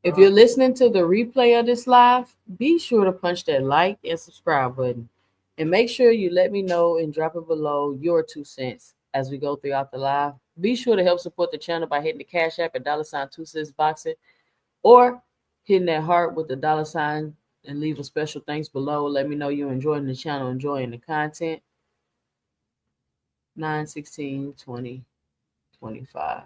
If you're listening to the replay of this live, be sure to punch that like and subscribe button. And make sure you let me know and drop it below your 2 cents as we go throughout the live. Be sure to help support the channel by hitting the Cash App at $ 2 cents boxing or hitting that heart with the $ and leave a special thanks below. Let me know you're enjoying the channel, enjoying the content. 9/16/2025.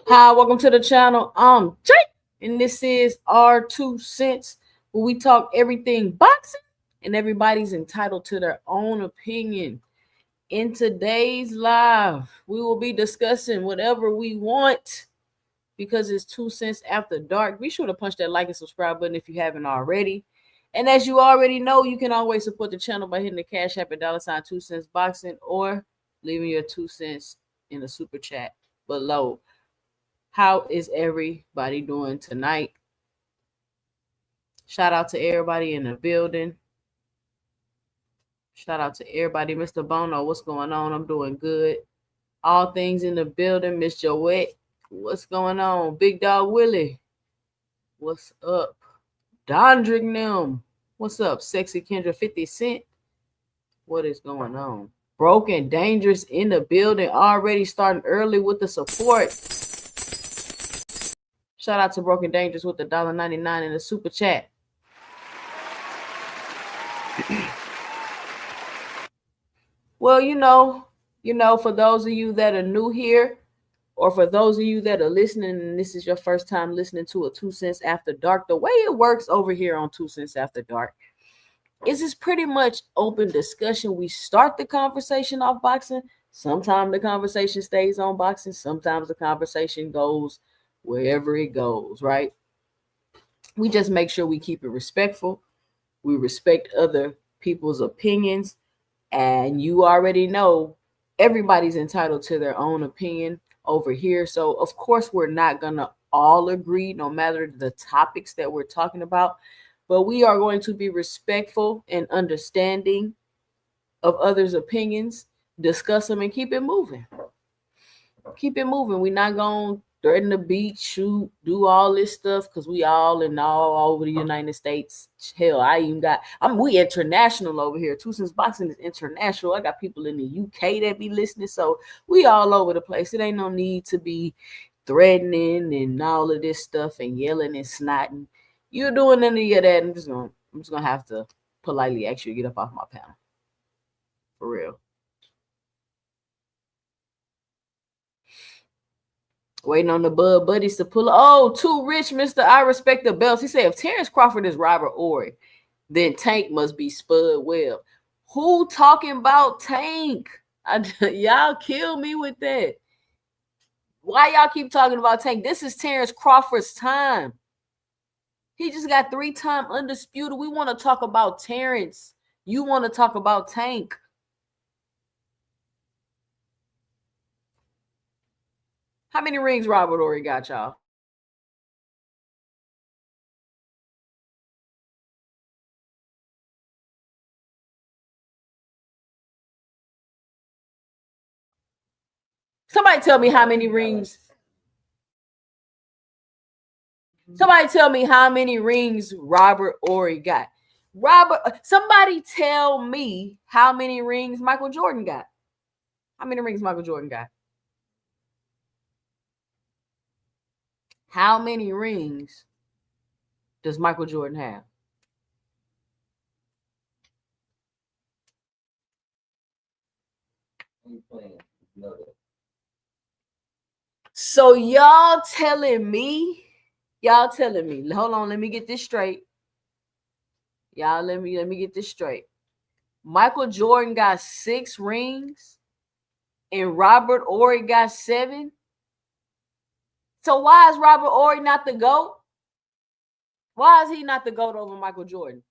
Hi, welcome to the channel. I'm Jake, and this is our 2 cents, where we talk everything boxing, and everybody's entitled to their own opinion. In today's live, we will be discussing whatever we want because it's 2 cents after dark. Be sure to punch that like and subscribe button if you haven't already. And as you already know, you can always support the channel by hitting the Cash App at $ 2 cents boxing or leaving your 2 cents in the super chat below. How is everybody doing tonight? Shout out to everybody in the building. Shout out to everybody. Mr. Bono, what's going on? I'm doing good. All things in the building. Miss Joette, what's going on? Big Dog Willie, what's up? Dondrick Nim, what's up? Sexy Kendra 50 Cent, what is going on? Broken Dangerous in the building, already starting early with the support. Shout out to Broken Dangerous with the $1.99 in the super chat. Well, for those of you that are new here or for those of you that are listening and this is your first time listening to a 2 Cents After Dark, the way it works over here on 2 Cents After Dark is it's pretty much open discussion. We start the conversation off boxing. Sometimes the conversation stays on boxing. Sometimes the conversation goes wherever it goes, right? We just make sure we keep it respectful. We respect other people's opinions. And you already know everybody's entitled to their own opinion over here. So, of course, we're not going to all agree, no matter the topics that we're talking about. But we are going to be respectful and understanding of others' opinions, discuss them, and keep it moving. Keep it moving. We're not going to threaten the beat, shoot, do all this stuff because we all over the United States. Hell, we international over here. 2 Cents Boxing is international. I got people in the UK that be listening. So we all over the place. It ain't no need to be threatening and all of this stuff and yelling and snotting. You're doing any of that, I'm just gonna have to politely ask you to get up off my panel. For real. Waiting on the Bud Buddies to pull up. Oh, too rich, Mr. I respect the belts. He said if Terence Crawford is Robert Ory, then Tank must be Spud Webb. Who talking about Tank? Y'all kill me with that. Why y'all keep talking about Tank? This is Terence Crawford's time. He just got 3-time undisputed. We want to talk about Terence. You want to talk about Tank. How many rings Robert Ory got, y'all? Somebody tell me how many rings. Somebody tell me how many rings Robert Ory got. Somebody tell me how many rings Michael Jordan got. How many rings Michael Jordan got? How many rings does Michael Jordan have? So y'all telling me, hold on, let me get this straight. Y'all, let me get this straight. Michael Jordan got 6 rings and Robert Ory got 7. So why is Robert Ory not the GOAT? Why is he not the GOAT over Michael Jordan?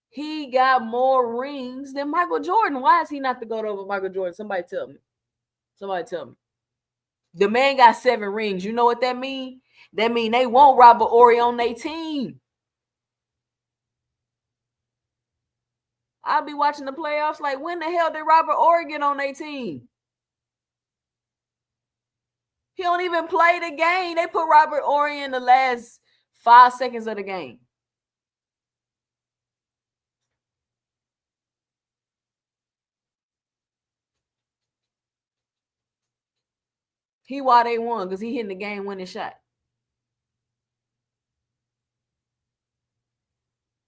He got more rings than Michael Jordan. Why is he not the GOAT over Michael Jordan? Somebody tell me. The man got 7 rings. You know what that mean? That mean they want Robert Ory on their team. I'll be watching the playoffs like, when the hell did Robert Ory get on their team? He don't even play the game. They put Robert Ory in the last 5 seconds of the game. He why they won, because he hitting the game winning shot.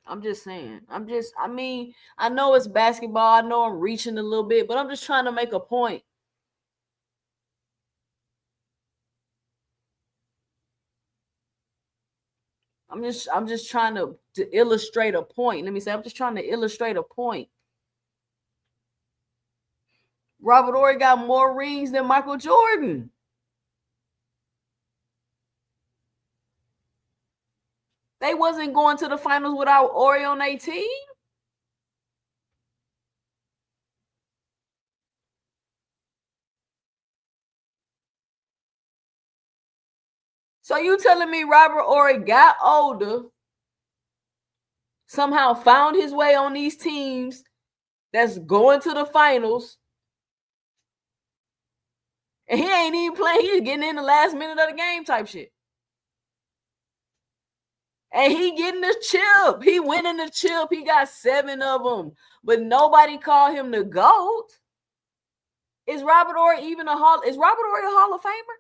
I'm just saying. I know it's basketball. I know I'm reaching a little bit, but I'm just trying to make a point. I'm just trying to illustrate a point. Let me say, I'm just trying to illustrate a point. Robert Ory got more rings than Michael Jordan. They wasn't going to the finals without Ory on their team. So you telling me Robert Ory got older, somehow found his way on these teams that's going to the finals, and he ain't even playing. He's getting in the last minute of the game type shit. And he getting the chip. He winning the chip. He got 7 of them. But nobody called him the GOAT. Is Robert Ory a Hall of Famer?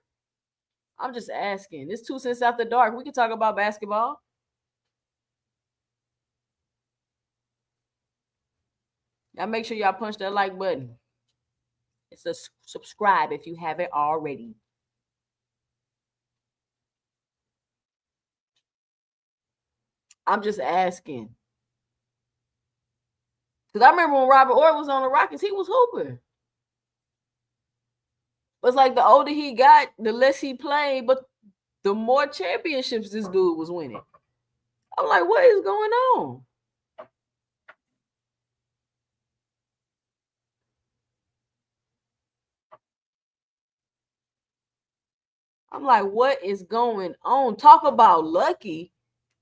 I'm just asking. It's 2 Cents After Dark. We can talk about basketball. Y'all make sure y'all punch that like button. It's a subscribe if you haven't already. I'm just asking. Because I remember when Robert Orr was on the Rockets, he was hooping. It's like the older he got, the less he played, but the more championships this dude was winning. I'm like, what is going on? I'm like, what is going on? Talk about lucky.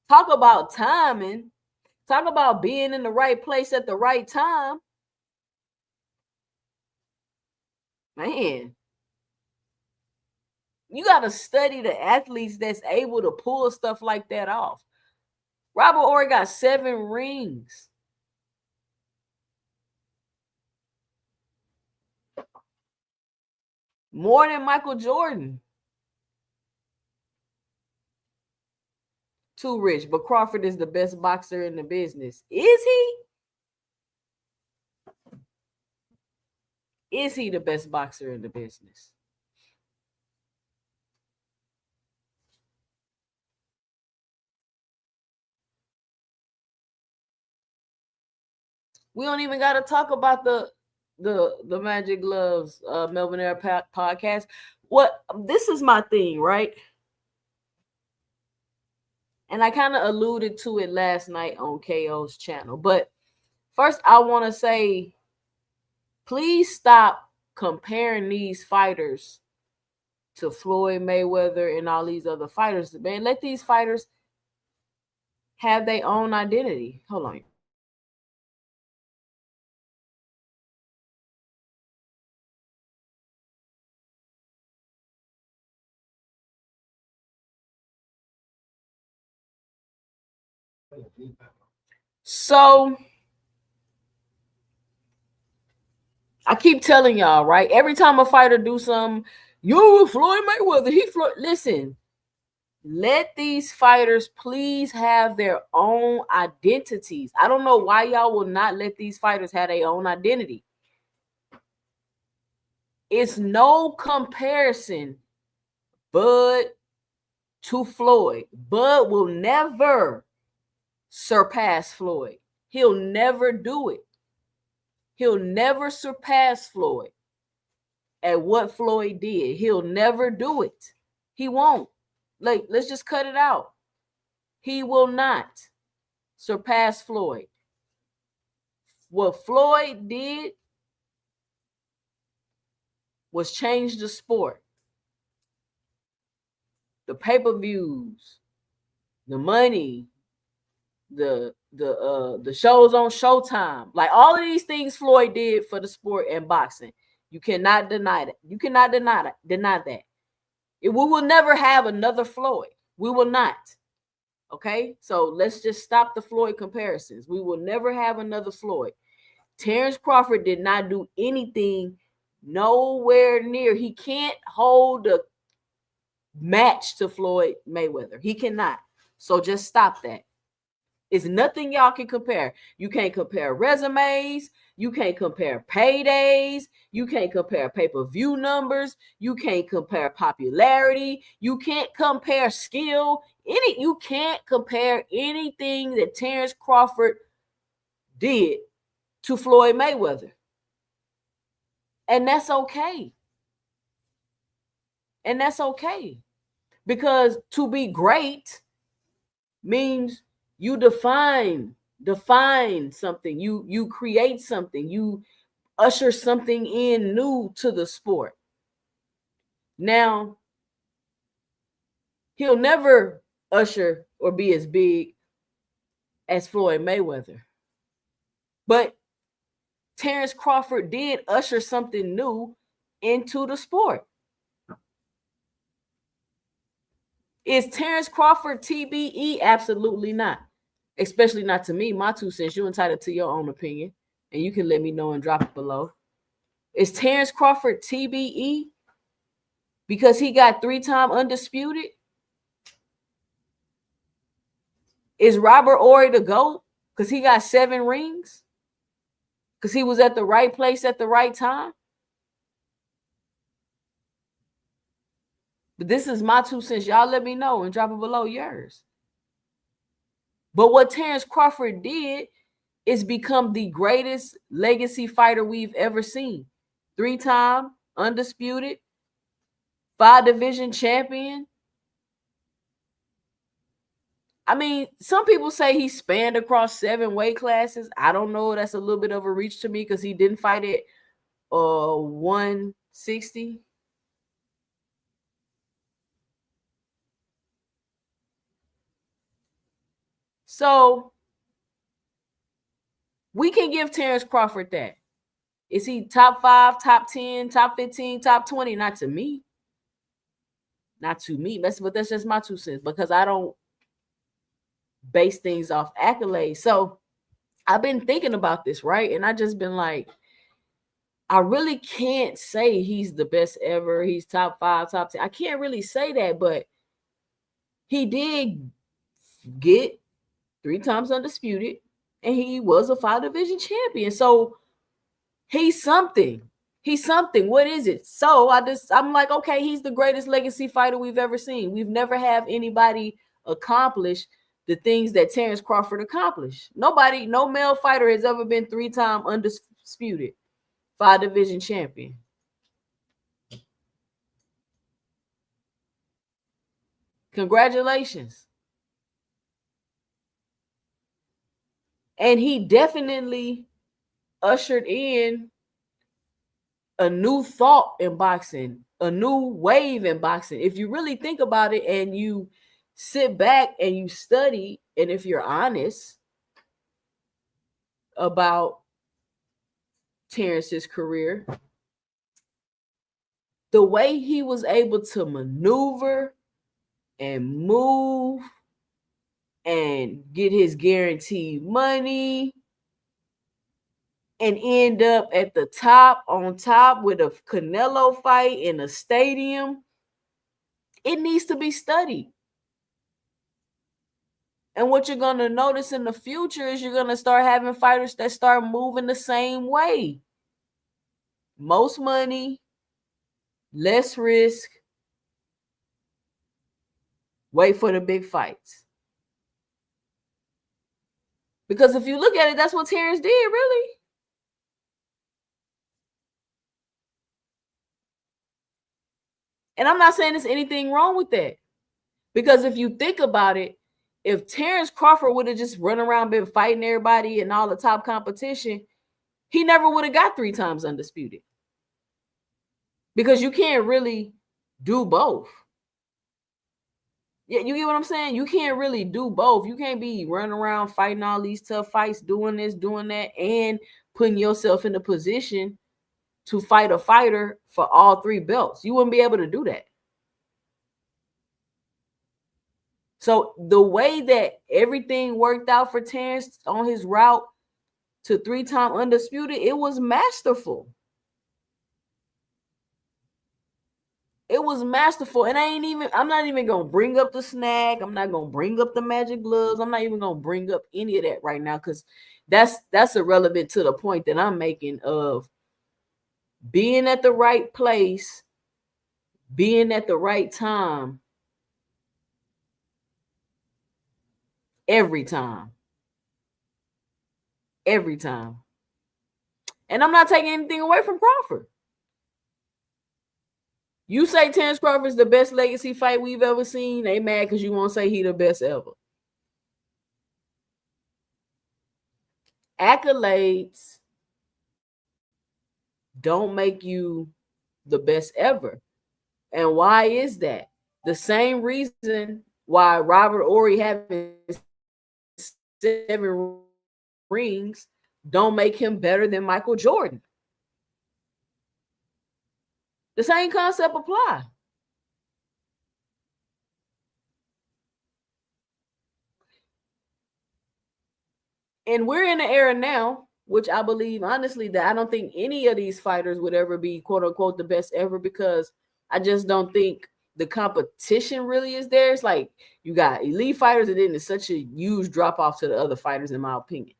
Talk about timing. Talk about being in the right place at the right time. Man, you got to study the athletes that's able to pull stuff like that off. Robert Ory got 7 rings. More than Michael Jordan. Too rich, but Crawford is the best boxer in the business. Is he? Is he the best boxer in the business? We don't even got to talk about the Magic Gloves Melvin Air podcast. What this is my thing, right? And I kind of alluded to it last night on KO's channel. But first, I want to say, please stop comparing these fighters to Floyd Mayweather and all these other fighters. Man, let these fighters have their own identity. Hold on. So I keep telling y'all, right? Every time a fighter do something, you Floyd Mayweather, listen, let these fighters please have their own identities. I don't know why y'all will not let these fighters have their own identity. It's no comparison Bud to Floyd. Bud will never surpass Floyd. He'll never do it. He'll never surpass Floyd at what Floyd did. He'll never do it. He won't. Like, let's just cut it out. He will not surpass Floyd. What Floyd did was change the sport. The pay-per-views, the money, the shows on Showtime, like all of these things Floyd did for the sport and boxing. You cannot deny that. You cannot deny that. We will never have another Floyd. We will not. Okay, so let's just stop the Floyd comparisons. We will never have another Floyd. Terence Crawford did not do anything nowhere near. He can't hold a match to Floyd Mayweather. He cannot. So just stop that. It's nothing y'all can compare. You can't compare resumes. You can't compare paydays. You can't compare pay-per-view numbers. You can't compare popularity. You can't compare skill. You can't compare anything that Terence Crawford did to Floyd Mayweather. And that's okay. And that's okay. Because to be great means you define something, you create something, you usher something in new to the sport. Now, he'll never usher or be as big as Floyd Mayweather, but Terence Crawford did usher something new into the sport. Is Terence Crawford TBE? Absolutely not. Especially not to me. My 2 cents. You're entitled to your own opinion. And you can let me know and drop it below. Is Terence Crawford TBE? Because he got 3-time undisputed? Is Robert Ory the GOAT? Because he got 7 rings? Because he was at the right place at the right time? But this is my 2 cents. Y'all let me know and drop it below yours. But what Terence Crawford did is become the greatest legacy fighter we've ever seen. 3-time undisputed, 5-division champion. I mean, some people say he spanned across 7 weight classes. I don't know. That's a little bit of a reach to me because he didn't fight at 160. So we can give Terence Crawford that. Is he top 5, top 10, top 15, top 20? Not to me. Not to me. But that's just my 2 cents because I don't base things off accolades. So I've been thinking about this, right? And I just been like, I really can't say he's the best ever. He's top 5, top 10. I can't really say that, but he did get 3 times undisputed, and he was a 5-division champion. So he's something. He's something. What is it? So I'm like, okay, he's the greatest legacy fighter we've ever seen. We've never had anybody accomplish the things that Terence Crawford accomplished. Nobody, no male fighter has ever been 3-time undisputed 5-division champion. Congratulations. And he definitely ushered in a new thought in boxing, a new wave in boxing. If you really think about it and you sit back and you study, and if you're honest about Terence's career, the way he was able to maneuver and move and get his guaranteed money and end up at the top, on top with a Canelo fight in a stadium, it needs to be studied. And what you're going to notice in the future is you're going to start having fighters that start moving the same way. Most money, less risk, wait for the big fights. Because if you look at it, that's what Terence did, really. And I'm not saying there's anything wrong with that. Because if you think about it, if Terence Crawford would have just run around, been fighting everybody and all the top competition, he never would have got 3 times undisputed. Because you can't really do both. Yeah, you get what I'm saying? You can't really do both. You can't be running around fighting all these tough fights, doing this, doing that, and putting yourself in a position to fight a fighter for all 3 belts. You wouldn't be able to do that. So the way that everything worked out for Terence on his route to 3-time undisputed, it was masterful. It was masterful. And I'm not even going to bring up the snag. I'm not going to bring up the magic gloves. I'm not even going to bring up any of that right now because that's irrelevant to the point that I'm making of being at the right place, being at the right time, every time. Every time. And I'm not taking anything away from Crawford. You say Terence Crawford is the best legacy fight we've ever seen, they mad because you won't say he the best ever. Accolades don't make you the best ever. And why is that? The same reason why Robert Horry having 7 rings don't make him better than Michael Jordan. The same concept apply. And we're in an era now, which I believe, honestly, that I don't think any of these fighters would ever be, quote unquote, the best ever because I just don't think the competition really is there. It's like you got elite fighters and then there's such a huge drop off to the other fighters, in my opinion.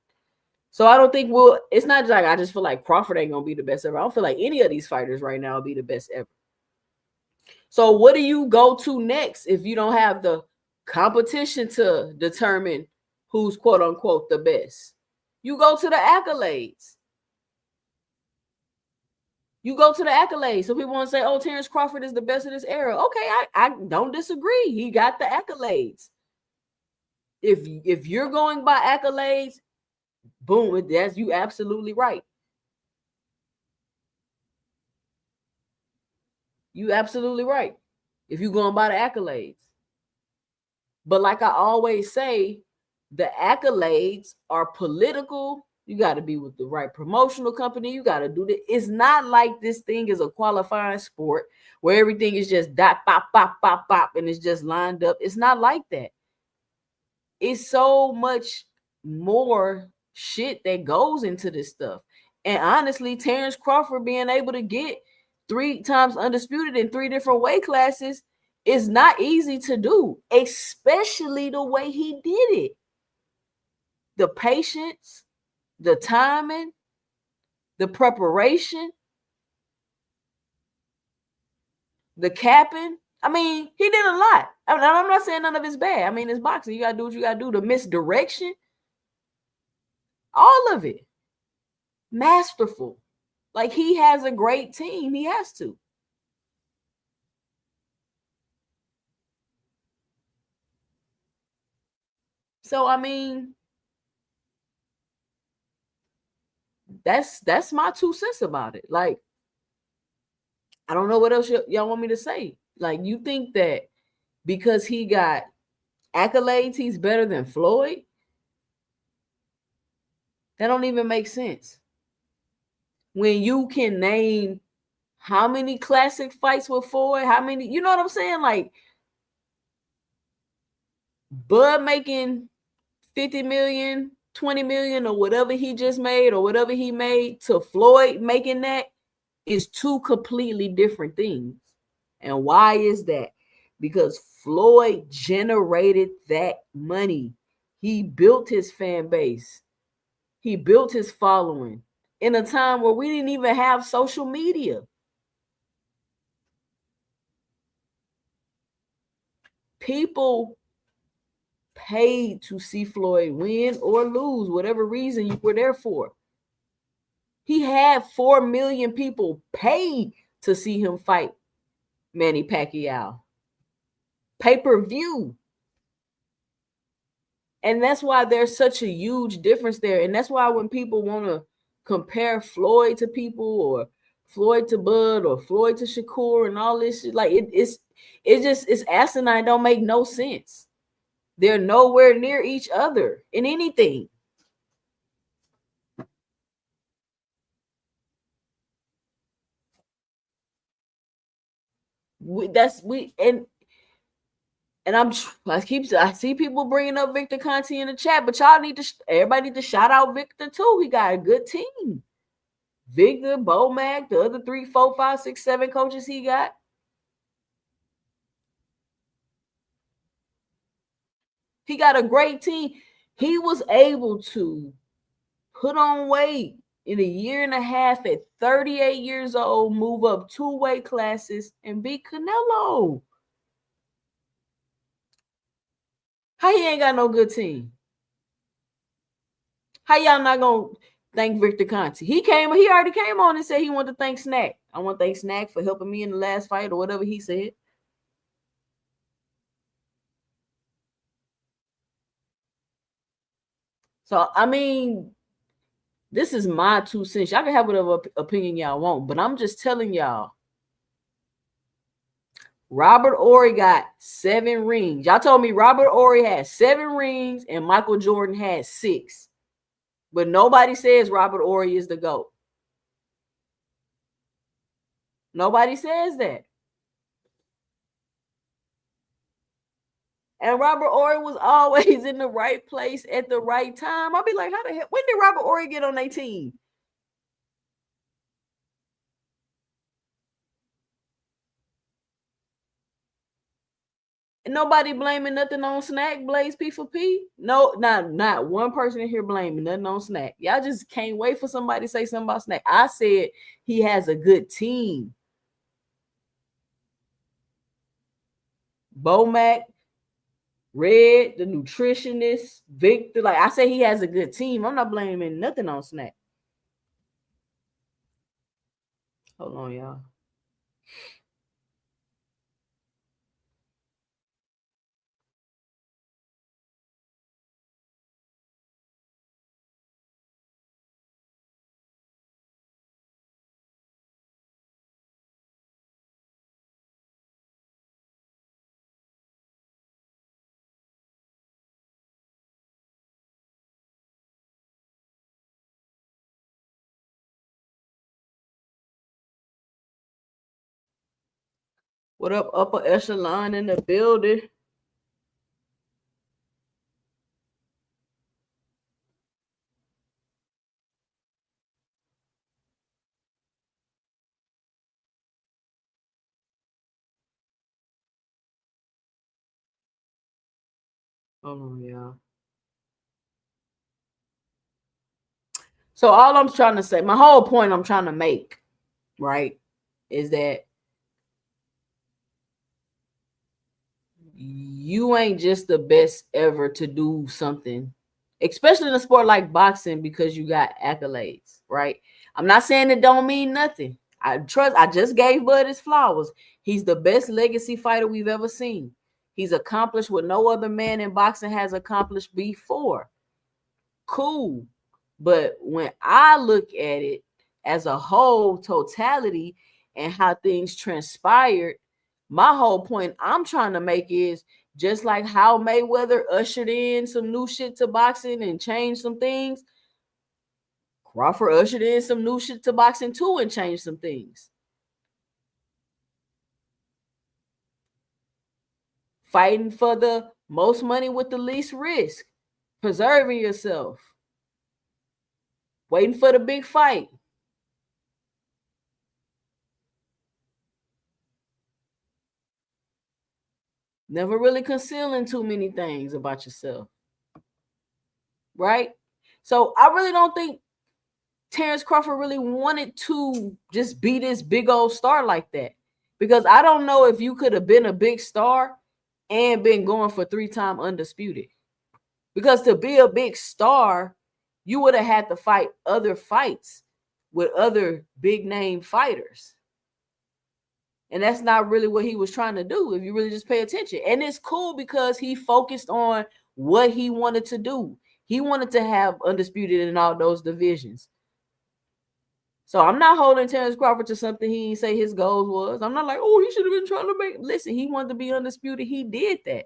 So I don't think it's not like I just feel like Crawford ain't going to be the best ever. I don't feel like any of these fighters right now will be the best ever. So what do you go to next if you don't have the competition to determine who's quote unquote the best. You go to the accolades. You go to the accolades. So people want to say, oh, Terence Crawford is the best of this era. Okay, I don't disagree. He got the accolades. If you're going by accolades, boom, that's you absolutely right. You absolutely right. If you're going by the accolades. But like I always say, the accolades are political. You got to be with the right promotional company. You got to do that. It's not like this thing is a qualifying sport where everything is just dot, pop, pop, pop, pop, and it's just lined up. It's not like that. It's so much more shit that goes into this stuff. And honestly, Terence Crawford being able to get 3 times undisputed in 3 different weight classes is not easy to do, especially the way he did it. The patience, the timing, the preparation, the capping. I mean, he did a lot. I'm not saying none of it's bad. I mean, it's boxing. You got to do what you got to do. The misdirection, all of it. Masterful. Like, he has a great team. He has to. So, I mean, that's my 2 cents about it. Like, I don't know what else y'all want me to say. Like, you think that because he got accolades, he's better than Floyd? That don't even make sense. When you can name how many classic fights with Floyd, how many, you know what I'm saying? Like, Bud making 50 million, 20 million, or whatever he just made, or whatever he made, to Floyd making that is 2 completely different things. And why is that? Because Floyd generated that money. He built his fan base. He built his following in a time where we didn't even have social media. People paid to see Floyd win or lose, whatever reason you were there for. He had 4 million people paid to see him fight Manny Pacquiao. Pay-per-view. And that's why there's such a huge difference there. And that's why when people want to compare Floyd to people, or Floyd to Bud, or Floyd to Shakur, and all this shit, like it's asinine. Don't make no sense. They're nowhere near each other in anything. I see people bringing up Victor Conte in the chat, but everybody need to shout out Victor too. He got a good team. Victor, Bomac, the other 3, 4, 5, 6, 7 coaches he got. He got a great team. He was able to put on weight in a year and a half at 38 years old, move up 2 weight classes, and beat Canelo. How he ain't got no good team? How y'all not gonna thank Victor Conte? He already came on and said he wanted to thank Snack. I want to thank Snack for helping me in the last fight, or whatever he said. So, I mean, this is my 2 cents. Y'all can have whatever opinion y'all want, but I'm just telling y'all. Robert Horry got 7 rings. Y'all told me Robert Horry had 7 rings and Michael Jordan had 6. But nobody says Robert Horry is the GOAT. Nobody says that. And Robert Horry was always in the right place at the right time. I'll be like, how the hell? When did Robert Horry get on their team? And nobody blaming nothing on Snack, Blaze P for P. No, not one person in here blaming nothing on Snack. Y'all just can't wait for somebody to say something about Snack. I said he has a good team. Bomac, Red, the nutritionist, Victor. Like I say, he has a good team. I'm not blaming nothing on Snack. Hold on, y'all. What up, upper echelon in the building? Hold on, y'all. So all I'm trying to say, my whole point I'm trying to make, right, is that you ain't just the best ever to do something, especially in a sport like boxing, because you got accolades, right? I'm not saying it don't mean nothing. I just gave Bud his flowers. He's the best legacy fighter we've ever seen. He's accomplished what no other man in boxing has accomplished before. Cool. But when I look at it as a whole totality and how things transpired, my whole point I'm trying to make is just like how Mayweather ushered in some new shit to boxing and changed some things, Crawford ushered in some new shit to boxing too and changed some things. Fighting for the most money with the least risk, preserving yourself, waiting for the big fight. Never really concealing too many things about yourself. Right? So I really don't think Terence Crawford really wanted to just be this big old star like that. Because I don't know if you could have been a big star and been going for 3-time undisputed. Because to be a big star, you would have had to fight other fights with other big name fighters. And that's not really what he was trying to do if you really just pay attention. And it's cool because he focused on what he wanted to do. He wanted to have undisputed in all those divisions. So I'm not holding Terence Crawford to something he didn't say his goals was. I'm not like, oh, he should have been trying to make. Listen, he wanted to be undisputed. He did that.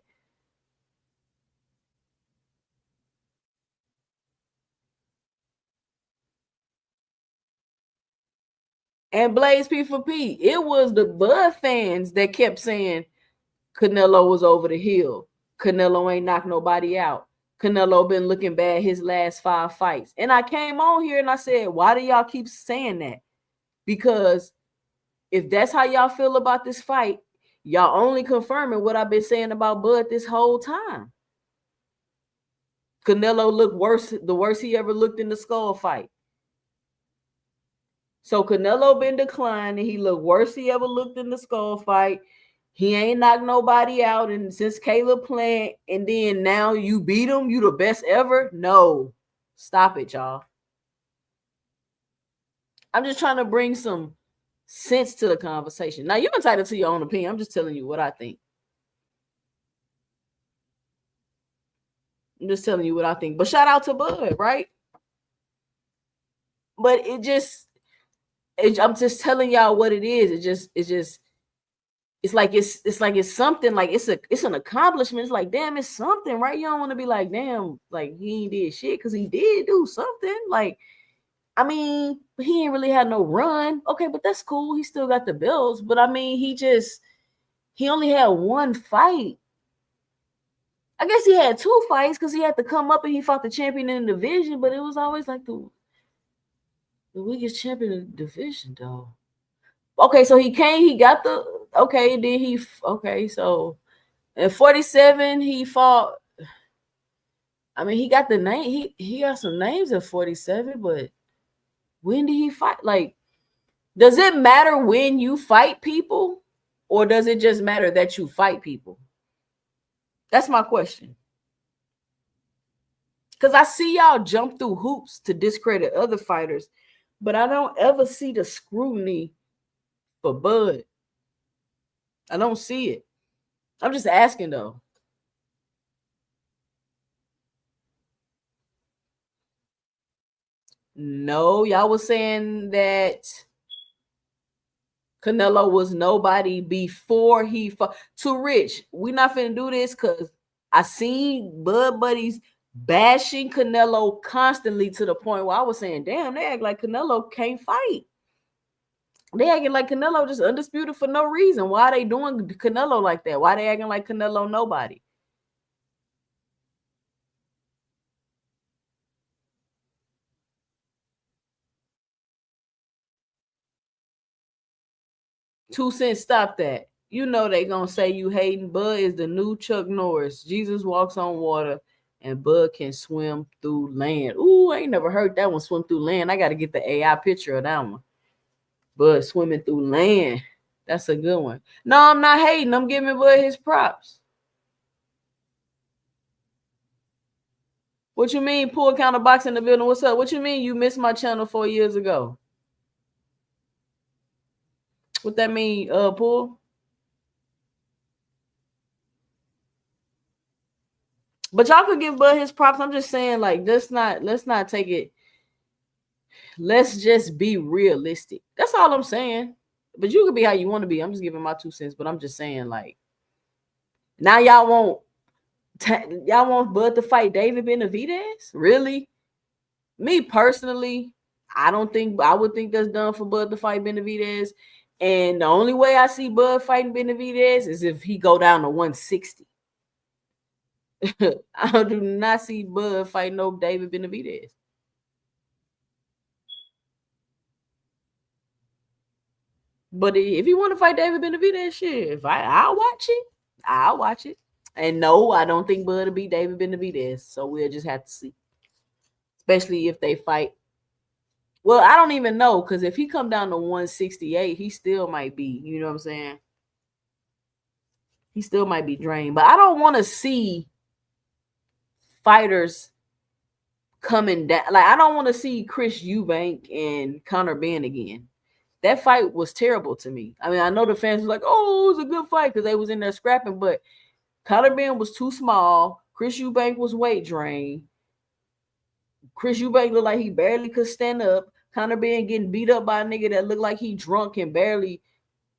And Blaze P for P, it was the Bud fans that kept saying Canelo was over the hill. Canelo ain't knocked nobody out. Canelo been looking bad his last 5 fights. And I came on here and I said, why do y'all keep saying that? Because if that's how y'all feel about this fight, y'all only confirming what I've been saying about Bud this whole time. Canelo looked worse, the worst he ever looked in the Skull fight. So Canelo been declining. He looked worse he ever looked in the Skull fight. He ain't knocked nobody out, and since Caleb playing, and then now you beat him, you the best ever. No, stop it, y'all. I'm just trying to bring some sense to the conversation. Now you're entitled to your own opinion. I'm just telling you what I think. I'm just telling you what I think. But shout out to Bud, right? But I'm just telling y'all what it is. It's like it's something, like it's an accomplishment. It's like, damn, it's something, right? You don't want to be like, damn, like he ain't did shit, because he did do something. Like, I mean, he ain't really had no run. Okay, but that's cool. He still got the belts. But I mean, he only had one fight. I guess he had 2 fights because he had to come up and he fought the champion in the division, but it was always like the weakest champion in the division, though. Okay, so he got the, okay, then okay, so in 47, he fought, I mean, he got the name, he got some names at 47, but when did he fight? Like, does it matter when you fight people, or does it just matter that you fight people? That's my question. Because I see y'all jump through hoops to discredit other fighters, but I don't ever see the scrutiny for Bud. I don't see it. I'm just asking though. No, y'all was saying that Canelo was nobody before he fought. Too rich. We not finna do this because I seen Bud buddies bashing Canelo constantly to the point where I was saying, damn, they act like Canelo can't fight. They acting like Canelo just undisputed for no reason. Why are they doing Canelo like that? Why they acting like Canelo nobody? Two Cents, stop that. You know they gonna say you hating. Bud is the new Chuck Norris. Jesus walks on water and Bud can swim through land. Ooh, I ain't never heard that one, swim through land. I gotta get the AI picture of that one. Bud swimming through land. That's a good one. No, I'm not hating. I'm giving Bud his props. What you mean, pull counter box in the building? What's up? What you mean you missed my channel 4 years ago? What that mean, pull? But y'all could give Bud his props. I'm just saying, like, let's not take it. Let's just be realistic. That's all I'm saying. But you can be how you want to be. I'm just giving my 2 cents. But I'm just saying, like, now y'all want Bud to fight David Benavidez? Really? Me personally, I would think that's done for Bud to fight Benavidez. And the only way I see Bud fighting Benavidez is if he go down to 160. I do not see Bud fighting no David Benavidez. But if you want to fight David Benavidez, shit, I'll watch it. I'll watch it. And no, I don't think Bud will beat David Benavidez. So we'll just have to see. Especially if they fight. Well, I don't even know, because if he come down to 168, he still might be, you know what I'm saying? He still might be drained. But I don't want to see fighters coming down. Like, I don't want to see Chris Eubank and Conor Benn again. That fight was terrible to me. I mean, I know the fans were like, oh, it was a good fight because they was in there scrapping, but Conor Benn was too small. Chris Eubank was weight drained. Chris Eubank looked like he barely could stand up. Conor Benn getting beat up by a nigga that looked like he drunk and barely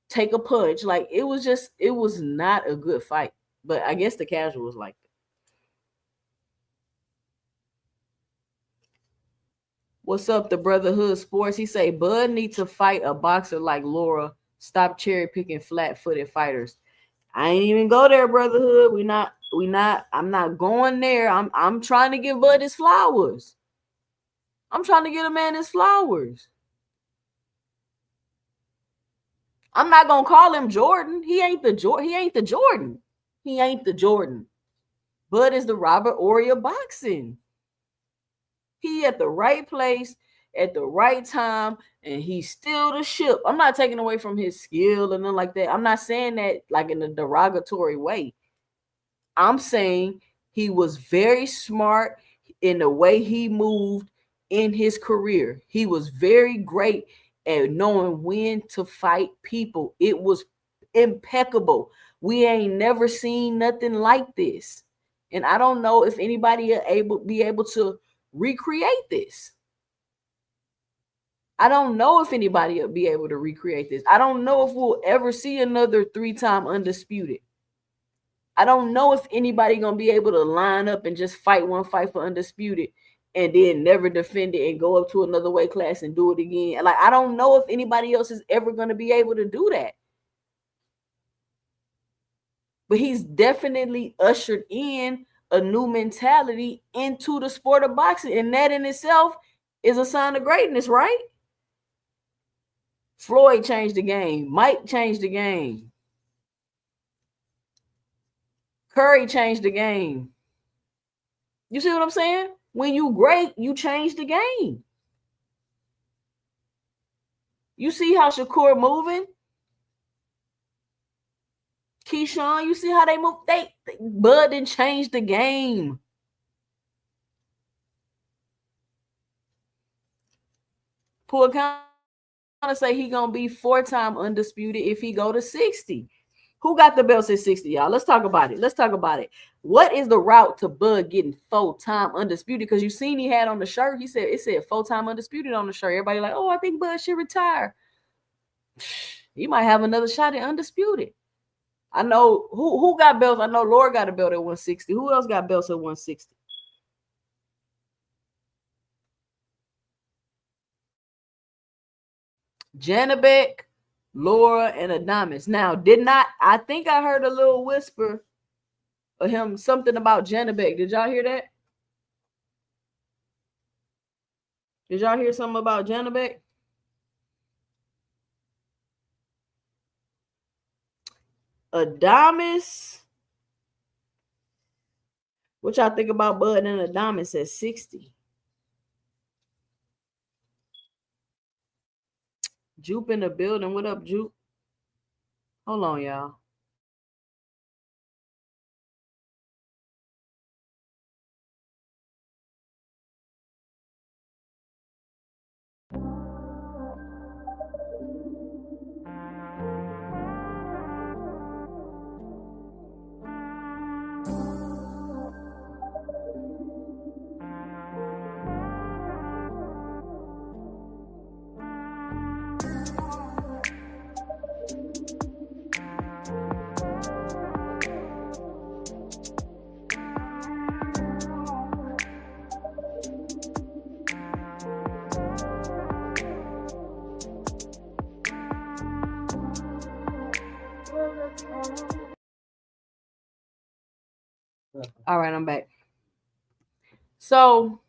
take a punch. Like, it was not a good fight. But I guess the casuals like it. What's up, the Brotherhood Sports? He say Bud needs to fight a boxer like Laura. Stop cherry picking flat-footed fighters. I ain't even go there, Brotherhood. I'm not going there. I'm trying to give Bud his flowers. I'm trying to get a man his flowers. I'm not gonna call him Jordan. He ain't the Jordan. He ain't the Jordan. Bud is the Robert Horry of boxing. He at the right place at the right time, and he's still the ship. I'm not taking away from his skill and nothing like that. I'm not saying that like in a derogatory way. I'm saying he was very smart in the way he moved in his career. He was very great at knowing when to fight people. It was impeccable. We ain't never seen nothing like this. And I don't know if anybody be able to recreate this. I don't know if anybody will be able to recreate this. I don't know if we'll ever see another 3-time undisputed. I don't know if anybody gonna be able to line up and just fight one fight for undisputed and then never defend it and go up to another weight class and do it again. Like, I don't know if anybody else is ever gonna be able to do that. But he's definitely ushered in a new mentality into the sport of boxing, and that in itself is a sign of greatness, right? Floyd changed the game. Mike changed the game. Curry changed the game. You see what I'm saying? When you great, you change the game. You see how Shakur moving? Keyshawn, you see how they move? Bud didn't change the game. Poor kind of say he gonna be 4-time undisputed if he go to 60. Who got the belts at 60, y'all? Let's talk about it. What is the route to Bud getting 4-time undisputed? Because you seen he had on the shirt, it said 4-time undisputed on the shirt. Everybody like, oh, I think Bud should retire. You might have another shot at undisputed. I know who got belts. I know Laura got a belt at 160. Who else got belts at 160? Janabek, Laura, and Adamas. Now, I think I heard a little whisper of him, something about Janabek. Did y'all hear that? Did y'all hear something about Janabek? Adamas. What y'all think about Bud and Adamas at 60? Jupe in the building. What up, Jupe? Hold on, y'all. All right, I'm back. So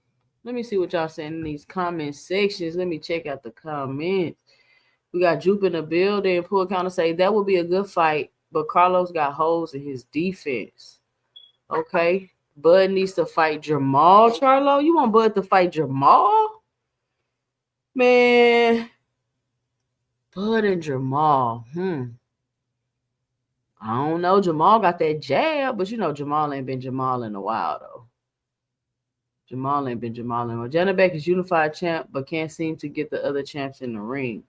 let me see what y'all saying in these comment sections. Let me check out the comments. We got Jupe in the building. Poor counter say that would be a good fight, but Carlos got holes in his defense. Okay. Bud needs to fight Jamal, Charlo. You want Bud to fight Jamal? Man. Bud and Jamal. I don't know. Jamal got that jab, but you know Jamal ain't been Jamal in a while, though. Jamal ain't been Jamal in a while. Janabek is unified champ, but can't seem to get the other champs in the ring.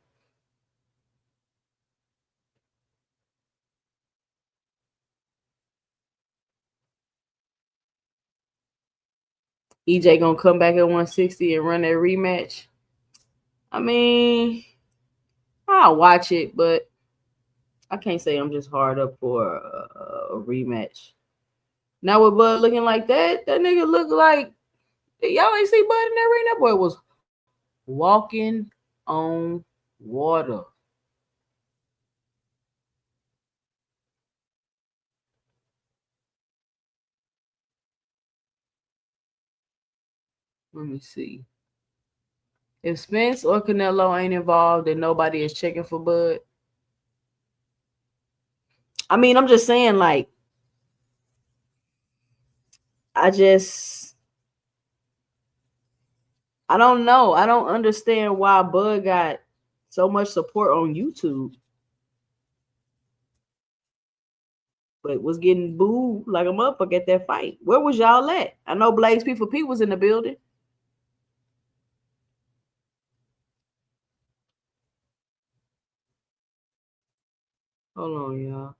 EJ gonna come back at 160 and run that rematch. I mean, I'll watch it, but I can't say I'm just hard up for a rematch. Now with Bud looking like that nigga look like, y'all ain't see Bud in that ring. That boy was walking on water. Let me see. If Spence or Canelo ain't involved and nobody is checking for Bud, I mean, I'm just saying, like, I don't know. I don't understand why Bud got so much support on YouTube, but was getting booed like a motherfucker at that fight. Where was y'all at? I know Blaze P4P was in the building. Hold on, y'all.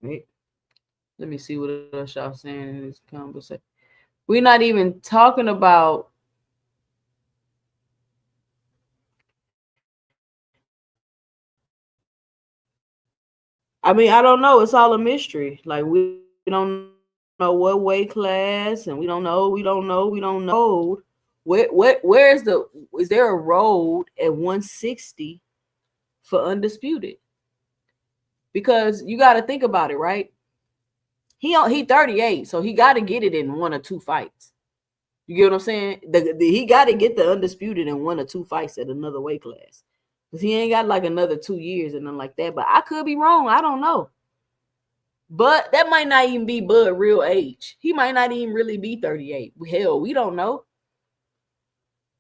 Wait. Let me see what else y'all saying in this conversation. We're not even talking about I mean, I don't know. It's all a mystery. Like, we don't know what weight class, and we don't know. Is there a road at 160 for undisputed? Because you got to think about it, right? He 38, so he got to get it in 1 or 2 fights. You get what I'm saying? He got to get the undisputed in 1 or 2 fights at another weight class. Because he ain't got like another 2 years and nothing like that. But I could be wrong. I don't know. But that might not even be Bud real age. He might not even really be 38. Hell, we don't know.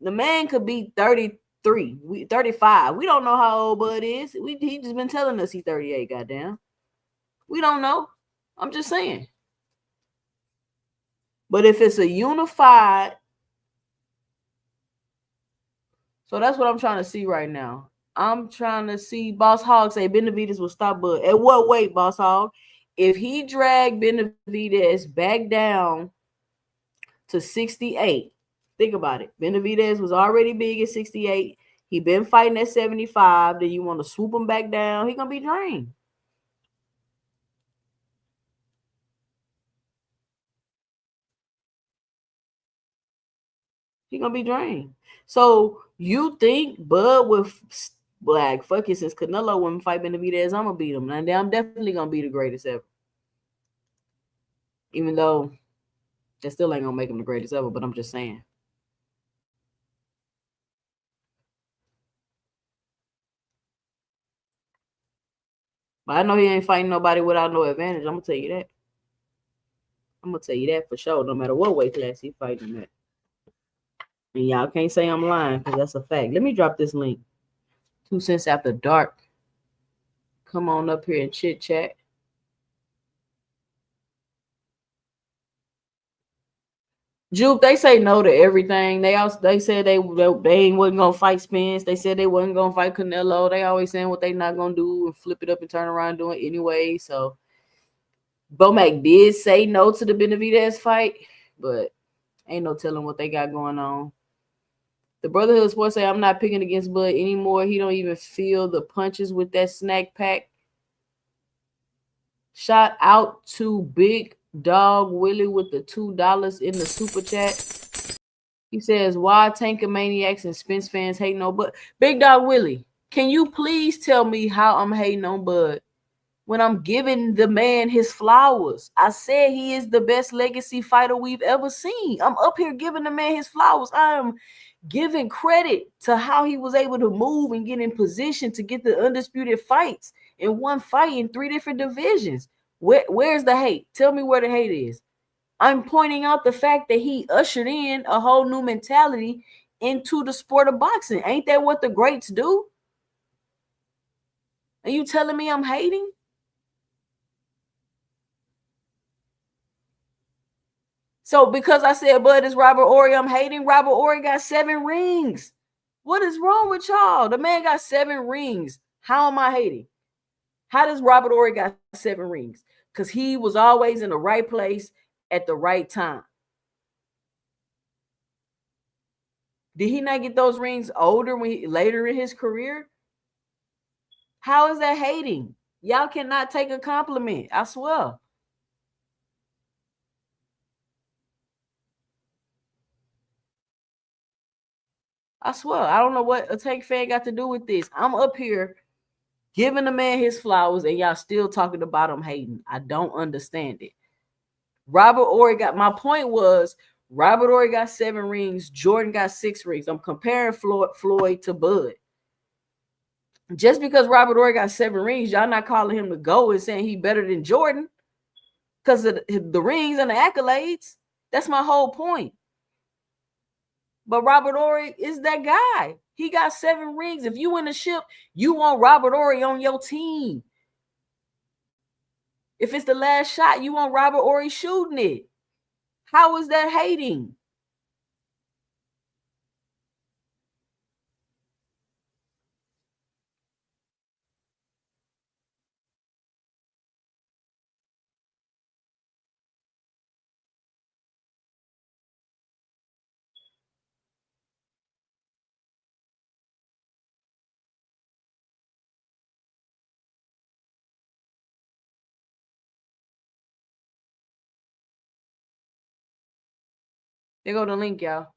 The man could be 30, 35. We don't know how old Bud is. He just been telling us he's 38. Goddamn, we don't know. I'm just saying. But if it's a unified, so that's what I'm trying to see right now. I'm trying to see Boss Hog say Benavidez will stop Bud. At what weight, Boss Hog? If he dragged Benavidez back down to 68, think about it. Benavidez was already big at 68. He been fighting at 75. Then you want to swoop him back down. He gonna be drained. He gonna be drained. So you think Bud with Black fuck it, since Canelo wouldn't fight Benavidez, I'm gonna beat him. And I'm definitely gonna be the greatest ever. Even though that still ain't gonna make him the greatest ever, but I'm just saying. But I know he ain't fighting nobody without no advantage. I'm gonna tell you that. I'm gonna tell you that for sure. No matter what weight class he fighting at. And y'all can't say I'm lying because that's a fact. Let me drop this link. 2 cents after dark. Come on up here and chit chat. Juke, they say no to everything. They said they ain't wasn't gonna fight Spence. They said they wasn't gonna fight Canelo. They always saying what they not gonna do and flip it up and turn around doing it anyway. So Bomac did say no to the Benavidez fight, but ain't no telling what they got going on. The Brotherhood Sports say I'm not picking against Bud anymore. He don't even feel the punches with that snack pack. Shout out to Big Dog Willie with the $2 in the super chat. He says, why Tankamaniacs and Spence fans hate no Bud? Big Dog Willie, can you please tell me how I'm hating on Bud when I'm giving the man his flowers? I said he is the best legacy fighter we've ever seen. I'm up here giving the man his flowers. I am giving credit to how he was able to move and get in position to get the undisputed fights in one fight in 3 different divisions. Where's the hate? Tell me where the hate is. I'm pointing out the fact that he ushered in a whole new mentality into the sport of boxing. Ain't that what the greats do? Are you telling me I'm hating? So because I said Bud is Robert Horry, I'm hating? Robert Horry got 7 rings. What is wrong with y'all? The man got 7 rings. How am I hating? How does Robert Horry got 7 rings? Because he was always in the right place at the right time. Did he not get those rings older later in his career? How is that hating? Y'all cannot take a compliment. I swear. I swear. I don't know what a Tank fan got to do with this. I'm up here giving the man his flowers and y'all still talking about him hating. I don't understand it. Robert Horry got, my point was, Robert Horry got 7 rings. Jordan got 6 rings. I'm comparing Floyd to Bud. Just because Robert Horry got 7 rings, y'all not calling him the GOAT and saying he better than Jordan because of the rings and the accolades. That's my whole point. But Robert Horry is that guy. He got 7 rings. If you win the ship, you want Robert Horry on your team. If it's the last shot, you want Robert Horry shooting it. How is that hating? There go the link, y'all.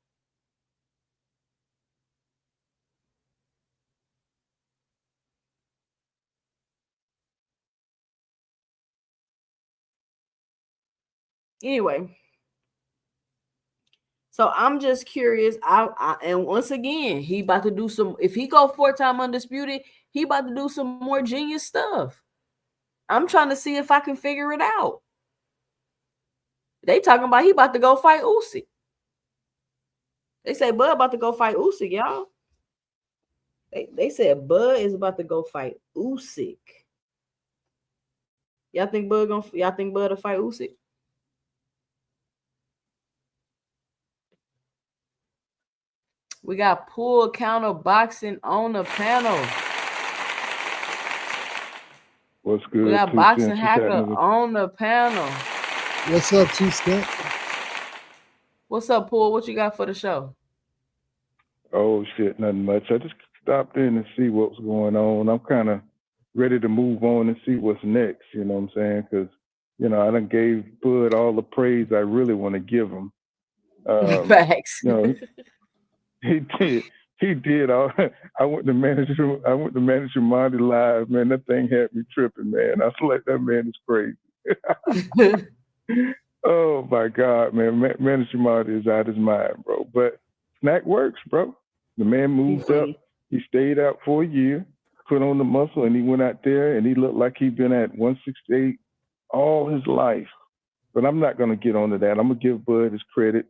Anyway, so I'm just curious. And once again, he about to do some. If he go 4-time undisputed, he about to do some more genius stuff. I'm trying to see if I can figure it out. They talking about he about to go fight Usyk. They say Bud about to go fight Usyk, y'all. They said Bud is about to go fight Usyk. Y'all think Bud will fight Usyk? We got pool counter boxing on the panel. What's good? We got 2 boxing cents. What's hacker happening? on the panel. What's up, 2 cents? What's up, Pool? What you got for the show? Oh shit, nothing much. I just stopped in to see what's going on. I'm kind of ready to move on and see what's next. You know what I'm saying? Because I done gave Bud all the praise I really want to give him. Facts. He did. He did. I went to manager Monty live. Man, that thing had me tripping. Man, I was like, that man is crazy. Oh my God, man, manager Monty is out his mind, bro. But snack works, bro. The man moved up. He stayed out for a year, put on the muscle, and he went out there and he looked like he'd been at 168 all his life. But I'm not going to get onto that. I'm going to give Bud his credit.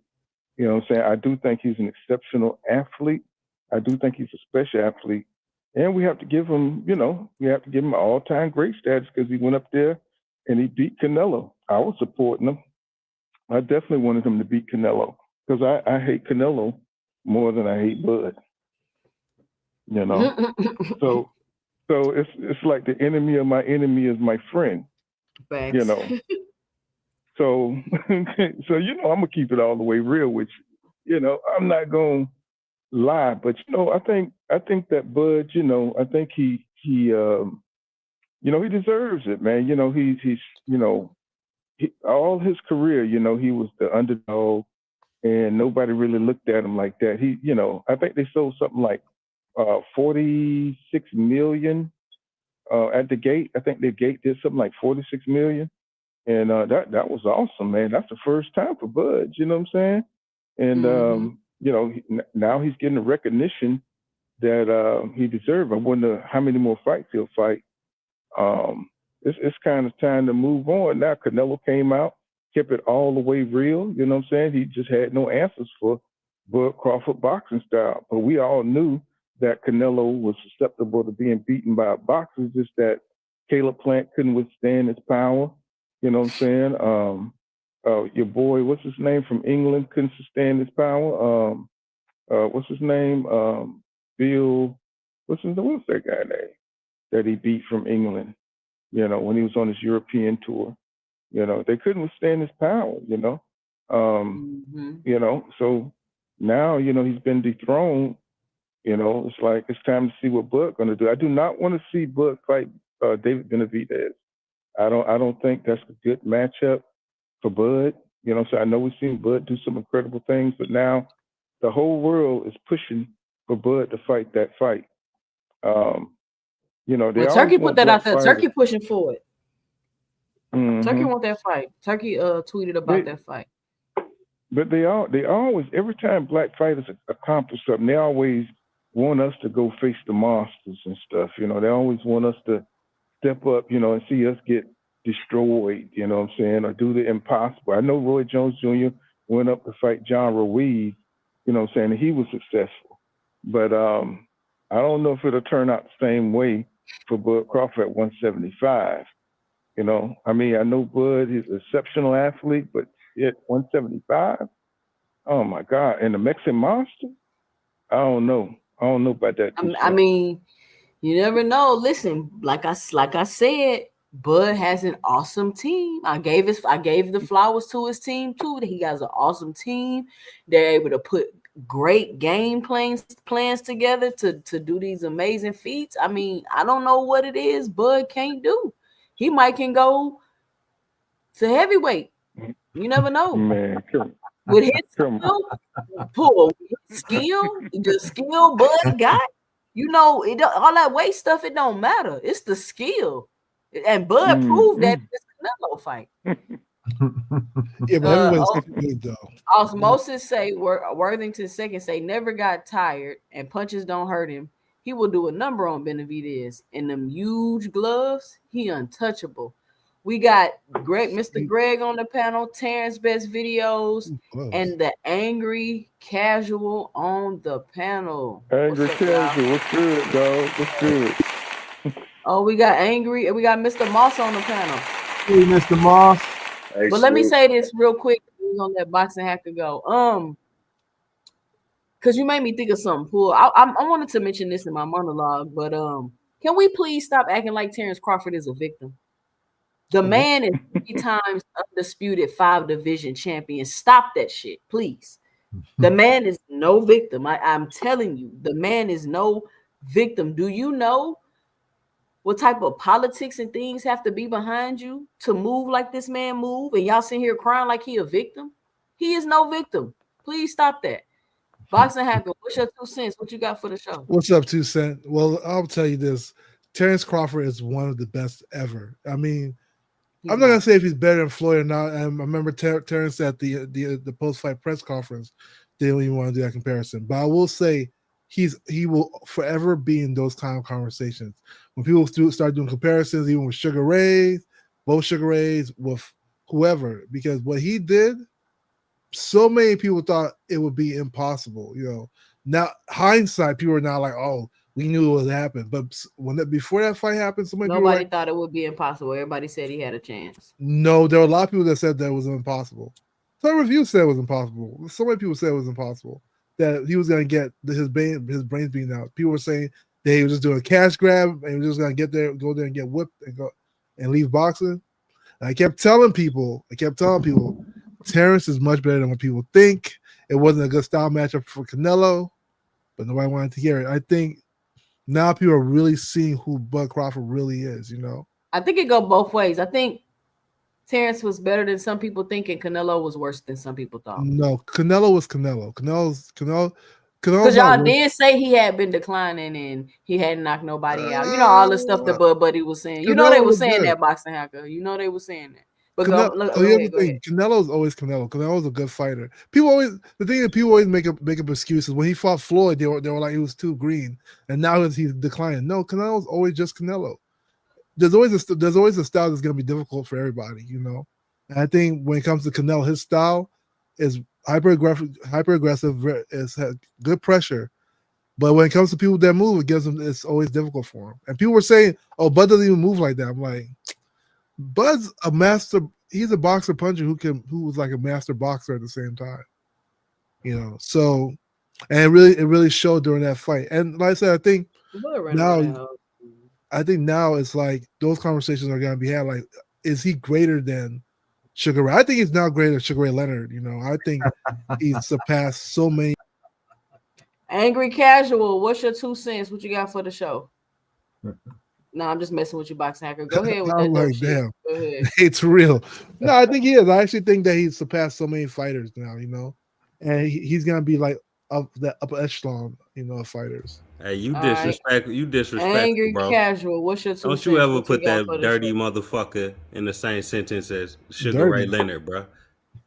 You know what I'm saying? I do think he's an exceptional athlete. I do think he's a special athlete. And we have to give him, an all-time great status because he went up there and he beat Canelo. I was supporting him. I definitely wanted him to beat Canelo because I hate Canelo more than I hate Bud. So it's like the enemy of my enemy is my friend. Facts. So I'm gonna keep it all the way real with you. I'm not gonna lie, but I think that Bud, I think he deserves it, man. He's all his career, he was the underdog, and nobody really looked at him like that. I think they sold something like 46 million at the gate. I think the gate did something like 46 million. And that was awesome, man. That's the first time for Bud, you know what I'm saying? And, now he's getting the recognition that he deserves. I wonder how many more fights he'll fight. It's kind of time to move on. Now Canelo came out, kept it all the way real, you know what I'm saying? He just had no answers for Bud Crawford boxing style. But we all knew that Canelo was susceptible to being beaten by a boxer, just that Caleb Plant couldn't withstand his power. You know what I'm saying? Your boy, what's his name from England, couldn't sustain his power. What's his name? Bill, what's that guy name that he beat from England? When he was on his European tour. They couldn't withstand his power. So now he's been dethroned. It's like it's time to see what Bud gonna do. I do not want to see Bud fight David Benavidez. I don't think that's a good matchup for Bud. So I know we've seen Bud do some incredible things, but now the whole world is pushing for Bud to fight that fight. Turkey put that out there. Fighters. Turkey pushing for it. Mm-hmm. Turkey want that fight. Turkey tweeted about that fight. But they always, every time black fighters accomplish something, they always want us to go face the monsters and stuff. They always want us to step up, and see us get destroyed, you know what I'm saying, or do the impossible. I know Roy Jones Jr. went up to fight John Ruiz, you know what I'm saying, and he was successful. But I don't know if it'll turn out the same way for Bud Crawford at 175. I mean, I know Bud is an exceptional athlete, but at 175, oh my God, and the Mexican Monster, I don't know about that. I mean, you never know. Listen, like I said, Bud has an awesome team. I gave the flowers to his team too. He has an awesome team. They're able to put great game plans together to do these amazing feats. I mean, I don't know what it is Bud can't do. He might can go to heavyweight. You never know. Man, with his skill, the skill Bud got. All that weight stuff, it don't matter. It's the skill. And Bud proved that in this Canelo fight. Yeah, but everyone's good though. Osmosis say Worthington second say never got tired and punches don't hurt him. He will do a number on Benavidez. In them huge gloves, he untouchable. We got Mr. Greg on the panel, Terence Best Videos, and the Angry Casual on the panel. Angry Casual, what's good, dog? What's good? Oh, we got Mr. Moss on the panel. Hey, Mr. Moss. Hey, But let me say this real quick. We're gonna let Boxing Hacker go. Because you made me think of something cool. I wanted to mention this in my monologue, but can we please stop acting like Terence Crawford is a victim? The man is 3 times undisputed 5 division champion. Stop that shit, please. The man is no victim. I'm telling you, the man is no victim. Do you know what type of politics and things have to be behind you to move like this man move? And y'all sitting here crying like he a victim? He is no victim. Please stop that. Boxing Hacker, what's your 2 cents? What you got for the show? What's up, 2 cent? Well, I'll tell you this. Terence Crawford is one of the best ever. I mean, I'm not gonna say if he's better than Floyd or not. I remember Terence at the post-fight press conference. They don't even want to do that comparison. But I will say he will forever be in those kind of conversations. When people start doing comparisons, even with Sugar Ray's, both Sugar Ray's, with whoever, because what he did, so many people thought it would be impossible. You know, now hindsight, people are now like, "Oh, we knew it would happen." But before that fight happened, so many nobody thought it would be impossible. Everybody said he had a chance. No, there were a lot of people that said that it was impossible. Some reviews said it was impossible. So many people said it was impossible that he was going to get his brains beaten out. People were saying that he was just doing a cash grab and he was just going to go there and get whipped and leave boxing. And I kept telling people, Terence is much better than what people think. It wasn't a good style matchup for Canelo, but nobody wanted to hear it. I think now people are really seeing who Bud Crawford really is, you know? I think it go both ways. I think Terence was better than some people think, and Canelo was worse than some people thought. No, Canelo was Canelo. Canelo. Because y'all did say he had been declining and he hadn't knocked nobody out. You know all the stuff that Bud Buddy was saying. You know they were saying that, Boxing Hacker. You know they were saying that. But here's the thing. Canelo's always Canelo. Canelo's a good fighter. People always make up excuses. When he fought Floyd, they were like he was too green, and now he's declining. No, Canelo's always just Canelo. There's always a style that's going to be difficult for everybody, you know. And I think when it comes to Canelo, his style is hyper aggressive, has good pressure. But when it comes to people that move, it's always difficult for him. And people were saying, "Oh, Bud doesn't even move like that." I'm like, Bud's a master. He's a boxer puncher who was like a master boxer at the same time, you know. So, and it really showed during that fight. And like I said, I think now it's like those conversations are gonna be had. Like, is he greater than Sugar Ray? I think he's now greater than Sugar Ray Leonard. You know, I think he's surpassed so many. Angry Casual, what's your 2 cents? What you got for the show? No, I'm just messing with you, Boxing Hacker. Go ahead with that. Like, damn, go ahead. It's real. No, I think he is. I actually think that he's surpassed so many fighters now. You know, and he's gonna be like up that upper echelon, you know, of fighters. Hey, you disrespect, Angry bro. Casual, what's your 2 Don't cents? you ever put that dirty motherfucker in the same sentence as Sugar Ray Leonard, bro?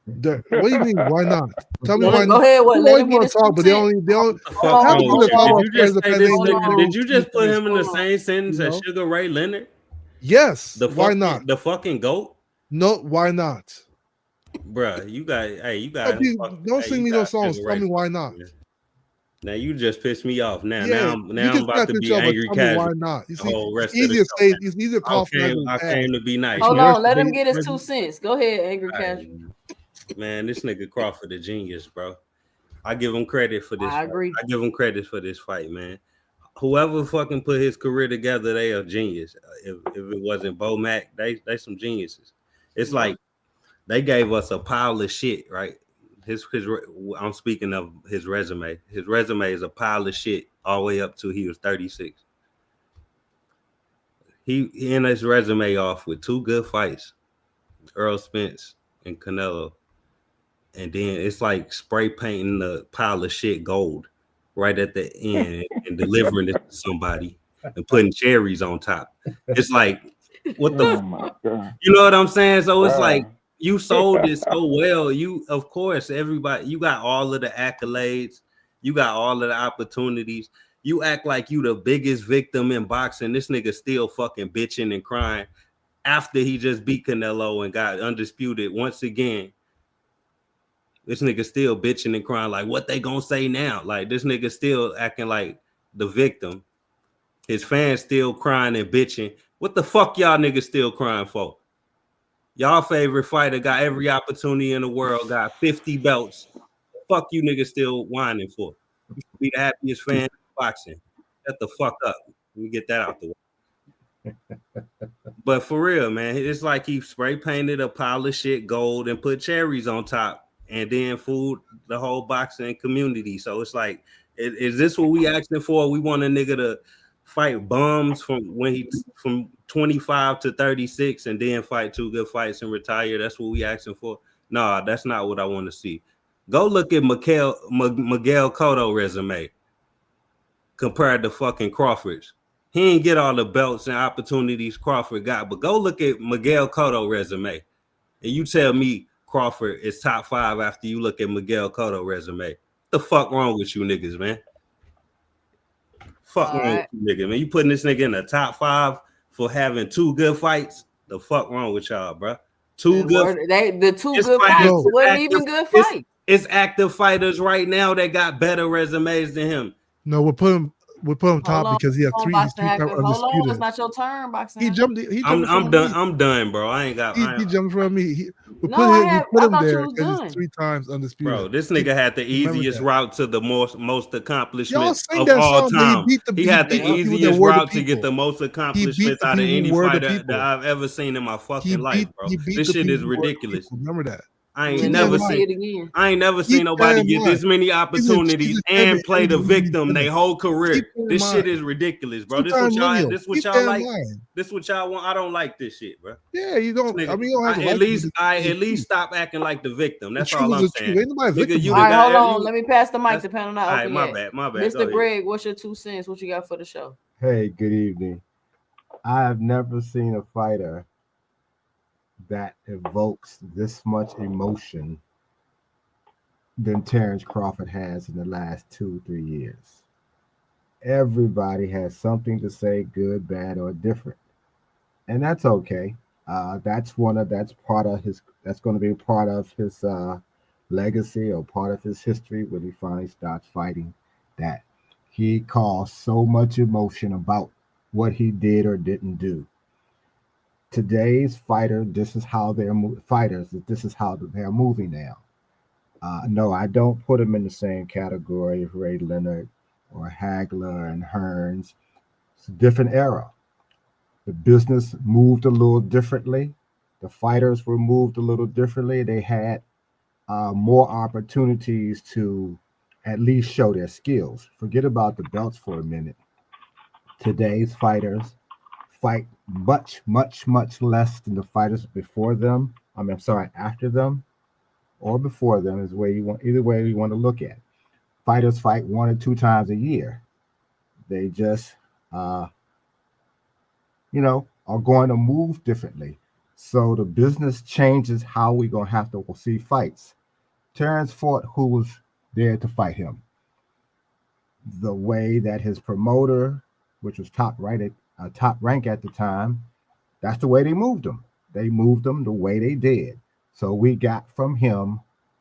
What do you mean? Why not? Tell me why. Go ahead. Let him get his talk, but they only. Did you just put him in the same sentence as Sugar Ray Leonard? Yes. Why not? The fucking GOAT? No. Why not? Bruh, you got. Don't sing me those songs. Tell me why not. Now you just pissed me off. Now I'm about to be angry. Why not? You see, it's easier to say. It's easier to call. I came to be nice. Hold on, let him get his 2 cents. Go ahead, Angry Casual. Man, this nigga Crawford a genius, bro. I give him credit for this. I agree. I give him credit for this fight, man. Whoever fucking put his career together, they are genius. If it wasn't Bo Mac, they some geniuses. It's like they gave us a pile of shit, right? I'm speaking of his resume. His resume is a pile of shit all the way up to he was 36. He ended his resume off with 2 good fights, Earl Spence and Canelo. And then it's like spray painting the pile of shit gold right at the end and delivering it to somebody and putting cherries on top. It's like, what the fuck? You know what I'm saying? So it's like, you sold it so well. Of course, everybody, you got all of the accolades. You got all of the opportunities. You act like you the biggest victim in boxing. This nigga still fucking bitching and crying after he just beat Canelo and got undisputed once again. This nigga still bitching and crying like, what they gonna say now? Like, this nigga still acting like the victim. His fans still crying and bitching. What the fuck y'all niggas still crying for? Y'all favorite fighter got every opportunity in the world, got 50 belts. Fuck you niggas still whining for? You should be the happiest fan in boxing. Shut the fuck up. Let me get that out the way. But for real, man, it's like he spray painted a pile of shit gold and put cherries on top and then fooled the whole boxing community. So it's like, is this what we asking for? We want a nigga to fight bums from 25 to 36 and then fight 2 good fights and retire. That's what we asking for. Nah, that's not what I want to see. Go look at Miguel Cotto resume compared to fucking Crawford's. He ain't get all the belts and opportunities Crawford got, but go look at Miguel Cotto resume, and you tell me Crawford is top 5 after you look at Miguel Cotto resume. What the fuck wrong with you niggas, man? Fuck wrong with you niggas, man? You putting this nigga in the top 5 for having 2 good fights? The fuck wrong with y'all, bro? The 2 good fights wasn't even good fights. It's active fighters right now that got better resumes than him. No, we'll put him top because he has 3 undisputed. Hold on, it's not your turn, boxing. He jumped. I'm done. I'm done, bro. I ain't got. He jumped from me. We put him there because he's 3 times undisputed. Bro, this nigga had the easiest route to the most accomplishments of all all time. He had the easiest route to get the most accomplishments out of any fighter that I've ever seen in my fucking life, bro. This shit is ridiculous. Remember that. I ain't never seen nobody get this many opportunities and play the victim their whole career. This shit is ridiculous, bro. This what y'all like. This what y'all want. I don't like this shit, bro. Yeah, you don't. I mean, you don't have to at least stop acting like the victim. That's all I'm saying. All right, hold on. Let me pass the mic to panel. Not open yet. My bad. Mr. Greg, what's your 2 cents? What you got for the show? Hey, good evening. I have never seen a fighter that evokes this much emotion than Terence Crawford has in the last 2-3 years. Everybody has something to say, good, bad, or different, and that's okay. That's going to be part of his legacy or part of his history when he finally starts fighting. That he caused so much emotion about what he did or didn't do. Today's fighter, this is how they're This is how they're moving now. No, I don't put him in the same category of Ray Leonard or Hagler and Hearns. It's a different era. The business moved a little differently. The fighters were moved a little differently. They had more opportunities to at least show their skills. Forget about the belts for a minute. Today's fighters fight much less than the fighters before them. After them or before them is where either way you want to look at. Fighters fight 1 or 2 times a year. They just, are going to move differently. So the business changes how we're going to have to see fights. Terence fought who was there to fight him. The way that his promoter, which was top rank at the time, that's the way they moved him. They moved him the way they did. So we got from him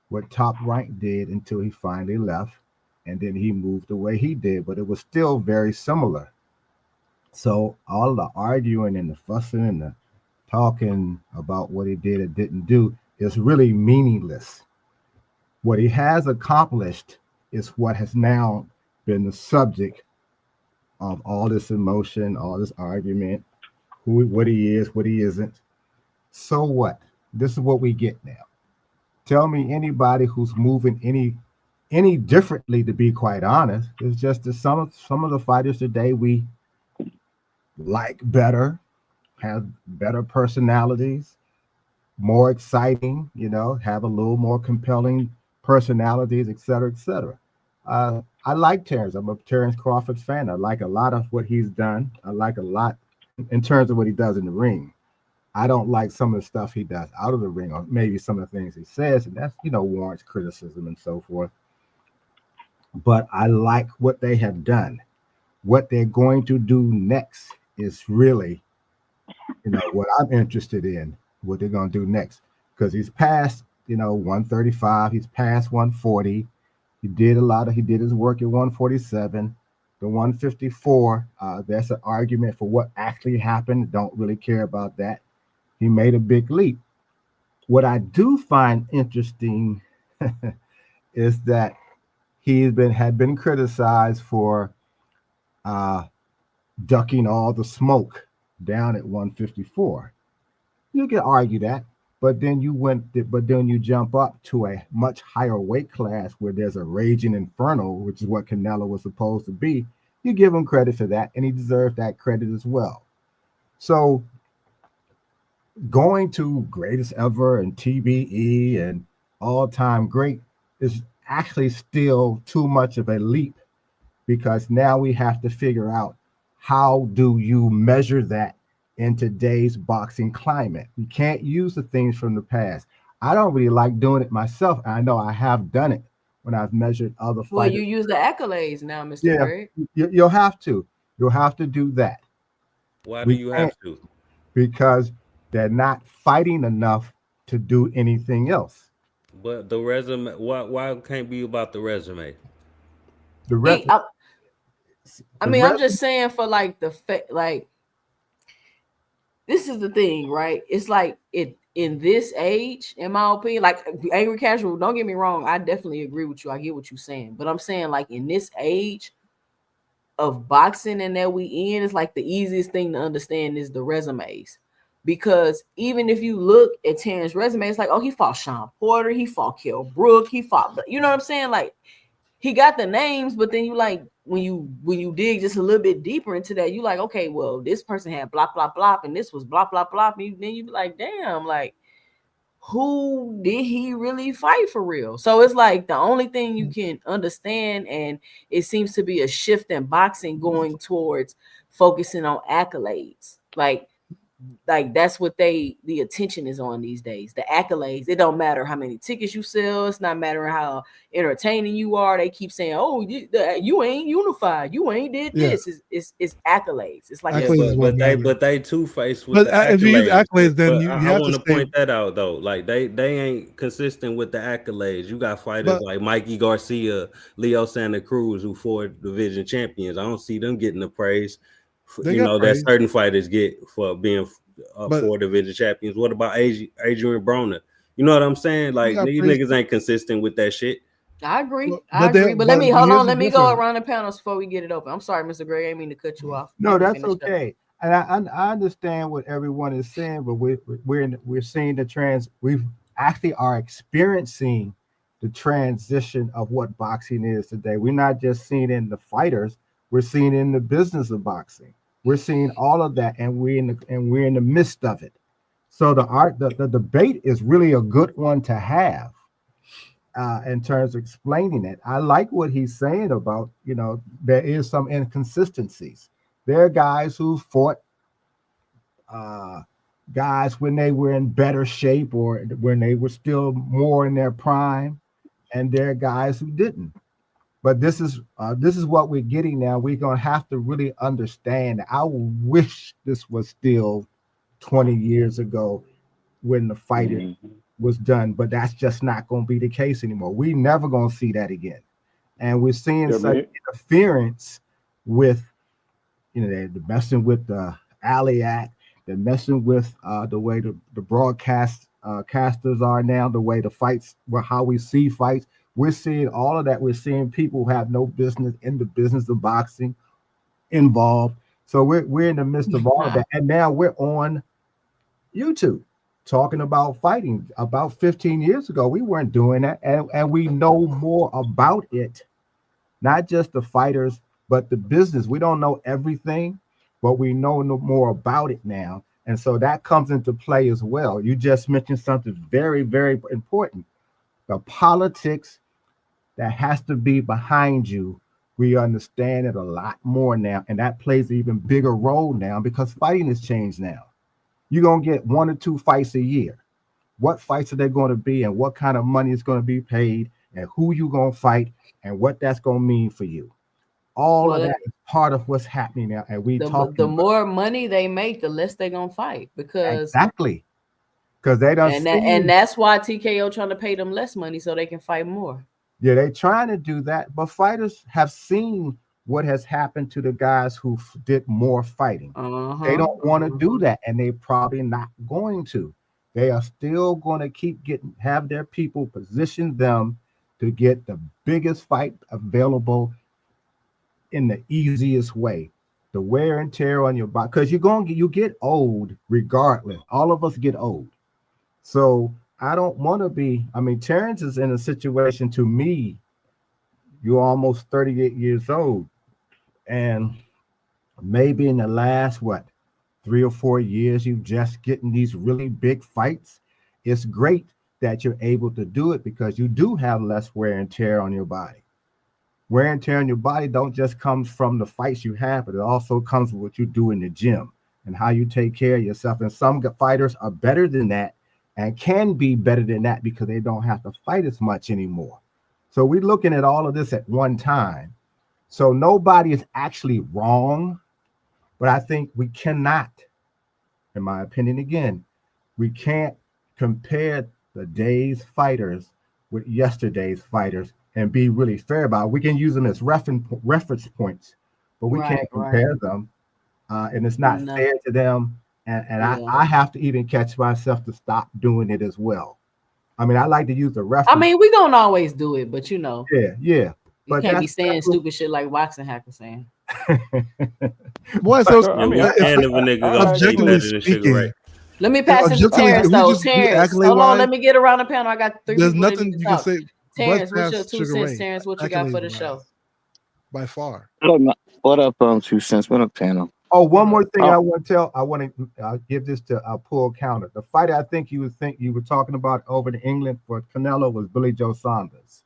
what Top Rank did until he finally left, and then he moved the way he did, but it was still very similar. So all the arguing and the fussing and the talking about what he did or didn't do is really meaningless. What he has accomplished is what has now been the subject of all this emotion, all this argument, what he is, what he isn't. So what? This is what we get now. Tell me anybody who's moving any differently, to be quite honest. It's just that some of the fighters today we like better, have better personalities, more exciting, have a little more compelling personalities, et cetera, et cetera. I like Terence. I'm a Terence Crawford fan. I like a lot of what he's done. I like a lot in terms of what he does in the ring. I don't like some of the stuff he does out of the ring, or maybe some of the things he says, and that's, warrants criticism and so forth. But I like what they have done. What they're going to do next is really What I'm interested in, what they're going to do next, because he's past 135, he's past 140. He did his work at 147. The 154, there's an argument for what actually happened. Don't really care about that. He made a big leap. What I do find interesting is that had been criticized for uh, ducking all the smoke down at 154. You can argue that, but then you jump up to a much higher weight class where there's a raging inferno, which is what Canelo was supposed to be. You give him credit for that, and he deserves that credit as well. So going to greatest ever and TBE and all-time great is actually still too much of a leap, because now we have to figure out, how do you measure that in today's boxing climate? You can't use the things from the past. I don't really like doing it myself. I know I have done it when I've measured other fighters. Well, you use the accolades now, Mr. Greg. You'll have to. You'll have to do that. Why do you have to? Because they're not fighting enough to do anything else. But the resume, why can't be about the resume? I'm just saying, for like like, this is the thing, right? It's like in this age, in my opinion, like Angry Casual, don't get me wrong, I definitely agree with you. I get what you're saying, but I'm saying, like, in this age of boxing and that we in, it's like the easiest thing to understand is the resumes. Because even if you look at Terrence's resume, it's like, oh, he fought Sean Porter, he fought Kell Brook, he fought, you know what I'm saying? Like, he got the names, but then you, like, when you dig just a little bit deeper into that, you like, okay, well, this person had blah blah blah, and this was blah blah blah, and then you be like, damn, like, who did he really fight for real? So it's like the only thing you can understand, and it seems to be a shift in boxing going towards focusing on accolades. Like that's what the attention is on these days, the accolades. It don't matter how many tickets you sell. It's not matter how entertaining you are. They keep saying, oh, you ain't unified, you ain't did this. It's accolades. It's like, accolades but they two-faced with but the if you use accolades. accolades, then you I have want to to point that out though. Like they ain't consistent with the accolades. You got fighters like Mikey Garcia, Leo Santa Cruz, who 4 division champions. I don't see them getting the praise. That certain fighters get for being 4 division champions. What about Adrian Broner? You know what I'm saying? Like, these niggas ain't consistent with that shit. I agree. I agree. But let me Let me go around the panels before we get it open. I'm sorry, Mr. Greg. I didn't mean to cut you off. No, that's okay. And I understand what everyone is saying, but we're seeing the trans. We actually are experiencing the transition of what boxing is today. We're not just seeing it in the fighters. We're seeing it in the business of boxing. We're seeing all of that, and we're in the midst of it. So the debate is really a good one to have in terms of explaining it. I like what he's saying about, there is some inconsistencies. There are guys who fought guys when they were in better shape or when they were still more in their prime, and there are guys who didn't. But this is what we're getting now. We're going to have to really understand. I wish this was still 20 years ago when the fighting was done, but that's just not going to be the case anymore. We're never going to see that again. And we're seeing such interference with, they're messing with the Alley Act. They're messing with the way the casters are now, the way the fights, how we see fights. We're seeing all of that. We're seeing people who have no business in the business of boxing involved. So we're in the midst of all of that. And now we're on YouTube talking about fighting. About 15 years ago, we weren't doing that. And we know more about it, not just the fighters, but the business. We don't know everything, but we know more about it now. And so that comes into play as well. You just mentioned something very, very important. The politics that has to be behind you, we understand it a lot more now. And that plays an even bigger role now because fighting has changed now. You're going to get 1 or 2 fights a year. What fights are they going to be and what kind of money is going to be paid and who you going to fight and what that's going to mean for you. All of Well, that is part of what's happening now, and we the talking more money they make, the less they're gonna fight because exactly because they don't and see. that's why TKO trying to pay them less money so they can fight more. Yeah, they trying to do that, but fighters have seen what has happened to the guys who did more fighting. They don't want to do that, and they probably not going to. They are still going to keep have their people position them to get the biggest fight available in the easiest way. The wear and tear on your body, because you get old regardless. All of us get old. So I don't want to be. I mean, Terrence is in a situation. To me, you're almost 38 years old, and maybe in the last 3 or 4 years, you've just getting these really big fights. It's great that you're able to do it because you do have less wear and tear on your body. Wear and tear on your body don't just come from the fights you have, but it also comes with what you do in the gym and how you take care of yourself. And some fighters are better than that and can be better than that because they don't have to fight as much anymore. So we're looking at all of this at one time. So nobody is actually wrong, but I think we cannot, in my opinion, again, we can't compare the day's fighters with yesterday's fighters and be really fair about it. We can use them as reference points, but we can't compare them. And it's not fair to them. And I have to even catch myself to stop doing it as well. I mean, I like to use the reference. I mean, we're going to always do it, but Yeah. You But can't be saying stupid shit like Waxing Hacker saying. Boy, so I mean, and if a nigga gonna say objectively better than Sugar speaking, Ray. Let me pass it to objectively, Terrence, if we though. just be Terrence, accolade hold on. wise, Let me get around the panel. I got 3 there's people that nothing need to you can talk. say. Terrence, but what's your past 2 Sugar cents? Ray, Terrence, what you got for the accolade-wise, show? by far. What up, 2 cents? What up, panel? Oh, one more thing I want to tell. I want to give this to Pull Counter. The fighter I think you were talking about over in England for Canelo was Billy Joe Saunders.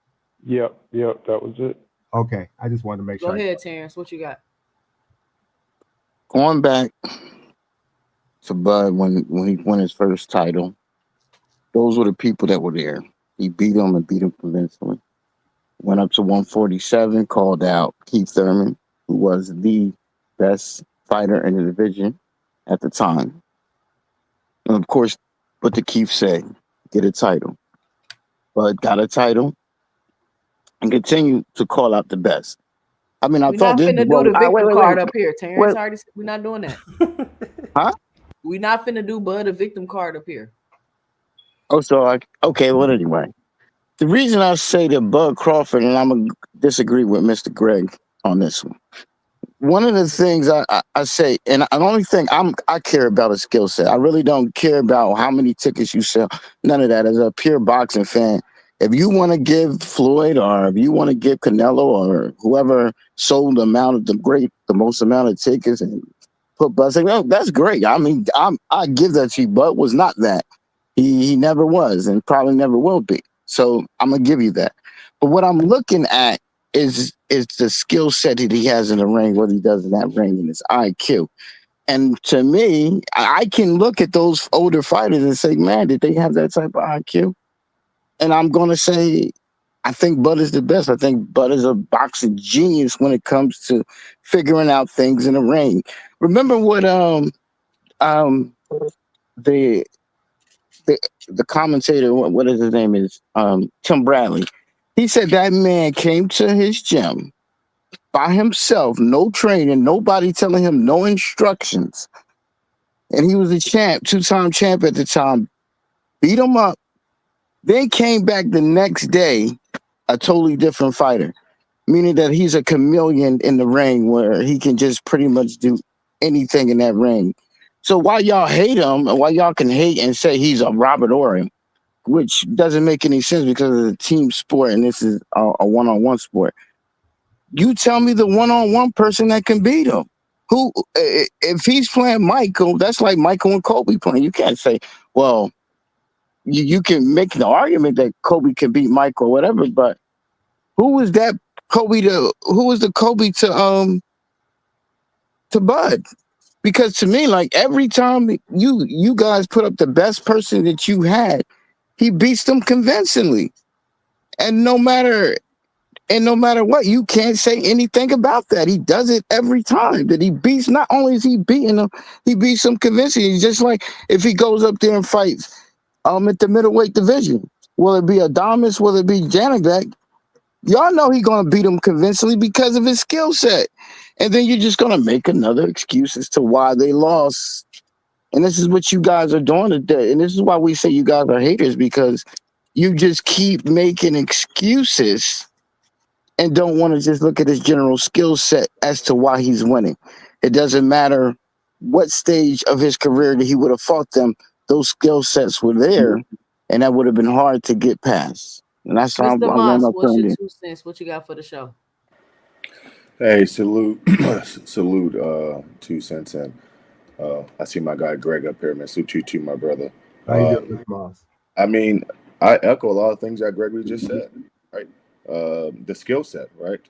Yep, that was it. Okay, I just wanted to make sure. Go ahead, Terrence. What you got? Going back to Bud when he won his first title, those were the people that were there. He beat him and beat him convincingly. Went up to 147, called out Keith Thurman, who was the best fighter in the division at the time. And of course, what did Keith say? Get a title. Bud got a title and continued to call out the best. I mean, I We're thought not this finna was do the victim wait. card up here, Terrence. Wait. Already said we're not doing that. Huh? We're not finna do Bud a victim card up here. Oh, okay. Well, anyway, the reason I say that Bud Crawford, and I'm gonna disagree with Mr. Greg on this one. One of the things I say, and the only thing I care about is skill set. I really don't care about how many tickets you sell. None of that. As a pure boxing fan, if you want to give Floyd or if you want to give Canelo or whoever sold the most amount of tickets and put Bud, say, well, that's great. I mean, I give that to you. Bud was not that. He never was and probably never will be. So I'm gonna give you that. But what I'm looking at is the skill set that he has in the ring, what he does in that ring, and his IQ. And to me, I can look at those older fighters and say, man, did they have that type of IQ? And I'm going to say, I think Bud is the best. I think Bud is a boxing genius when it comes to figuring out things in the ring. Remember what the commentator, what is his name is, Tim Bradley. He said that man came to his gym by himself, no training, nobody telling him no instructions. And he was a champ, 2-time champ at the time, beat him up, then came back the next day, a totally different fighter, meaning that he's a chameleon in the ring where he can just pretty much do anything in that ring. So while y'all hate him, and while y'all can hate and say he's a Robert Ory, which doesn't make any sense because it's a team sport and this is a one-on-one sport, you tell me the one-on-one person that can beat him. Who, if he's playing Michael, that's like Michael and Kobe playing. You can't say, well, you can make the argument that Kobe can beat Michael or whatever, but who was that Kobe to? Who was the Kobe to Bud? Because to me, like every time you guys put up the best person that you had, he beats them convincingly, and no matter And no matter what, you can't say anything about that. He does it every time that he beats. Not only is he beating him, he beats him convincingly. Just like if he goes up there and fights at the middleweight division, will it be Adamas, will it be Janibek? Y'all know he's gonna beat him convincingly because of his skill set. And then you're just gonna make another excuse as to why they lost. And this is what you guys are doing today. And this is why we say you guys are haters, because you just keep making excuses and don't want to just look at his general skill set as to why he's winning. It doesn't matter what stage of his career that he would have fought them, those skill sets were there, and that would have been hard to get past. And that's how Mr. I land Moss, my what's your plane. 2 cents? What you got for the show? Hey, salute, salute, 2 cents, and I see my guy Greg up here, man. Salute you too, my brother. How you doing, Mr. Moss? I mean, I echo a lot of things that Gregory just said, right? The skill set, right?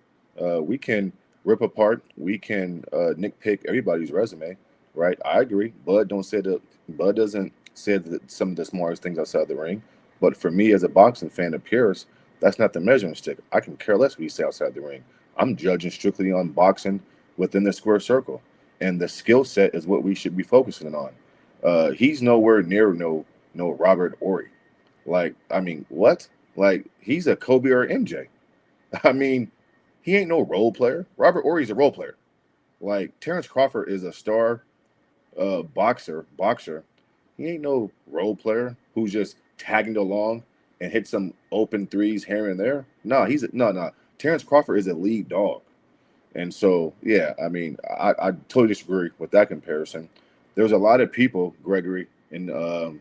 We can rip apart, we can nitpick everybody's resume, right? I agree. Bud doesn't say that some of the smartest things outside the ring, but for me as a boxing fan of Pierce, that's not the measuring stick. I can care less what you say outside the ring. I'm judging strictly on boxing within the square circle, and the skill set is what we should be focusing on. He's nowhere near no Robert Ory. Like, I mean, what? Like, he's a Kobe or MJ. I mean, he ain't no role player. Robert Ory's a role player. Like, Terence Crawford is a star boxer. He ain't no role player who's just tagging along and hit some open threes here and there. No. Terence Crawford is a lead dog. And so, yeah, I mean, I totally disagree with that comparison. There's a lot of people, Gregory, and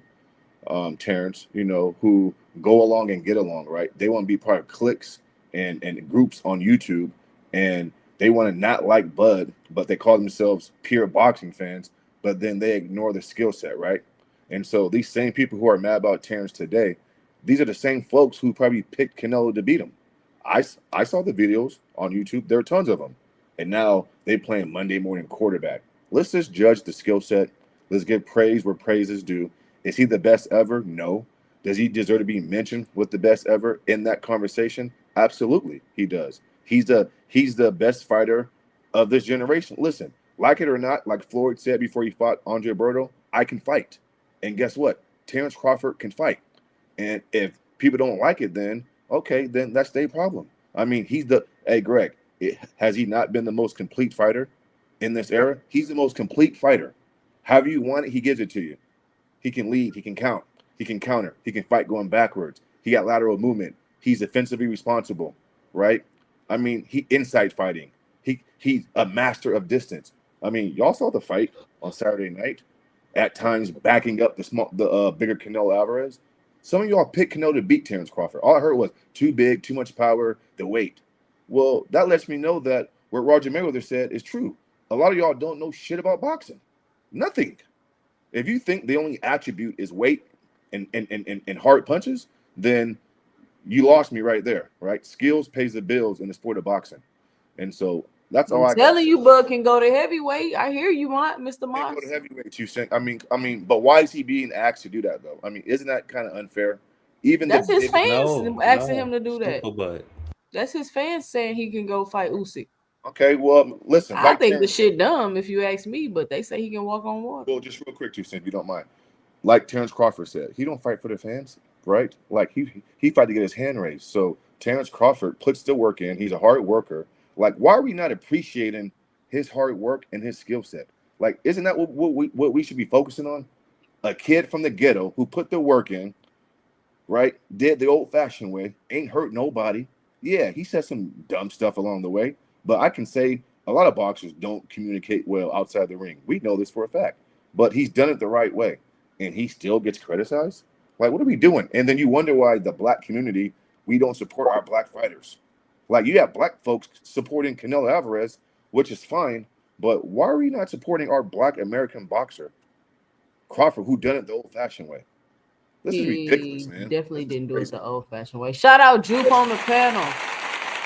Terrence, who go along and get along, right? They want to be part of cliques and groups on YouTube, and they want to not like Bud, but they call themselves pure boxing fans, but then they ignore the skill set, right? And so these same people who are mad about Terrence today, these are the same folks who probably picked Canelo to beat him. I saw the videos on YouTube. There are tons of them. And now they playing Monday morning quarterback. Let's just judge the skill set. Let's give praise where praise is due. Is he the best ever? No. Does he deserve to be mentioned with the best ever in that conversation? Absolutely, he does. He's the best fighter of this generation. Listen, like it or not, like Floyd said before he fought Andre Berto, I can fight. And guess what? Terence Crawford can fight. And if people don't like it, then okay, then that's their problem. I mean, hey, Greg, has he not been the most complete fighter in this era? He's the most complete fighter. However you want it, he gives it to you. He can lead, he can count, he can counter, he can fight going backwards. He got lateral movement. He's defensively responsible, right? I mean, he inside fighting. He's a master of distance. I mean, y'all saw the fight on Saturday night. At times, backing up the bigger Canelo Alvarez. Some of y'all picked Canelo to beat Terence Crawford. All I heard was too big, too much power, the weight. Well, that lets me know that what Roger Mayweather said is true. A lot of y'all don't know shit about boxing. Nothing. If you think the only attribute is weight and hard punches, then you lost me right there, right? Skills pays the bills in the sport of boxing. And so that's all I'm I got. telling you, Bud can go to heavyweight. I hear you, Mr. He Moss. go to heavyweight 2 cents. But why is he being asked to do that though? I mean, isn't that kind of unfair? Even That's his fans asking No, him to do that. Super Bud. That's his fans saying he can go fight Usyk. Okay, well, listen, I like think the Terrence, shit dumb if you ask me, but they say he can walk on water. well, just real quick, 2 cents, if you don't mind. Like Terence Crawford said, he don't fight for the fans, right? Like he fight to get his hand raised. So Terence Crawford puts the work in. He's a hard worker. Like, why are we not appreciating his hard work and his skill set? Like, isn't that what we should be focusing on? A kid from the ghetto who put the work in, right? Did the old-fashioned way, ain't hurt nobody. Yeah, he said some dumb stuff along the way, but I can say a lot of boxers don't communicate well outside the ring. We know this for a fact, but he's done it the right way, and he still gets criticized. Like, what are we doing? And then you wonder why the black community, we don't support our black fighters. Like, you have black folks supporting Canelo Alvarez, which is fine, but why are we not supporting our black American boxer, Crawford, who done it the old-fashioned way? This is ridiculous, He man. definitely This is didn't do it crazy. the old-fashioned way. Shout out Jupe on the panel.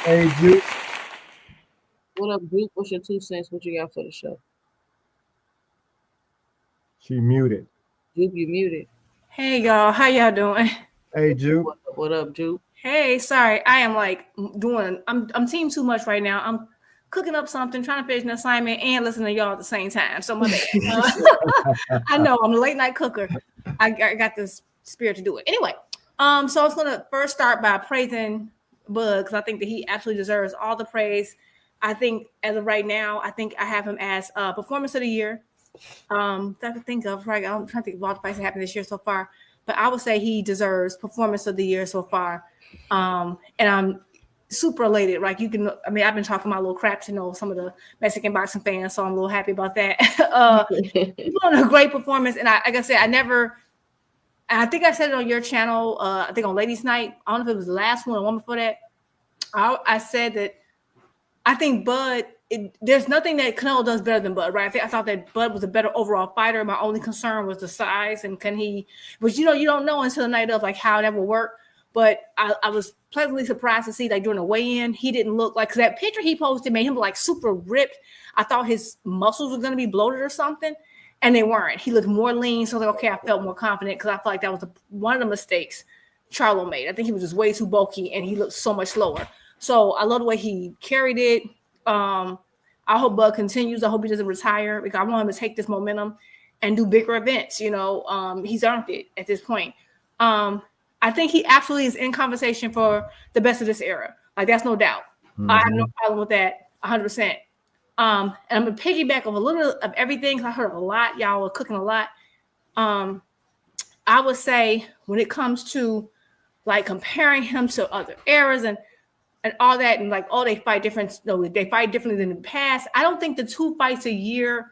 Hey, Juke. What up, Jupe? What's your 2 cents? What you got for the show? She muted. Jupe, you muted. Hey y'all, how y'all doing? Hey, Juke. What up, Jupe? Hey, sorry, I am like I'm team too much right now. I'm cooking up something, trying to finish an assignment, and listening to y'all at the same time. So my bad. I know I'm a late night cooker. I got this spirit to do it anyway. So I was gonna first start by praising Bud because I think that he absolutely deserves all the praise. I think as of right now, I think I have him as performance of the year. That I can think of, right? I'm trying to think of all the fights that happened this year so far, but I would say he deserves performance of the year so far. And I'm super elated. Like you can, I mean, I've been talking my little crap to know some of the Mexican boxing fans, so I'm a little happy about that. He's on a great performance, and like I said, I think I said it on your channel. I think on Ladies' Night. I don't know if it was the last one or one before that. I said that I think Bud. There's nothing that Canelo does better than Bud, right? I thought that Bud was a better overall fighter. My only concern was the size and can he, but you don't know until the night of like how that will work. But I was pleasantly surprised to see like during the weigh-in, he didn't look like, because that picture he posted made him like super ripped. I thought his muscles were going to be bloated or something, and they weren't. He looked more lean. So I was like, okay, I felt more confident because I felt like that was one of the mistakes Charlo made. I think he was just way too bulky and he looked so much slower. So I love the way he carried it. I hope Bud continues. I hope he doesn't retire because I want him to take this momentum and do bigger events. He's earned it at this point. I think he absolutely is in conversation for the best of this era. Like that's no doubt. Mm-hmm. I have no problem with that 100%. And I'm going to piggyback of a little of everything because I heard a lot. Y'all are cooking a lot. I would say when it comes to like comparing him to other eras and all that, and like, they fight different. No, they fight differently than in the past. I don't think the 2 fights a year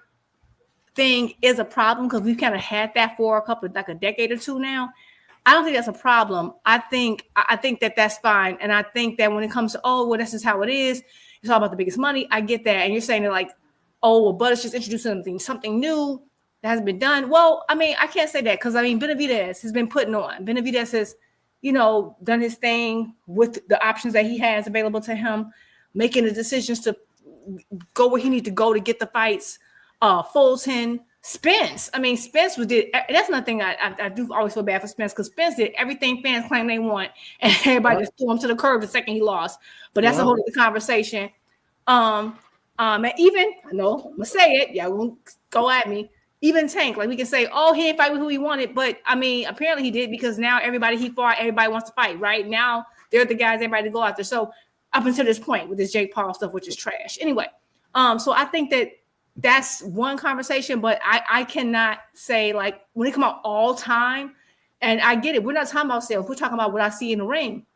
thing is a problem because we've kind of had that for a decade or two now. I don't think that's a problem. I think that that's fine, and I think that when it comes to this is how it is. It's all about the biggest money. I get that, and you're saying that like, Bud is just introducing something new that hasn't been done. Well, I mean, I can't say that because I mean, Benavidez has been putting on. Benavidez has done his thing with the options that he has available to him, making the decisions to go where he needs to go to get the fights. Fulton, Spence. I mean, Spence did. That's another thing I do always feel bad for Spence because Spence did everything fans claim they want, and everybody just threw him to the curb the second he lost. But that's a whole other conversation. And even I'm gonna say it. Y'all won't go at me. Even Tank, like we can say, he didn't fight with who he wanted, but I mean, apparently he did because now everybody he fought, everybody wants to fight, right? Now they're the guys everybody to go after. So up until this point with this Jake Paul stuff, which is trash. Anyway, so I think that's one conversation, but I cannot say like when it come out all time, and I get it. We're not talking about sales. We're talking about what I see in the ring.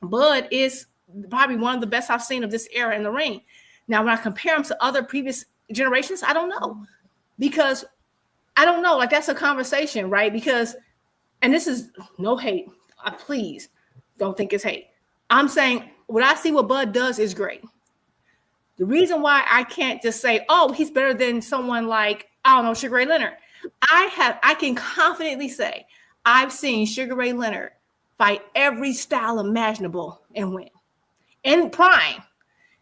Bud is probably one of the best I've seen of this era in the ring. Now, when I compare him to other previous generations, I don't know because I don't know. Like that's a conversation, right? Because, and this is no hate. Please don't think it's hate. I'm saying what I see what Bud does is great. The reason why I can't just say, he's better than someone like, Sugar Ray Leonard. I can confidently say I've seen Sugar Ray Leonard fight every style imaginable and win. In prime,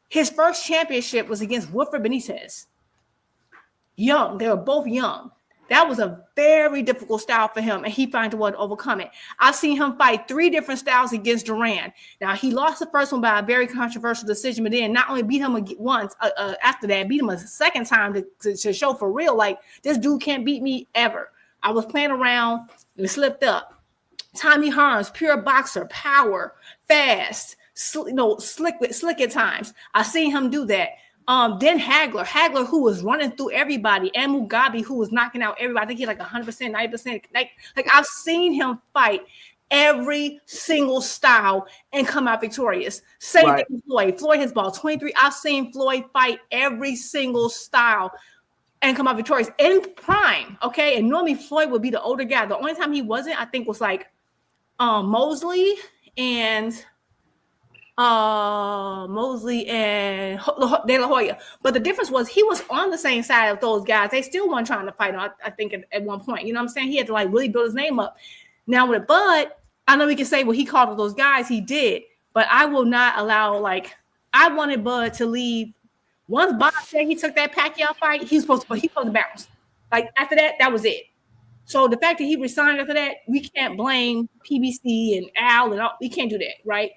his first championship was against Wilfred Benitez. Young. They were both young. That was a very difficult style for him, and he found a way to overcome it. I've seen him fight 3 different styles against Duran. Now, he lost the first one by a very controversial decision, but then not only beat him once, after that, beat him a second time to show for real, like, this dude can't beat me ever. I was playing around and slipped up. Tommy Hearns, pure boxer, power, fast, slick at times. I seen him do that. Then Hagler, who was running through everybody, and Mugabe, who was knocking out everybody. I think he had like 100%, 90%. Like I've seen him fight every single style and come out victorious. Same thing with Floyd. Floyd has ball 23. I've seen Floyd fight every single style and come out victorious in prime. Okay, and normally Floyd would be the older guy. The only time he wasn't, I think, was like Mosley and De La Hoya. But the difference was he was on the same side of those guys. They still weren't trying to fight him, I think, at one point. You know what I'm saying? He had to like really build his name up. Now with Bud, I know we can say, well, he called those guys. He did. But I will not allow, like, I wanted Bud to leave. Once Bob said he took that Pacquiao fight, he was supposed to bounce. Like, after that, that was it. So the fact that he resigned after that, we can't blame PBC and Al and all. We can't do that, right?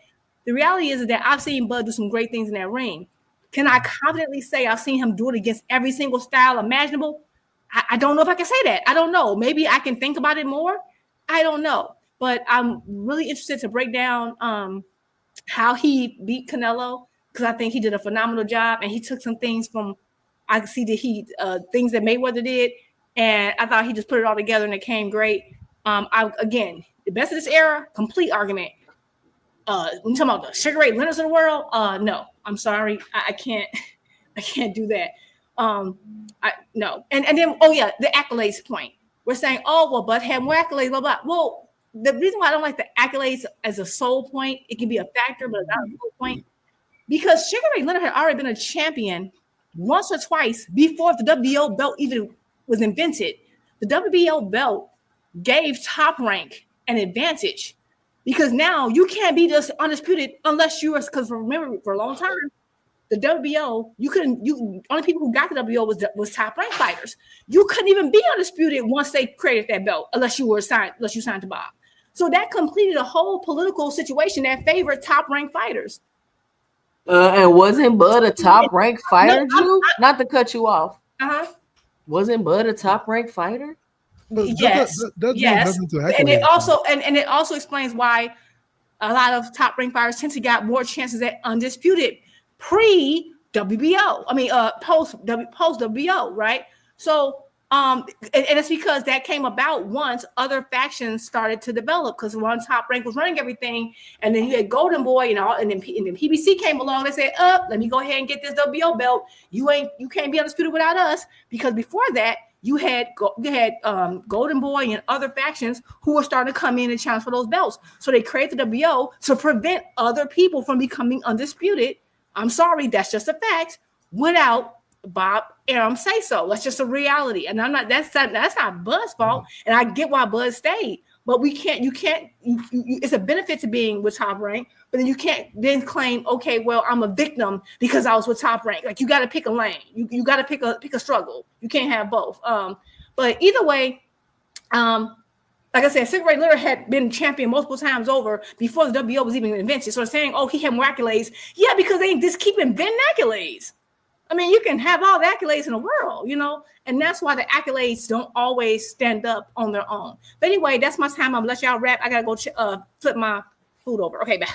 The reality is that I've seen Bud do some great things in that ring. Can I confidently say I've seen him do it against every single style imaginable? I don't know if I can say that. I don't know. Maybe I can think about it more. I don't know. But I'm really interested to break down how he beat Canelo, because I think he did a phenomenal job, and he took some things from I see that he things that Mayweather did, and I thought he just put it all together and it came great. Again, the best of this era, complete argument. When you talking about the Sugar Ray Leonards of the world, no, I'm sorry, I can't do that. No, and then the accolades point. We're saying, oh well, Bud had more accolades, blah blah. Well, the reason why I don't like the accolades as a sole point, it can be a factor, but not a sole point, because Sugar Ray Leonard had already been a champion once or twice before the WBO belt even was invented. The WBO belt gave Top Rank an advantage, because now you can't be just undisputed unless you are, because remember, for a long time, the WBO, only people who got the WBO was Top Rank fighters. You couldn't even be undisputed once they created that belt unless you signed to Bob. So that completed a whole political situation that favored Top Rank fighters. And wasn't Bud a top ranked fighter, Drew? Not to cut you off. Wasn't Bud a top ranked fighter? Yes. And it also explains why a lot of top ranked fighters tend to got more chances at undisputed pre WBO. I mean, post WBO, right? So and it's because that came about once other factions started to develop, because one Top Rank was running everything, and then you had Golden Boy and then PBC came along. They said, let me go ahead and get this WBO belt. You can't be undisputed without us, because before that you had Golden Boy and other factions who were starting to come in and challenge for those belts. So they created the WBO to prevent other people from becoming undisputed. I'm sorry, that's just a fact. Without Bob Arum say so. That's just a reality. And that's not Bud's fault. And I get why Bud stayed. But it's a benefit to being with Top Rank, but then you can't then claim, okay, well, I'm a victim because I was with Top Rank. Like, you got to pick a lane. You got to pick a struggle. You can't have both. But either way, like I said, Sugar Ray Leonard had been champion multiple times over before the WBO was even invented. So saying, oh, he had more accolades. Yeah, because they just keep inventing accolades. I mean, you can have all the accolades in the world, and that's why the accolades don't always stand up on their own. But anyway, that's my time. I'm gonna let y'all wrap. I gotta go flip my food over. Okay, bye.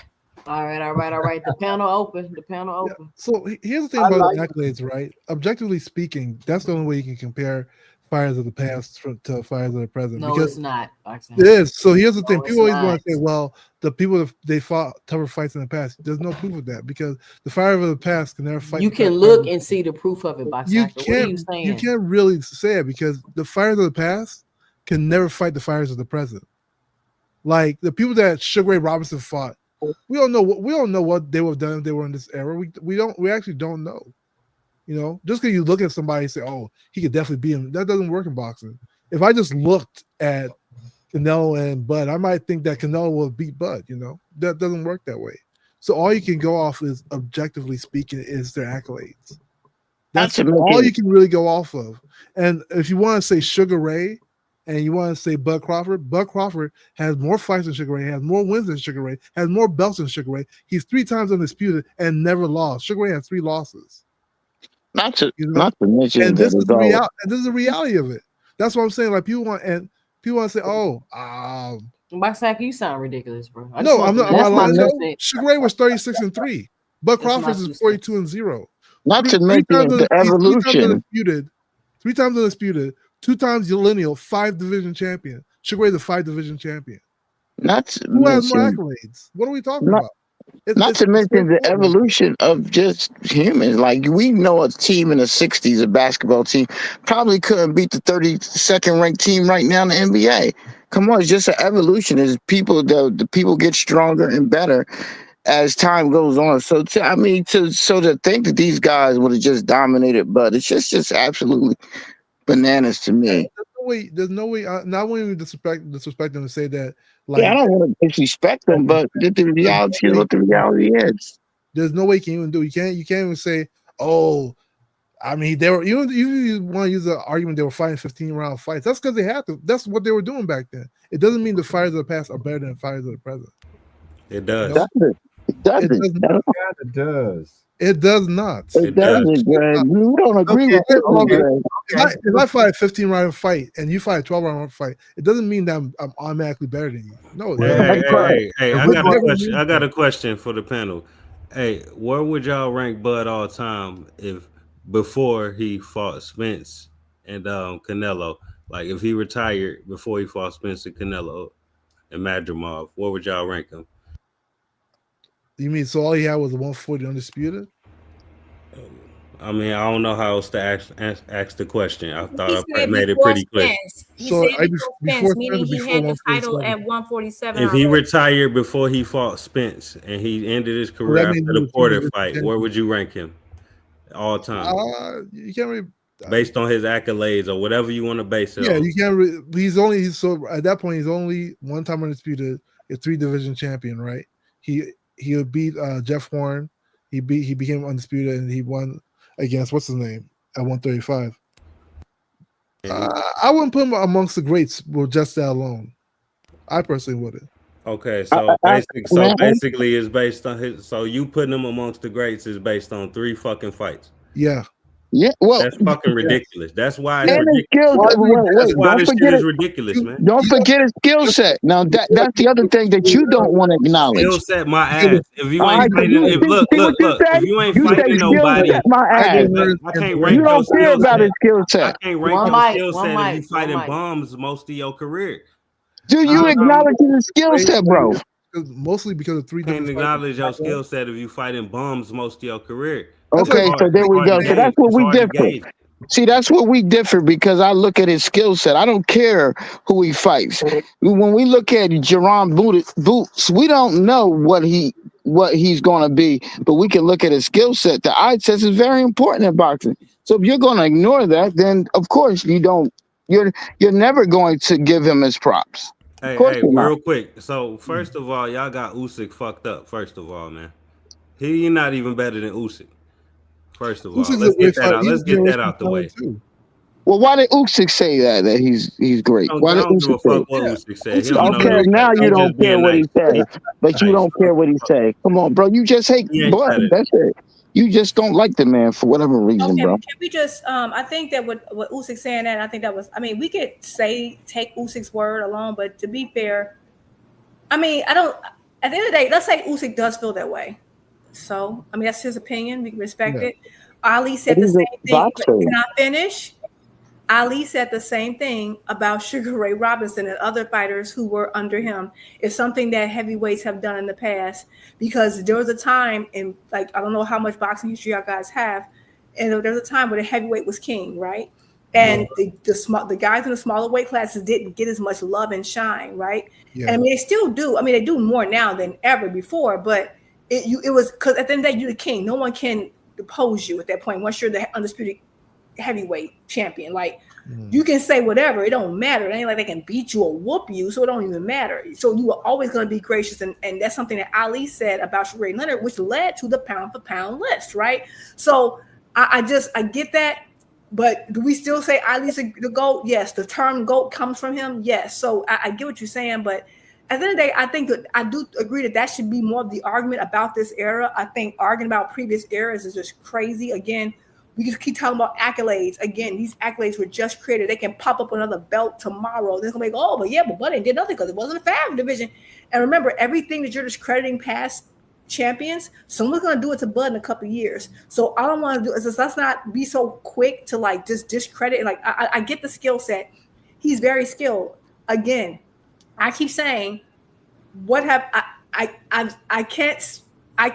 All right. The panel open. Yeah. So here's the thing about the accolades, right? Objectively speaking, that's the only way you can compare fighters of the past to fighters of the present. No, because it's not. It is. So here's the thing. People always want to say, well, the people they fought tougher fights in the past. There's no proof of that, because the fighters of the past can never fight. You can look and see the proof of it, Boxer. You can't really say it, because the fighters of the past can never fight the fighters of the present. Like the people that Sugar Ray Robinson fought, we don't know what they would have done if they were in this era. We actually don't know. Just because you look at somebody and say, oh, he could definitely beat him, that doesn't work in boxing. If I just looked at Canelo and Bud, I might think that Canelo will beat Bud. That doesn't work that way. So all you can go off is, objectively speaking, is their accolades. That's all you can really go off of. And if you want to say Sugar Ray and you want to say Bud Crawford has more fights than Sugar Ray, has more wins than Sugar Ray, has more belts than Sugar Ray. He's 3 times undisputed and never lost. Sugar Ray has 3 losses. Not to mention, and this is the reality. And this is the reality of it. That's what I'm saying. Like, people want to say, "Oh, Boxsack, you sound ridiculous, bro." I'm not. Sugar Ray was 36-3. Bud Crawford is 42-0. Not to mention the evolution. 3 times undisputed, 2 times lineal, 5 division champion. Sugar Ray, the 5 division champion. Who has more accolades? What are we talking about? Not to mention the evolution of just humans. Like, we know a team in the 60s, a basketball team, probably couldn't beat the 32nd ranked team right now in the NBA. Come on, it's just an evolution. As the people get stronger and better as time goes on. So to think that these guys would have just dominated, but it's just absolutely bananas to me. There's no way. Not when we disrespect them to say that. Like, I don't want to disrespect them, but the reality is what the reality is. There's no way you can even do. You can't even say, "Oh, I mean, they were. You want to use the argument they were fighting 15-round fights. That's because they had to. That's what they were doing back then. It doesn't mean the fighters of the past are better than fighters of the present. It does. No, It doesn't. it does not. It does. It does not. It doesn't, Greg. You don't agree with this, Greg. If I fight a 15-round fight and you fight a 12-round fight, it doesn't mean that I'm automatically better than you. No. Hey, I got a question for the panel. Hey, where would y'all rank Bud all time if before he fought Spence and Canelo? Like if he retired before he fought Spence and Canelo and Madrimov, where would y'all rank him? You mean so all he had was a 140 undisputed? I mean, I don't know how else to ask the question. I thought He I said made it before pretty clear. Spence. He So, said I- before before Spence, meaning Spence, he before had the title 147. at 147. If he already. retired before he fought Spence and he ended his career that after means he the was Porter three-division fight, champion. where would you rank him all time? You can't really. Based on his accolades or whatever you want to base it Yeah, on. you can't. He's so at that point he's only one time undisputed, a 3-division champion, right? He would beat Jeff Horn. He became undisputed and he won against what's his name at 135. I wouldn't put him amongst the greats with just that alone. I personally wouldn't. Okay, so basically it's based on his. So you putting him amongst the greats is based on 3 fucking fights. Yeah. Yeah, well, That's fucking ridiculous. That's why it's and his ridiculous. skills. That's why Don't this shit forget is it. ridiculous, man. Don't forget his skill set. Now that's the other thing that you don't want to acknowledge. Skill set my ass. If you All ain't right, fighting, you if see look, what you say? if you ain't You say fighting skill nobody, set my ass. I can't rank You your don't care skill about set. his skill I set. can't rank One your mic, skill one set if mic, you one fighting mic. bums most of your career. Do you acknowledge his skill set, bro? Mostly because of 3 You can't different fights. acknowledge your skill set if you fighting bums most of your career. Okay, so there we go. So that's what we differ. See, that's what we differ because I look at his skill set. I don't care who he fights. When we look at Jerome Boots, we don't know what he's going to be, but we can look at his skill set. The eye test is very important in boxing. So if you're going to ignore that, then of course you don't. You're never going to give him his props. Hey, you're not. real quick. So first of all, y'all got Usyk fucked up. First of all, man, he not even better than Usyk. First of all, Usyk's let's a get great that out. fighter. Let's get that out the way. Too. Well, why did Usyk say that he's great? Why I did don't give a Usyk say fuck what Usyk said. He it? don't know Okay, what he now said. you He don't just care being what he nice. said, but you Nice. don't care what he said. Come on, bro. You just hate He ain't blood. better. That's it. You just don't like the man for whatever reason, Okay, bro. can we just I think that what Usyk saying that I think that was we could take Usyk's word alone, but to be fair, I don't at the end of the day, let's say Usyk does feel that way. So that's his opinion. We can respect it. Ali said the same thing. Can I finish? Ali said the same thing about Sugar Ray Robinson and other fighters who were under him. It's something that heavyweights have done in the past because there was a time in I don't know how much boxing history y'all guys have, and there was a time where the heavyweight was king, right? And the guys in the smaller weight classes didn't get as much love and shine, right? Yeah. And they still do. They do more now than ever before, but it was because at the end of the day, you're the king. No one can depose you at that point once you're the undisputed heavyweight champion. You can say whatever, it don't matter. It ain't like they can beat you or whoop you, so it don't even matter. So you are always going to be gracious, and that's something that Ali said about Sugar Leonard, which led to the pound for pound list, right? So I get that, but do we still say Ali's the GOAT? Yes. The term GOAT comes from him. Yes. So I get what you're saying, but at the end of the day, I think that I do agree that should be more of the argument about this era. I think arguing about previous eras is just crazy. Again, we just keep talking about accolades. Again, these accolades were just created. They can pop up another belt tomorrow. They're going to be like, but Buddy did nothing because it wasn't a fab division. And remember, everything that you're discrediting past champions, someone's going to do it to Bud in a couple of years. So I don't want to do is let's not be so quick to just discredit. I get the skill set. He's very skilled. Again, I keep saying, I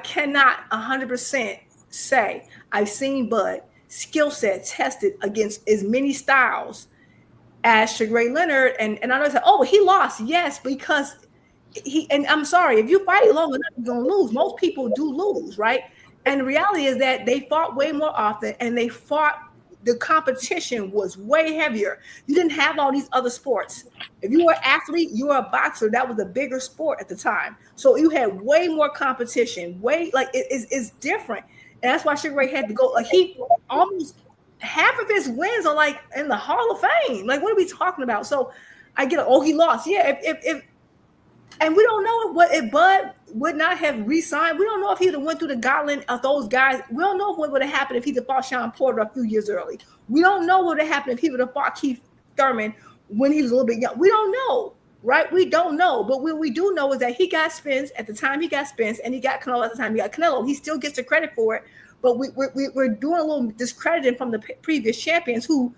cannot 100% say I've seen Bud skill set tested against as many styles as Sugar Ray Leonard, and I know but he lost, yes, because and I'm sorry, if you fight long enough, you're gonna lose. Most people do lose, right? And the reality is that they fought way more often, and the competition was way heavier. You didn't have all these other sports. If you were an athlete, you were a boxer, that was a bigger sport at the time. So you had way more competition, it's different. And that's why Sugar Ray had to go. He almost half of his wins are like in the Hall of Fame. Like, what are we talking about? So I get, he lost. Yeah, if and we don't know if Bud would not have re-signed. We don't know if he'd have went through the gauntlet of those guys. We don't know what would have happened if he'd have fought Sean Porter a few years early. We don't know what would have happened if he would have fought Keith Thurman when he was a little bit young. We don't know, right? We don't know. But what we do know is that he got Spence at the time he got Spence, and he got Canelo at the time he got Canelo. He still gets the credit for it. But we're doing a little discrediting from the previous champions who,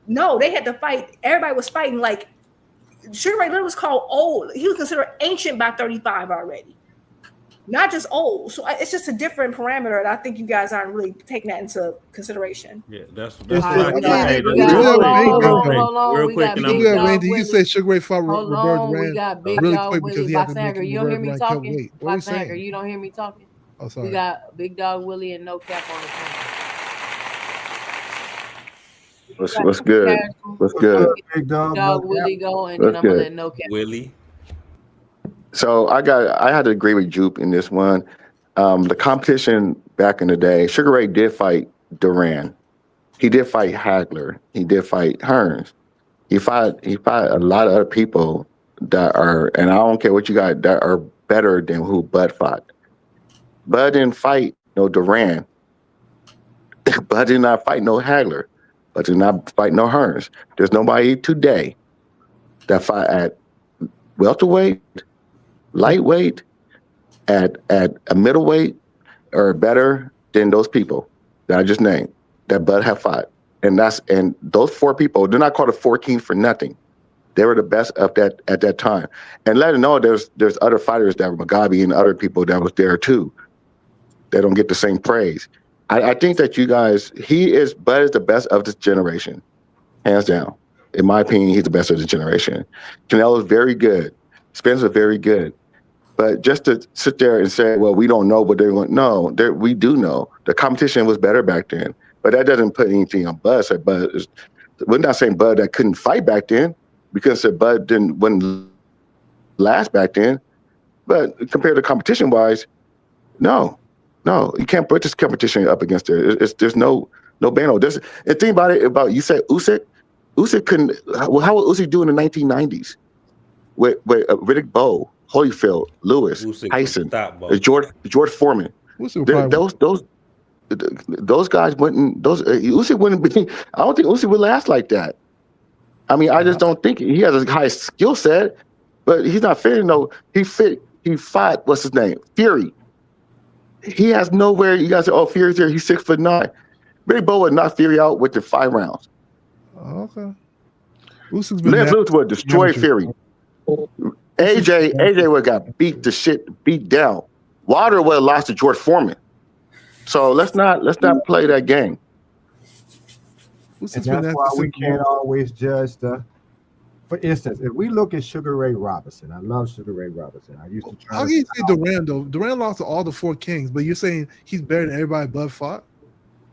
no, they had to fight. Everybody was fighting like Sugar Ray Leonard was called old. He was considered ancient by 35 already, not just old. So it's just a different parameter, and I think you guys aren't really taking that into consideration. Yeah, that's Hold what on. real quick, and you can say Sugar Ray fought Roberto We Duran got Big really Dog quick because Willie. he had to Box make Anchor, you don't hear me Roberto Duran cut talking? weight. What are you Box Anchor, saying? you don't hear me talking? Oh, sorry. We got Big Dog Willie and No Cap on the phone. What's good? What's good? Big Dog, Dog Willie go, and then I'm gonna let No Cap. Willie. So I had to agree with Jupe in this one. The competition back in the day, Sugar Ray did fight Duran. He did fight Hagler. He did fight Hearns. He fought a lot of other people that are, and I don't care what you got, that are better than who Bud fought. Bud didn't fight no Duran. Bud did not fight no Hagler. Bud did not fight no Hearns. There's nobody today that fought at welterweight, lightweight, at a middleweight, or better than those people that I just named that Bud have fought. And those four people, they're not called the 14 for nothing. They were the best of that at that time. And let it know there's other fighters that were Mugabe and other people that was there too. They don't get the same praise. I think that you guys, Bud is the best of this generation, hands down. In my opinion, he's the best of the generation. Canelo is very good. Spence is very good. But just to sit there and say, well, we don't know, but they're going, no, we do know. The competition was better back then. But that doesn't put anything on Bud. So we're not saying Bud that couldn't fight back then, because Bud wouldn't last back then. But compared to competition-wise, no, you can't put this competition up against it. There's no banner. The thing about you said Usyk couldn't. Well, how would Usyk do in the 1990s with Riddick Bowe, Holyfield, Lewis, Tyson, George Foreman? Those guys wouldn't. Usyk wouldn't be. I don't think Usyk would last like that. I mean, I just don't think he has a high skill set, but he's not fit. No, he fought. What's his name? Fury. He has nowhere. You guys say, "Oh, Fury's there. He's 6'9". Riddick Bowe would knock Fury out with the 5 rounds. Okay. Lennox Lewis would destroy Fury. AJ would have got beat down. Wilder would have lost to George Foreman. So let's not play that game. And that's why we can't always judge for instance, if we look at Sugar Ray Robinson, I love Sugar Ray Robinson. I used to try. How can you say Duran though? Duran lost to all the 4 kings, but you're saying he's better than everybody Bud fought.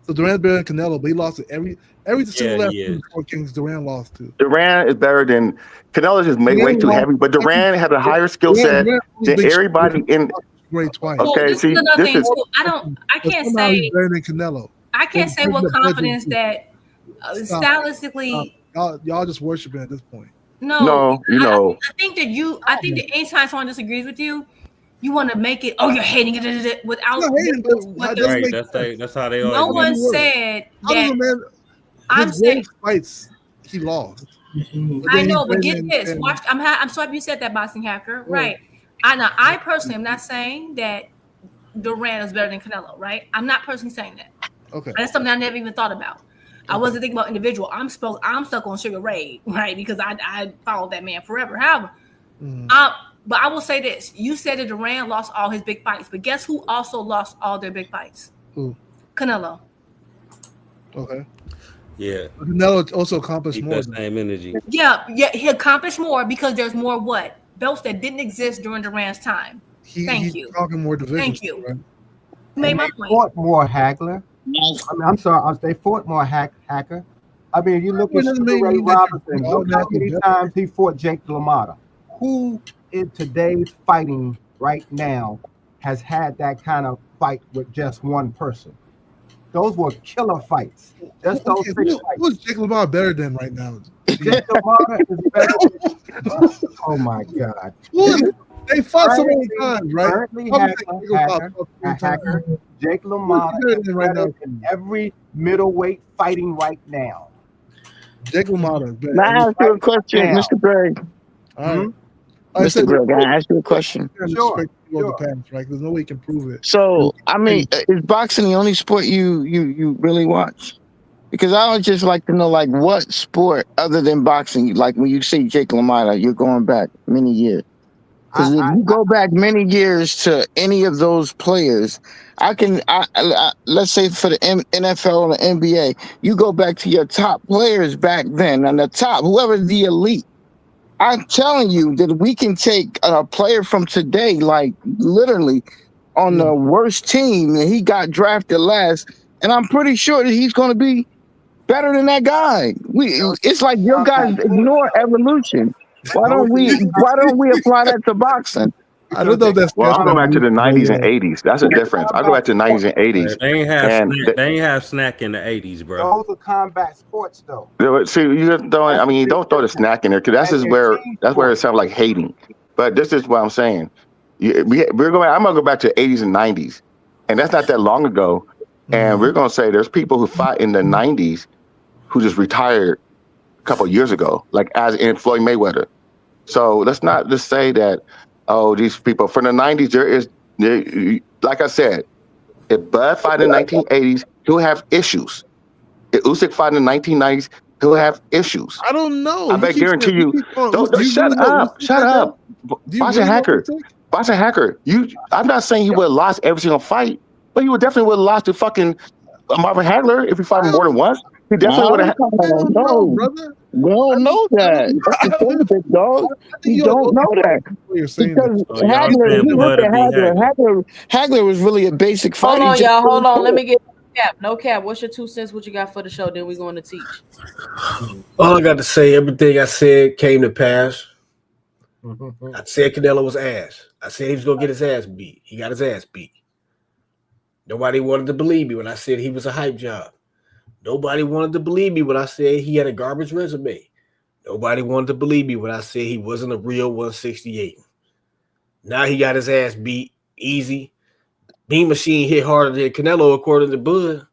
So Duran's better than Canelo, but he lost to every single last 4 kings Duran lost to. Duran is better than Canelo. Just way too heavy, but Duran had a higher skill set than everybody in. Great twice. Okay, this is another thing too. I can't say he's better than Canelo. I can't say with confidence that stylistically y'all just worshiping at this point. No, I think that anytime someone disagrees with you, you want to make it. Oh, you're hating it without. Right, that's how they are. No one said that. I'm saying fights he lost. I know, but get this. Watch. I'm so happy you said that, Boxing Hacker. Right. I personally am not saying that Duran is better than Canelo. Right. I'm not personally saying that. Okay. That's something I never even thought about. I wasn't thinking about individual. I'm stuck on Sugar Ray, right? Because I followed that man forever. However, but I will say this: you said that Duran lost all his big fights, but guess who also lost all their big fights? Who? Canelo. Okay. Yeah. Canelo also accomplished more. That same energy. Yeah, he accomplished more because there's more belts that didn't exist during Duran's time. Thank you. Talking more divisions. Thank you. Right? Made my point. Fought more Hagler. I'm sorry. They fought more Hacker. I mean, you look at Ray Robinson. Look how many times he fought Jake LaMotta. Who in today's fighting right now has had that kind of fight with just one person? Those were killer fights. Just those Okay, 6 fights. who's Jake LaMotta better than right now? Jake LaMotta is better. Oh my God. They fought so many times, right? Currently, Jake LaMotta is better than every middleweight fighting right now. Jake LaMotta. Now I ask you a question, now. Mr. Greg. All right. Mr. Greg, I ask you a question. Sure. The past, right? There's no way you can prove it. So, I mean, is boxing the only sport you really watch? Because I would just like to know, like, what sport other than boxing, like when you say Jake LaMotta, you're going back many years. Because if you go back many years to any of those players, let's say for the NFL or the NBA, you go back to your top players back then, and the top, whoever's the elite. I'm telling you that we can take a player from today, like literally on the worst team, and he got drafted last, and I'm pretty sure that he's going to be better than that guy. It's like your guys ignore evolution. Why don't we apply that to boxing? I don't know if that's. Well, I'll go back to the 90s and 80s. That's a difference. I'll go back to the 90s and 80s. They ain't have snack in the 80s, bro. Those are combat sports, though. See, you just throwing. I mean, you don't throw the snack in there because that's where it sounds like hating. But this is what I'm saying. I'm gonna go back to the 80s and 90s, and that's not that long ago. And we're gonna say there's people who fought in the 90s who just retired a couple of years ago, like as in Floyd Mayweather. So let's not just say that. Oh, these people from the 90s, like I said, if Bud fought in the 1980s, he'll have issues. If Usyk fought in the 1990s, he'll have issues. I don't know. I guarantee you. Shut up. Boxing hacker. I'm not saying he would have lost every single fight, but he would definitely would have lost to fucking Marvin Hagler if he fought him more than once. He definitely would have. No, brother. We don't know that. That's the thing, big dog. You don't know that. Because Hagler was really a basic fighter. Hold on, y'all. Hold on. Let me get Cap. No Cap. What's your 2 cents? What you got for the show? Then we're going to teach. All I got to say, everything I said came to pass. I said Canelo was ass. I said he was going to get his ass beat. He got his ass beat. Nobody wanted to believe me when I said he was a hype job. Nobody wanted to believe me when I said he had a garbage resume. Nobody wanted to believe me when I said he wasn't a real 168. Now he got his ass beat easy. Bean Machine hit harder than Canelo, according to Bud.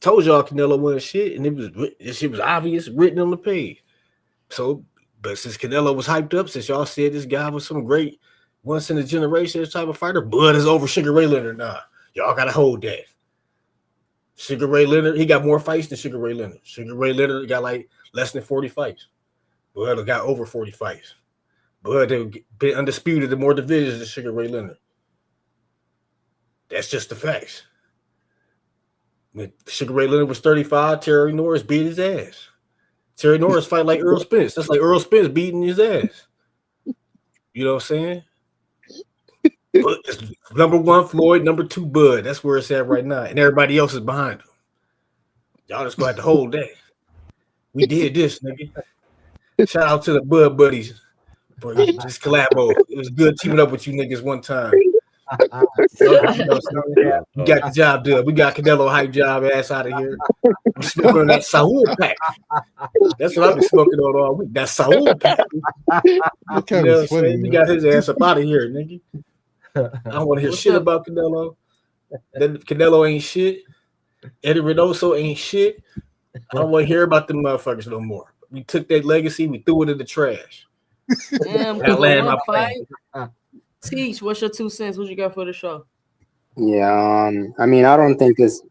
Told y'all Canelo wasn't shit, and this shit was obvious, written on the page. So, but since Canelo was hyped up, since y'all said this guy was some great once in a generation type of fighter, Bud is over Sugar Ray Leonard now. Y'all gotta hold that. Sugar Ray Leonard, he got more fights than Sugar Ray Leonard. Sugar Ray Leonard got like less than 40 fights. Bud got over 40 fights. Bud have been undisputed in more divisions than Sugar Ray Leonard. That's just the facts. When Sugar Ray Leonard was 35, Terry Norris beat his ass. Terry Norris fight like Earl Spence. That's like Earl Spence beating his ass. You know what I'm saying? Number 1, Floyd. Number 2, Bud. That's where it's at right now. And everybody else is behind him. Y'all just going to have to hold that. We did this, nigga. Shout out to the Bud buddies for this collabo. It was good teaming up with you niggas one time. We got the job done. We got Canelo hype job ass out of here. I'm smoking on that Saul pack. That's what I've been smoking on all week. That Saul pack. You know what I'm saying? We got his ass up out of here, nigga. I don't want to hear shit about Canelo. Then Canelo ain't shit. Eddie Reynoso ain't shit. I don't want to hear about them motherfuckers no more. We took that legacy, we threw it in the trash. Damn, Teach, what's your 2 cents? What you got for the show? Yeah, I mean, I don't think it's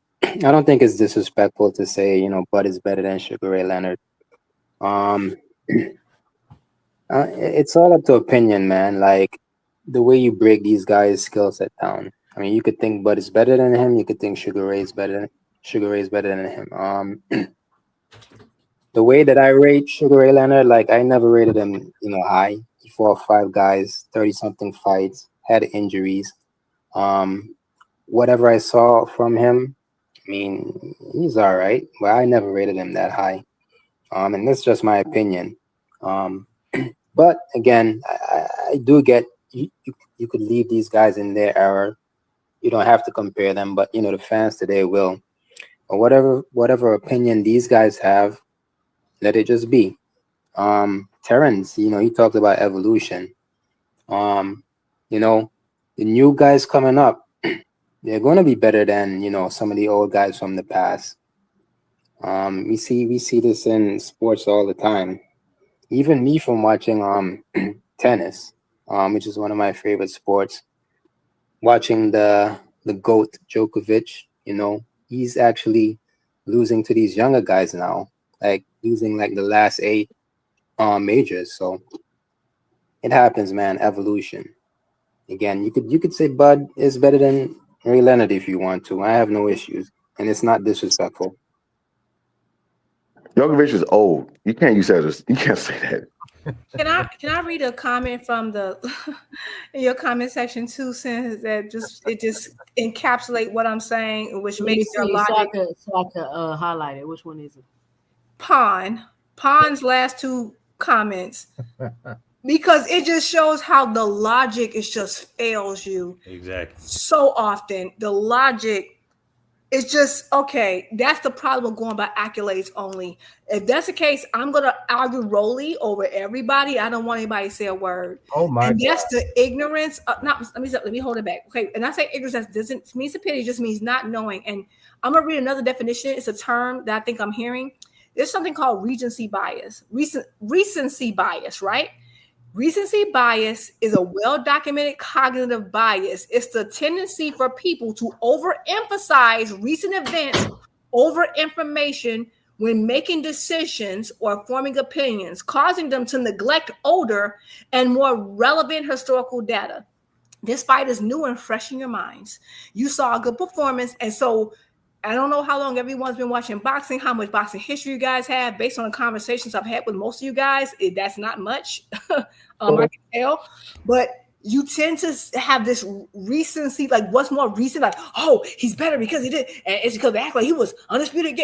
disrespectful to say, Bud is better than Sugar Ray Leonard. It's all up to opinion, man. Like the way you break these guys' skill set down. I mean, you could think Bud is better than him. You could think Sugar Ray is better than him. The way that I rate Sugar Ray Leonard, like I never rated him, high. 4 or 5 guys, 30-something fights, had injuries. Whatever I saw from him, I mean, he's all right, but I never rated him that high. And that's just my opinion. But again, I do get you could leave these guys in their era, you don't have to compare them, but the fans today will. Or whatever opinion these guys have, let it just be. Terence, he talked about evolution. The new guys coming up, they're going to be better than some of the old guys from the past. We see this in sports all the time. Even me from watching tennis, which is one of my favorite sports. Watching the GOAT Djokovic, he's actually losing to these younger guys now, like losing like the last 8 majors. So it happens, man. Evolution. Again, you could say Bud is better than Ray Leonard if you want to. I have no issues, and it's not disrespectful. Djokovic is old. You can't use that. You can't say that. Can I read a comment from in your comment section too, since that it just encapsulate what I'm saying, which makes your logic. So I could highlight it. Which one is it? Pawn's last 2 comments, because it just shows how the logic just fails you. Exactly. So often the logic. It's just, okay, that's the problem with going by accolades only. If that's the case, I'm going to argue Rolly over everybody. I don't want anybody to say a word. Oh, my God. That's the ignorance. Let me hold it back. Okay, and I say ignorance, that doesn't mean stupidity, it just means not knowing. And I'm going to read another definition. It's a term that I think I'm hearing. There's something called recency bias. Recency bias, right? Recency bias is a well-documented cognitive bias. It's the tendency for people to overemphasize recent events over information when making decisions or forming opinions, causing them to neglect older and more relevant historical data. This fight is new and fresh in your minds. You saw a good performance, and so I don't know how long everyone's been watching boxing, how much boxing history you guys have. Based on the conversations I've had with most of you guys, that's not much. I can tell. But you tend to have this recency, like what's more recent? Like, oh, he's better because he did. And it's because they act like he was undisputed.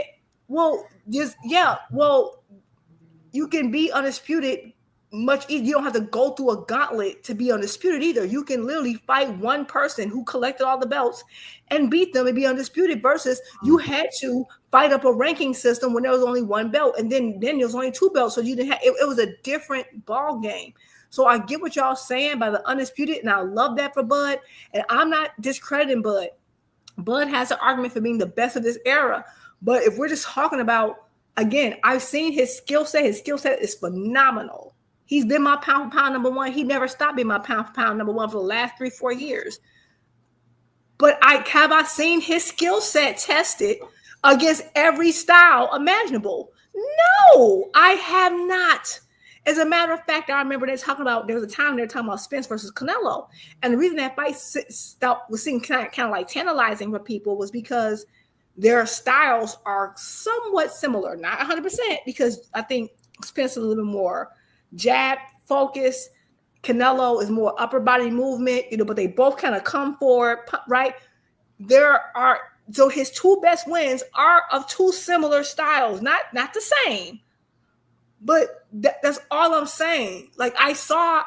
Well, you can be undisputed much easier. You don't have to go through a gauntlet to be undisputed either. You can literally fight one person who collected all the belts and beat them and be undisputed, versus you had to fight up a ranking system when there was only one belt, and then there was only 2 belts, so you didn't have it was a different ball game. So I get what y'all saying by the undisputed, and I love that for Bud, and I'm not discrediting Bud. Bud has an argument for being the best of this era, but if we're just talking about, again, I've seen his skill set. His skill set is phenomenal. He's been my pound for pound number 1. He never stopped being my pound for pound number 1 for the last 3-4 years. But have I seen his skill set tested against every style imaginable? No, I have not. As a matter of fact, I remember there was a time they were talking about Spence versus Canelo. And the reason that fight was seeming kind of like tantalizing for people was because their styles are somewhat similar. Not 100%, because I think Spence is a little bit more jab focus. Canelo is more upper body movement, but they both kind of come forward, right? So his 2 best wins are of 2 similar styles, not the same, but that's all I'm saying. Like I saw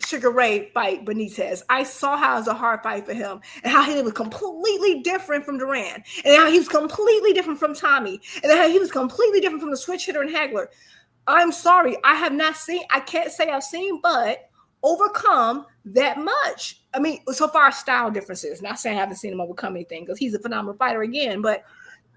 Sugar Ray fight Benitez. I saw how it was a hard fight for him, and how he was completely different from Duran, and how he was completely different from Tommy, and how he was completely different from the switch hitter and Hagler. I'm sorry, I can't say I've seen Bud overcome that much. I mean, so far as style differences, not saying I haven't seen him overcome anything, because he's a phenomenal fighter again, but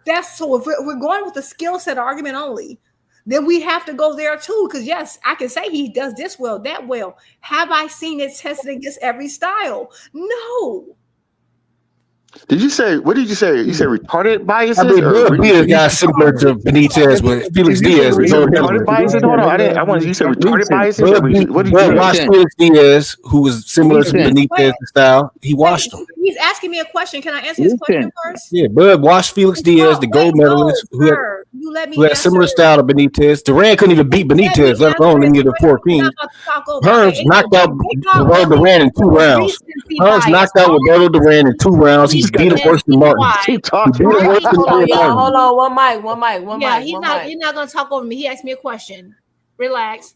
that's so if we're going with the skill set argument only, then we have to go there too. Because yes, I can say he does this well, that well. Have I seen it tested against every style? No. What did you say? You said retarded biases? I mean, Bud Diaz got similar to Benitez, but Felix Diaz was retarded biases. Hold on, you said retarded biases. What did you Bud watched Felix Diaz, who was similar to Benitez style. He watched him. He's asking me a question. Can I answer his question first? Yeah, Bud watched Felix Diaz, the gold medalist, who had similar style to Benitez. Duran couldn't even beat Benitez, let alone any of the 14. Hearns knocked out Roberto Duran in 2 rounds. Hearns knocked out Roberto Duran in 2 rounds. He's beat him worse than Martin. Hold on, one mic. Yeah, he's not gonna talk over me. He asked me a question. Relax.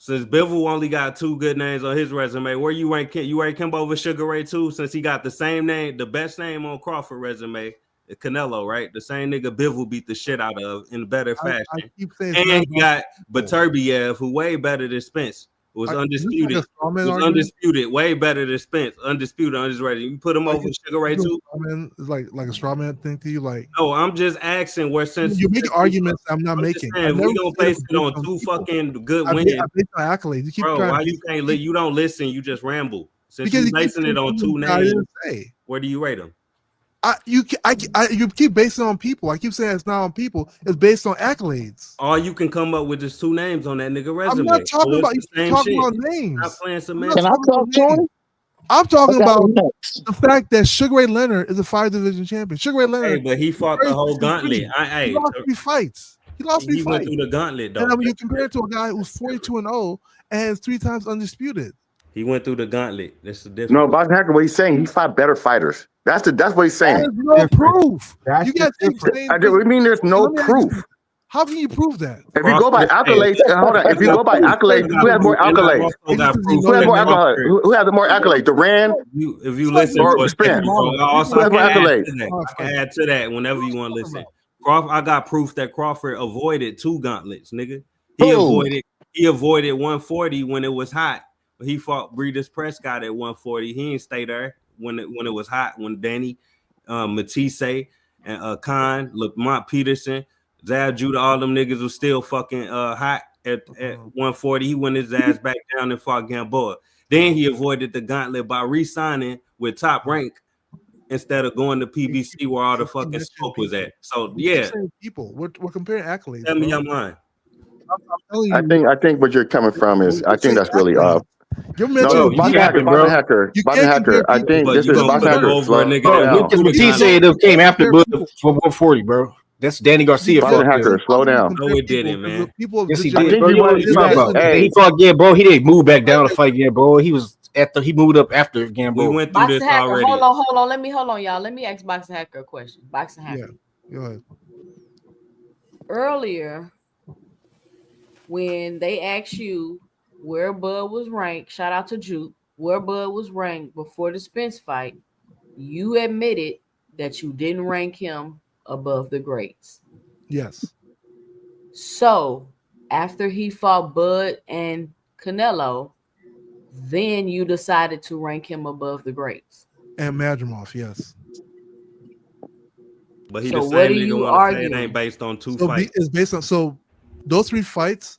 Since Bivol only got 2 good names on his resume, where you rank him? You rank him over Sugar Ray too, since he got the same name, the best name on Crawford resume, Canelo, right? The same nigga Bivol beat the shit out of in better fashion. I keep saying and he got Baturbiev, who way better than Spence. was Like undisputed. a straw man It was argument? undisputed, way better than Spence. Undisputed, undisputed. You put him Like, over Sugar Ray too. It's like a straw man thing to you. Like, No, I'm just asking where since you make arguments I'm not I'm just making. saying, we gonna base it on two fucking good wins. I based on accolades. You keep Bro, trying why to you can't you don't listen, you just ramble. Since because you you keep basing it on two saying I names, didn't say. where do you rate them? You keep basing it on people. I keep saying it's not on people. It's based on accolades. All you can come up with is two names on that nigga resume. I'm not talking So about it's the you. same Talking shit. about names. Not playing some Can I talk, Tony? I'm talking Okay, about next. the fact that Sugar Ray Leonard is a 5-division champion. Sugar Ray Leonard, Hey, but he fought the whole gauntlet. he lost 3 fights. He lost 3 He went fights. through the gauntlet though. And I mean, you compare it to a guy who's 42-0 and is 3 times undisputed. He went through the gauntlet. That's the difference. No, Boxing Hacker, what he's saying, he fought better fighters. That's what he's saying. There's no proof. That's You guys keep different. saying I mean there's no Let me ask you, proof. how can you prove that? If you go by accolades, hold on. If you go by accolades, who has more accolades? Who has more accolades? Who has more accolades? Duran? If you listen or to a Spence? bro, also Who I has more can, add accolades? to that. I can add to that whenever you want to listen. I got proof that Crawford avoided 2 gauntlets, nigga. He avoided 140 when it was hot. He fought Breeders' Prescott at 140. He didn't stay there when it was hot. When Danny, Matisse, and Khan, Lamont Peterson, Zab Judah, all them niggas was still fucking hot at 140. He went his ass back down and fought Gamboa. Then he avoided the gauntlet by re-signing with Top Rank instead of going to PBC where all the fucking smoke was at. So yeah, people we're comparing accolades. Tell me your mind. I think what you're coming from is I think that's really off. You're No, Boxing Hacker. I think this is Boxing Hacker. Matisse came after Bud for 140, bro. That's Danny Garcia. Boxing Hacker, slow down. No, it didn't, man. Yes, he I did. think Bro, he was. he fought Gamboa. He didn't move back down to fight Gamboa. He moved up after Gamboa. We went through Boxing this Hacker, already. hold on. Hold on, y'all. Let me ask Boxing Hacker a question. Boxing Hacker. Go ahead. Earlier, when they asked you where Bud was ranked, shout out to Juke, where Bud was ranked before the Spence fight, you admitted that you didn't rank him above the greats. Yes. So after he fought Bud and Canelo, then you decided to rank him above the greats. And Madrimov, yes. But he So the what same are nigga you want to say it arguing? ain't based on 2 So fights. it's based on those 3 fights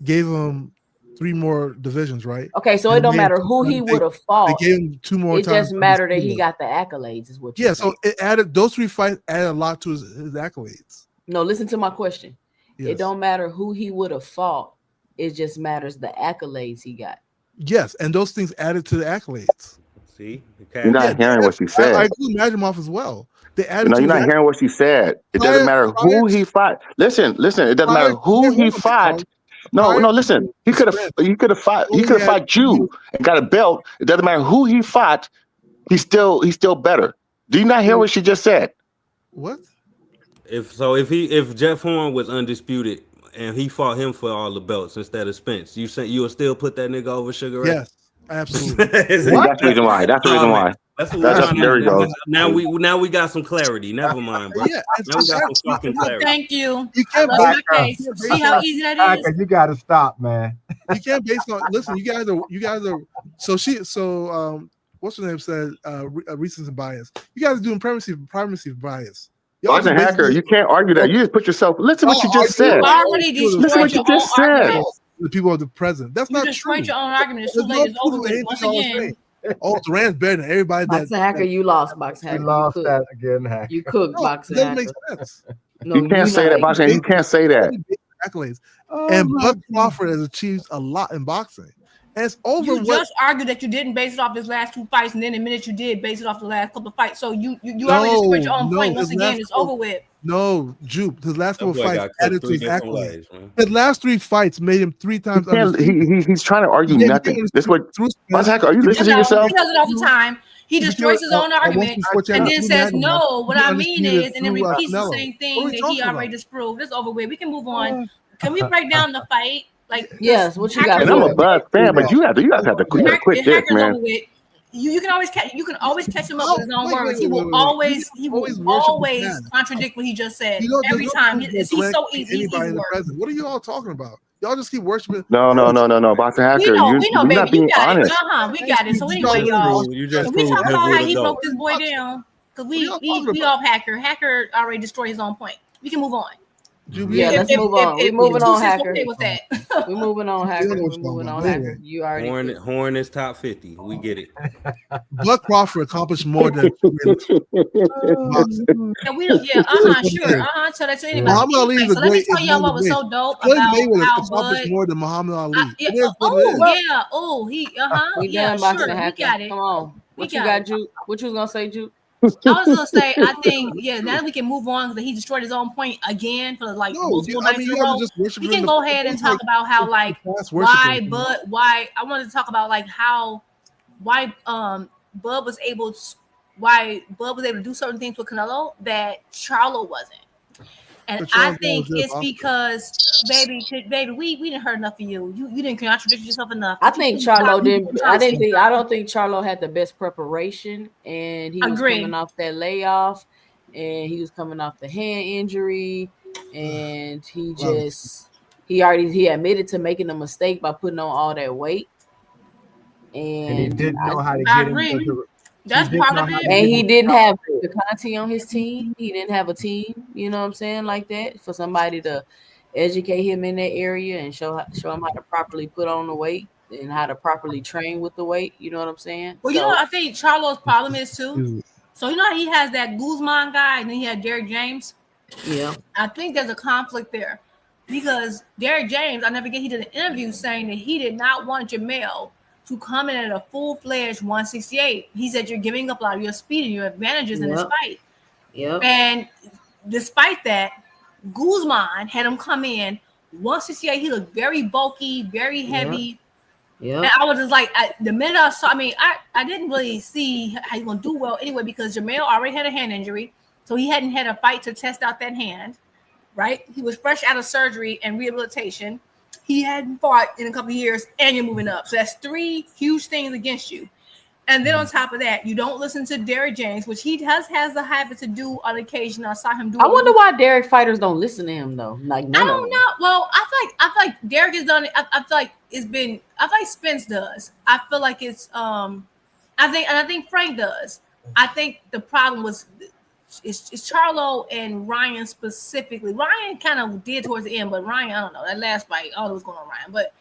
gave him 3 more divisions, right? Okay, so it don't matter who he would have fought. They gave him 2 more It times. just mattered that he got the accolades, is what you're Yeah, saying. so it added those 3 fights added a lot to his accolades. No, listen to my question. Yes. It don't matter who he would have fought. It just matters the accolades he got. Yes, and those things added to the accolades. See, You're not hearing what she said. I include Madrimov as well. They added. No, to you're his not hearing what she said. It doesn't matter who he fought. Listen. It doesn't matter who he fought. No. Listen. He could have fought you and got a belt. It doesn't matter who he fought. He's still better. Do you not hear what she just said? What? If Jeff Horn was undisputed and he fought him for all the belts instead of Spence, you say you will still put that nigga over Sugar Ray? Yes, absolutely. That's the reason why. That's the reason why. There we go. Now we got some clarity. Never mind, bro. Yeah, now we got some fucking clarity. Thank you. You can't Love my case. See how easy that is? You gotta stop, man. You can't base on. Listen, you guys are. So what's her name said? Recency bias. You guys are doing primacy bias. Boxing Hacker, you can't argue that. You just put yourself. Listen what you just said. You already destroyed Listen what you your own just said. argument. The people of the present. That's You not destroyed true. your own argument. It's too There's late. It's no over proof of with. anything Once I was again. saying. Oh, Duran's better than everybody. Boxing Hacker, you lost. Boxing Hacker, You lost you that again, Hacker. You cooked, No, Boxing it doesn't Hacker. make sense. No, You can't say that, Boxing. You can't say that. Accolades. Oh, And my Bud Crawford has achieved a lot in boxing. And it's over You what just argued that you didn't base it off his last 2 fights, and then the minute you did base it off the last couple of fights. So you already destroyed your own point. Once again, it's over with. No, Jupe. His last couple boy fights got cooked added to 3 his different accolades. ways, man. His last 3 fights made him 3 times. He's trying to argue Yeah, nothing. This what Boxing Hacker, are you listening to No, yourself? he does it all the time. He destroys his own argument and then says, no, what I mean is, and then repeats the same thing that he already disproved. It's over with. We can move on. Can we break down the fight? Like, yes, what you got? And I'm a Bud fan, but you guys have to quit this, man. You can always catch him up with his own words. He will always contradict what he just said every time. He's so easy. Anybody in the present? What are you all talking about? Y'all just keep worshiping. No. Boxing Hacker, We know, you're baby. not being You got honest. it. We got it. So anyway, y'all, You just if we proved talk about Hacker how he the broke GOAT. this boy down, because What are y'all talking we about? off Hacker. Hacker already destroyed his own point. We can move on. Yeah, let's move on. We're moving on, Hacker. Okay with that. We're moving on, We don't Hacker. know We're what you're moving talking on, about. Hacker. You already. Horn is top 50. We get it. Bud Crawford accomplished more than boxing. And we don't, sure, So that's anybody. Muhammad Ali is a So let me great. tell y'all what was so dope Floyd about Mayweather how accomplished Bud. more than Muhammad Ali. Yeah, It is what it is. he, We yeah, done boxing, sure, we Hacker. got it. Come on. What you got, Juke? What you was gonna say, Juke? I was gonna say, I think, now that we can move on because he destroyed his own point again for like multiple nights in a row. We can go ahead and talk about how like why I wanted to talk about like why Bud was able to do certain things with Canelo that Charlo wasn't. And I think it's because, baby, we didn't hurt enough of you. You didn't contradict yourself enough. I think Charlo didn't. I don't think Charlo had the best preparation, and he was coming off that layoff, and he was coming off the hand injury, and he admitted to making a mistake by putting on all that weight, and he didn't know how to get him. That's part of it. And he didn't have the Conti on his team. He didn't have a team, you know what I'm saying, like that, for somebody to educate him in that area and show him how to properly put on the weight and how to properly train with the weight. You know what I'm saying? Well, you know what I think Charlo's problem is too. So you know how he has that Guzman guy, and then he had Derrick James. Yeah, I think there's a conflict there because Derrick James, I never forget, he did an interview saying that he did not want Jamel to come in at a full-fledged 168. He said you're giving up a lot of your speed and your advantages in this fight. Yep. And despite that, Guzman had him come in 168. He looked very bulky, very heavy. Yeah. And I was just like, the minute I saw, I didn't really see how he's gonna do well anyway because Jamel already had a hand injury, so he hadn't had a fight to test out that hand. Right? He was fresh out of surgery and rehabilitation. He hadn't fought in a couple of years, and you're moving up. So that's 3 huge things against you. And then on top of that, you don't listen to Derrick James, which he has the habit to do on occasion. I saw him do. I wonder why Derrick fighters don't listen to him though. Like I don't know. Well, I feel like Derrick has done it. I feel like it's been. I feel like Spence does. I feel like it's. I think Frank does. I think the problem was. It's Charlo and Ryan specifically. Ryan kind of did towards the end, but Ryan, I don't know. That last fight, I don't know what's going on with Ryan. But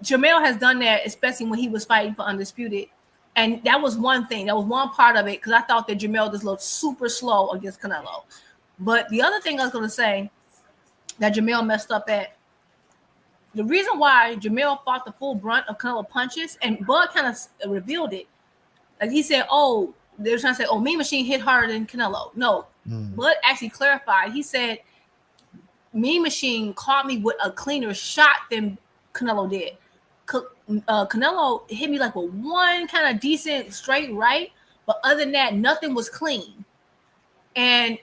Jamel has done that, especially when he was fighting for Undisputed. And that was one thing. That was one part of it because I thought that Jamel just looked super slow against Canelo. But the other thing I was going to say that Jamel messed up at, the reason why Jamel fought the full brunt of Canelo punches, and Bud kind of revealed it. Like he said, they were trying to say, Mean Machine hit harder than Canelo. No, Bud actually clarified. He said, Mean Machine caught me with a cleaner shot than Canelo did. Canelo hit me like with one kind of decent straight right, but other than that, nothing was clean. And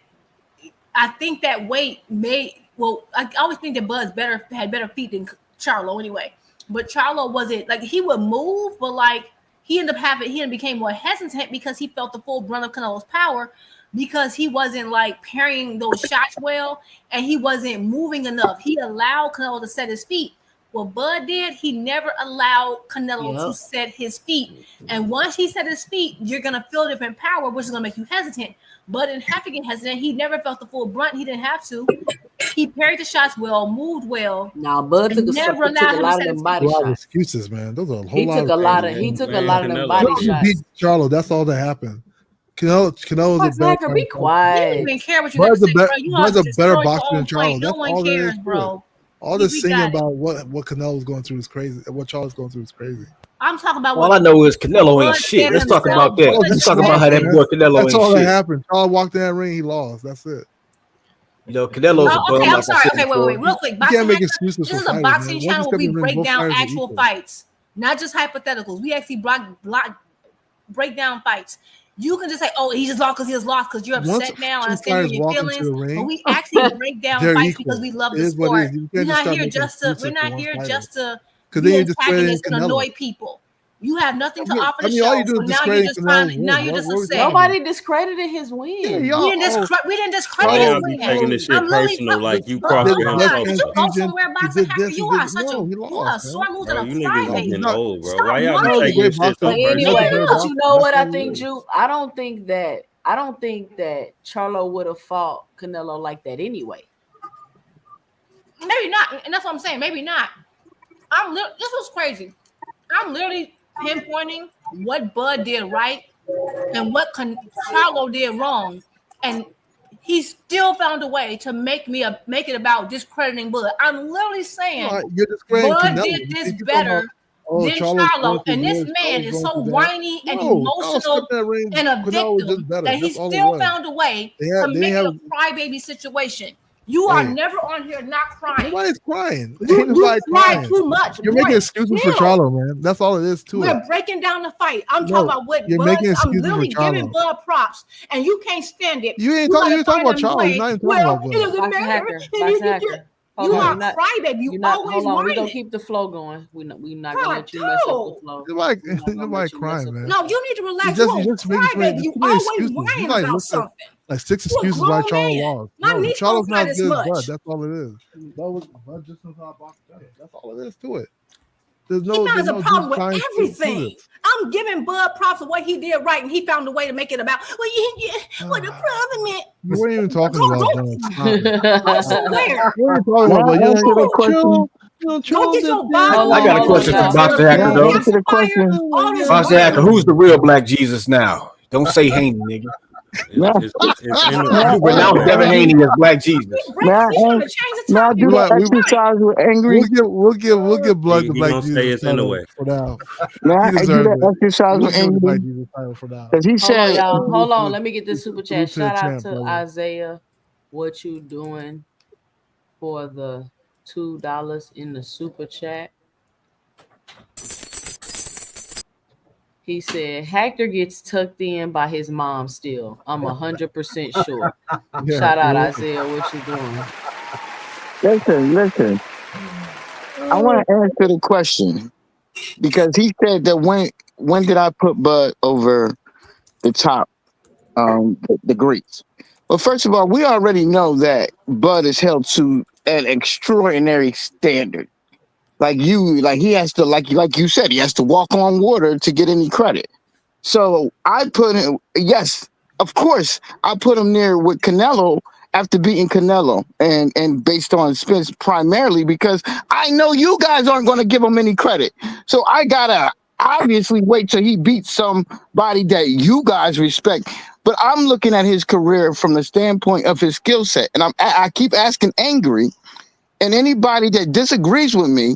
I think that weight I always think that Bud's had better feet than Charlo anyway. But Charlo wasn't like he would move, but like he became more hesitant because he felt the full brunt of Canelo's power because he wasn't like parrying those shots well and he wasn't moving enough. He allowed Canelo to set his feet. What Bud did, he never allowed Canelo to set his feet. And once he set his feet, you're going to feel different power, which is going to make you hesitant. Bud didn't have to get hesitant. He never felt the full brunt. He didn't have to. He parried the shots well, moved well. Now, Bud took a lot of them body shots. Excuses, man. Those are a whole he took a lot of them body shots. Beat Charlo. That's all that happened. Canelo is a better. Be quiet. You don't even care what you got to say, bro. Bud's a better boxer than Charlo. No one cares, bro. All this singing about what Canelo's going through is crazy. What Charlo's going through is crazy. I'm talking about all I know is Canelo ain't shit. Let's talk about that. Let's talk about how that boy Canelo ain't shit. That's all that happened. Charlo walked in that ring, he lost. That's it. You know, Canelo's a bum. I'm sorry. Okay, wait, real quick. You can't make excuses this for is a boxing channel where we break down actual fights, not just hypotheticals. We actually break down fights. You can just say, he just lost because you're upset now and I understand your feelings. But we actually break down fights because we love the sport. We're not here just to be antagonists and annoy people. You have nothing to offer the all show. you do So is now you're discredit just trying. Canelo's Now win. you're just What are we upset. talking Nobody discredited his win. Yeah, We y'all. didn't discredit Why his y'all be win. taking this shit I'm literally personal like you Did Crawford blood himself, Did you bro? go transfusion. somewhere, He boxing did hacker? this. You He are did. such a No, he you are a lost, sore man. loser Bro, and a you niggas No, is crybaby. he's getting not. old, bro. Stop Why y'all be Canelo's a taking whining. great this shit boxer. so But Canelo's personal? a anyway, great but boxer. you know what I That's all it think, is. Juke? I don't think that Charlo would have fought Canelo like that anyway. Maybe not, and that's what I'm saying. Maybe not. This was crazy. I'm literally pinpointing what Bud did right and what Charlo did wrong, and he still found a way to make it about discrediting Bud. I'm literally saying You're discrediting Bud Canelo. did this You keep talking about, better than Charlo's going Charlo, through and this this. man Charlo's is going so through that. whiny and No, Charlo emotional stepped in that ring. and a Canelo was just victim better. that he That's all it still was. found a way They to make it have. a crybaby situation. You are Hey. never on here not crying. Nobody's crying. You Ain't nobody cry crying. too much. You're making Boy, excuses for chill. Charlo, man. That's all it is to it. We're breaking down the fight. I'm No, talking about what you're Bud. making I'm excuses for literally giving Charlo. Bud props, and you can't stand it. You ain't gotta talking about find a Charlo. way. You're not even talking Well, about it Bud. doesn't Boxing matter. hacker. And Boxing hacker. You Hold are on, crybaby. You you're not. always Hold on, we're gonna whining. keep the flow going. We're not God, gonna let you mess up the no. flow. Nobody, We're not gonna nobody let you mess crying, up the man. No, you need to relax. You're You're just making crybaby. You too many always excuses. You whining like about looked at something. like 6 You're a excuses why grown Charlo man. lost. My No, niece Charlo's don't cry not as this good as much. Bud. That's all it is. Bud just knows how to box better. That's all it is to it. There's He no finds a deep problem with science to everything. this. I'm giving Bud props for what he did right, and he found a way to make it about. Well, what the problem is. You weren't even talking about Bud. I swear. We weren't talking about Bud. May I answer the question? Don't get your Bible. I got a question for Boxer Hacker, though. Answer the question. All this Boxer Hacker, whining. who's the real Black Jesus now? Don't say Haney, nigga. It's in You renounce Devin Haney as Black Jesus. May I He's trying to change the May I topic. do the exercise with Angry? We'll give Blood the He Black gonna say Jesus it's in the title way. for now. May He I do deserves that it. exercise We'll with give him the Black Angry? Jesus title for now. Because he Hold on, said, y'all. Hold on. Let me get this super chat. Salute to the Shout out champ, to brother. Isaiah. What you doing for the $2 in the super chat? He said Hector gets tucked in by his mom still. I'm 100% sure. Yeah, Shout out yeah. Isaiah. What you doing? listen. I want to answer the question because he said that when did I put Bud over the top, the Greeks? Well, first of all, we already know that Bud is held to an extraordinary standard. Like he has to, like you said, he has to walk on water to get any credit. So I put him, yes, of course, I put him there with Canelo after beating Canelo and based on Spence primarily because I know you guys aren't going to give him any credit. So I got to obviously wait till he beats somebody that you guys respect. But I'm looking at his career from the standpoint of his skill set. And I keep asking Angry and anybody that disagrees with me,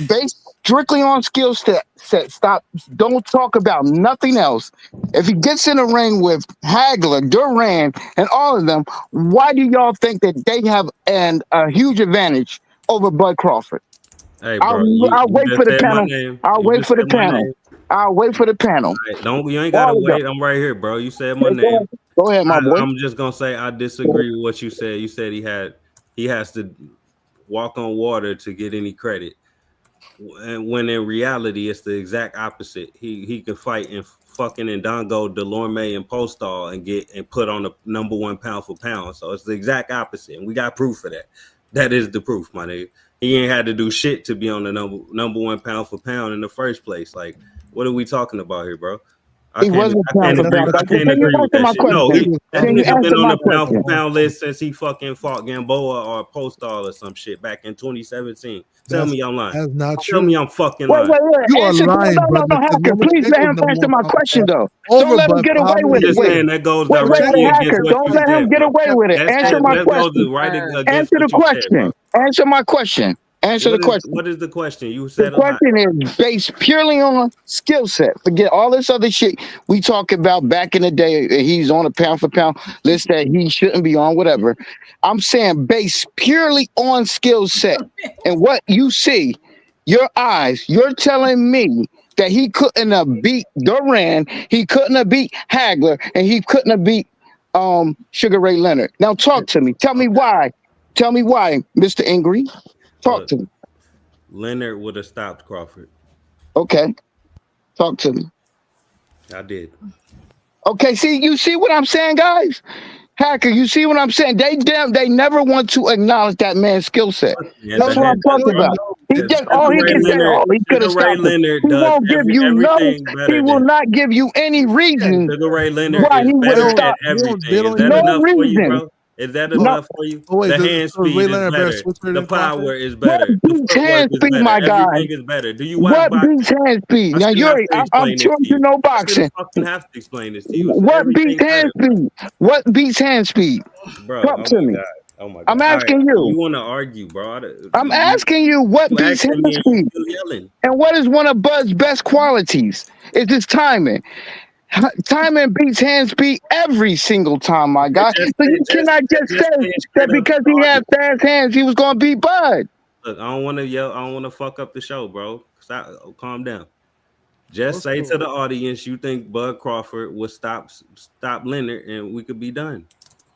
based strictly on skill set, stop. Don't talk about nothing else. If he gets in a ring with Hagler, Duran, and all of them, why do y'all think that they have a huge advantage over Bud Crawford? Hey, bro, I'll you wait just for the said my panel. name. I'll You wait just for the said my panel. name. I'll wait for the panel. Right, you ain't gotta All of wait. them. I'm right here, bro. You said my Go name. ahead. Go ahead, my boy. I'm just gonna say I disagree with what you said. You said he has to walk on water to get any credit. And when in reality it's the exact opposite. He can fight in fucking Ndongo, Delorme, and Postal and put on the #1 pound for pound. So it's the exact opposite, and we got proof of that. That is the proof, my nigga. He ain't had to do shit to be on the #1 pound for pound in the first place. Like, what are we talking about here, bro? I He can't wasn't agree. pound for pound. I can't Can you agree with answer that my shit. No, question? that Can you nigga been answer on my the pound for question? pound list since he fucking fought Gamboa or Postal or some shit back in 2017. Tell me I'm lying. That's not Tell true. me I'm fucking Wait. lying. You are Answer. lying, No, brother. Hacker. Please let him answer my question, though. Don't let him get away I'm with it. just saying that goes Wait, directly against Hacker. what Don't you let him said, get bro. away with it. Answer my That question. goes right against Answer the what you said, bro. question. Answer my question. Answer the question. What is the question? You The said a lot. question is based purely on skill set. Forget all this other shit we talk about back in the day. He's on a pound for pound list that he shouldn't be on, whatever. I'm saying based purely on skill set and what you see, your eyes, you're telling me that he couldn't have beat Duran, he couldn't have beat Hagler, and he couldn't have beat Sugar Ray Leonard. Now talk to me. Tell me why. Tell me why, Mr. Ingrid. Talk to me. Leonard would have stopped Crawford. Okay. Talk to me. I did. Okay, you see what I'm saying, guys? Hacker, you see what I'm saying? They never want to acknowledge that man's skill set. Yeah, That's what I'm talking about. He just all he can say, he could have stopped it. Leonard He does won't give you everything better. he will not give you any reason Sugar Ray Leonard why is he would better have at stopped. everything. Is that No enough for you, reason. bro? Is that No. enough for you? Oh, wait, the hand so Ray speed is Leonard better better. switcher The than Crawford? power is What better. The beats footwork hand is speed, better. my guy? Everything is better. Do you watch What boxing? beats hand speed? I Now shouldn't have to I'm explain this sure to you know I boxing. shouldn't fucking have to explain this to you. So What beats everything's hand better, speed? What beats hand speed? bro. Talk Oh to my me. god. Oh my god. I'm asking All right. you. You want to argue, bro? I'm asking you what You beats asking hand me and speed? you still yelling. And what is one of Bud's best qualities? It's his timing. Timing beats hand speed every single time, my guy. So you cannot just say that because he had fast hands, he was going to beat Bud. Look, I don't want to yell. I don't want to fuck up the show, bro. Calm down. Just say to the audience, you think Bud Crawford would stop Leonard, and we could be done.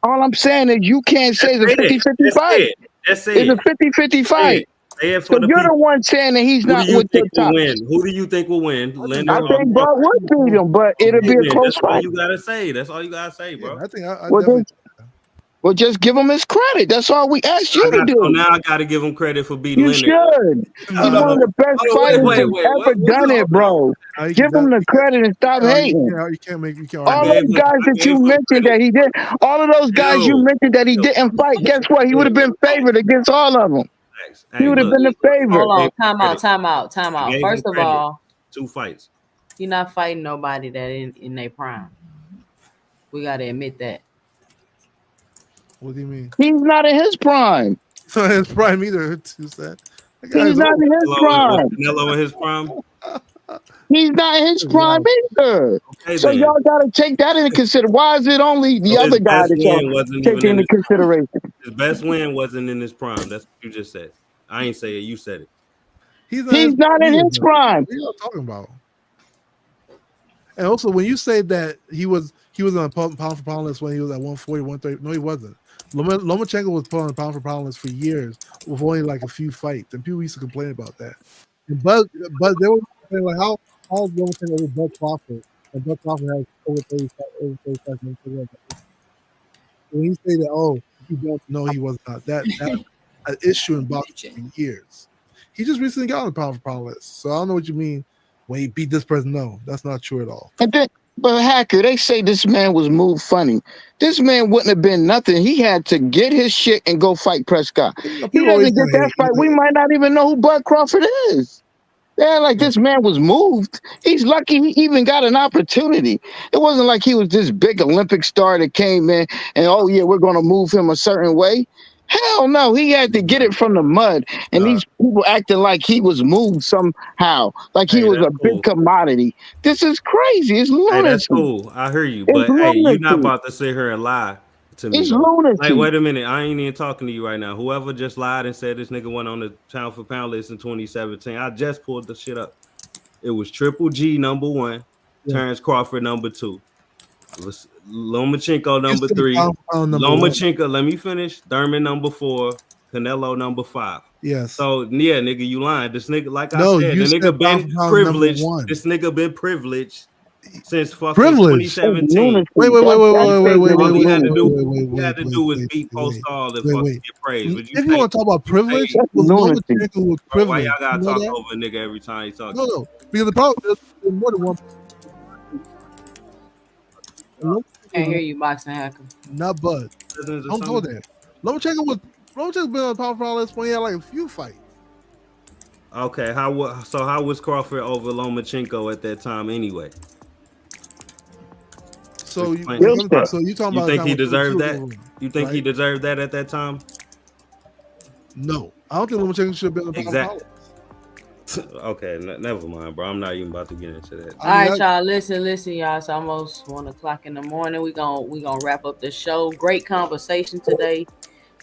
All I'm saying is you can't say it's a 50-50 fight. Just say it's a 50-50 fight. So you're the one saying that he's not with your top. Who do you think will win? Leonard I think Bud would beat him, but it'll be a close That's all fight. you gotta say. That's all you gotta say, bro. I think I Well, definitely. Well, just give him his credit. That's all we asked you to do. So now I gotta give him credit for beating You Leonard. should. He's one of the best fighters that's ever done it, bro. Give him the credit and stop hating. You can't all those guys that you mentioned that he did, all of those guys you mentioned that he didn't fight, guess what? He would have been favored against all of them. He would have been the favorite. Hold on, time out. First of all, 2 fights. You're not fighting nobody that in their prime. We gotta admit that. What do you mean? He's not in his prime. He's not in his prime either. He's not in his prime. Canelo in his prime. He's not in his prime either. Okay, so then. y'all gotta take that into consideration. Why is it only the other guy that y'all take into consideration? His best win wasn't in his prime. That's what you just said. I ain't say it. You said it. He's not in his prime. What are you talking about? And also, when you say that he was on a pound for pound list when he was at 140, 130, no, he wasn't. Lomachenko was put on a pound for pound list for years with only like a few fights, and people used to complain about that. But they were saying like how Lomachenko over Bud Crawford, and Bud Crawford has over 35 minutes. When you say that, you don't know he was not that an issue in boxing for years. He just recently got on the pound for pound list, so I don't know what you mean when he beat this person. No, that's not true at all. And then, but Hacker, they say this man was moved funny. This man wouldn't have been nothing. He had to get his shit and go fight Prescott. He doesn't get that fight. We might not even know who Bud Crawford is. Yeah, like this man was moved. He's lucky he even got an opportunity. It wasn't like he was this big Olympic star that came in and, we're going to move him a certain way. Hell no, he had to get it from the mud. And these people acting like he was moved somehow, like he was a big commodity. This is crazy. It's lunacy. Hey, that's cool. I hear you. But hey, you're not about to sit here and lie to me. It's lunacy. Like, wait a minute. I ain't even talking to you right now. Whoever just lied and said this nigga went on the pound for pound list in 2017, I just pulled the shit up. It was Triple G number 1, Terence Crawford number 2. It was Lomachenko number 3. Lomachenko, let me finish. Thurman number 4. Canelo number 5. Yes. So yeah, nigga, you lying. This nigga, like I said, the nigga been privileged. This nigga been privileged since fucking 2017. Wait. All he had to do was beat Postal and fucking get praised. If you want to talk about privilege, Lomachenko was privileged. Why y'all gotta talk over a nigga every time he talks? No, because the problem is there's more than one. Can't hear you, boxing Hacker. Not Bud. Don't go there. Lomachenko been on the pound for pound list when he had like a few fights. Okay, how was Crawford over Lomachenko at that time anyway? So you talking you about? Think he deserved that? You think he deserved that at that time? No, I don't think Lomachenko should have been on the pound for pound list. Okay, never mind, bro. I'm not even about to get into that. All right, y'all. Listen, y'all. It's almost 1:00 in the morning. We gonna wrap up the show. Great conversation today.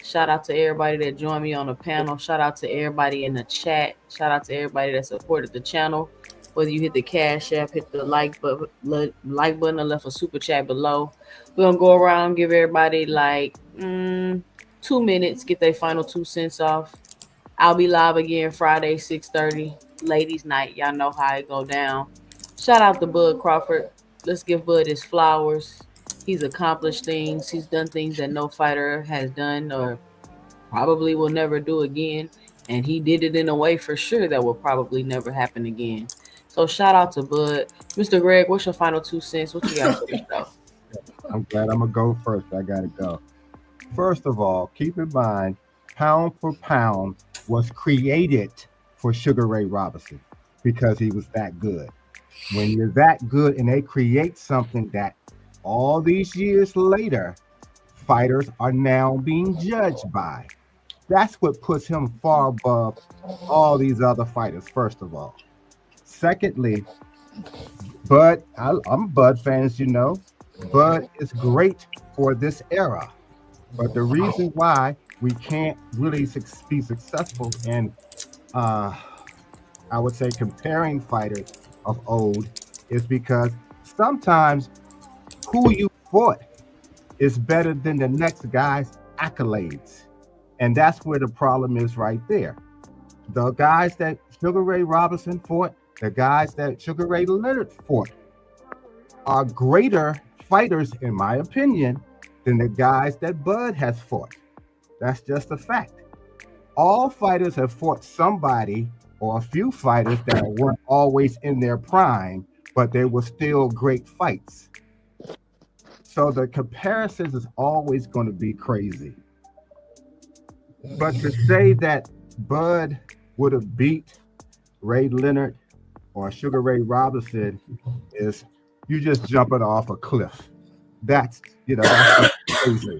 Shout out to everybody that joined me on the panel. Shout out to everybody in the chat. Shout out to everybody that supported the channel. Whether you hit the Cash App, hit the like button, or left a super chat below. We're gonna go around, give everybody like 2 minutes, get their final 2 cents off. I'll be live again Friday, 6:30, ladies' night. Y'all know how it go down. Shout out to Bud Crawford. Let's give Bud his flowers. He's accomplished things. He's done things that no fighter has done or probably will never do again. And he did it in a way for sure that will probably never happen again. So shout out to Bud. Mr. Greg, what's your final 2 cents? What you got for the show? I'm glad I'm gonna go first. I gotta go. First of all, keep in mind, pound for pound was created for Sugar Ray Robinson because he was that good. When you're that good and they create something that all these years later, fighters are now being judged by. That's what puts him far above all these other fighters, first of all. Secondly, Bud, I'm a Bud fan, as you know. Bud is great for this era. But the reason why we can't really be successful in, I would say, comparing fighters of old is because sometimes who you fought is better than the next guy's accolades. And that's where the problem is right there. The guys that Sugar Ray Robinson fought, the guys that Sugar Ray Leonard fought are greater fighters, in my opinion, than the guys that Bud has fought. That's just a fact. All fighters have fought somebody or a few fighters that weren't always in their prime, but they were still great fights. So the comparisons is always going to be crazy. But to say that Bud would have beat Ray Leonard or Sugar Ray Robinson is you just jumping off a cliff. That's that's crazy.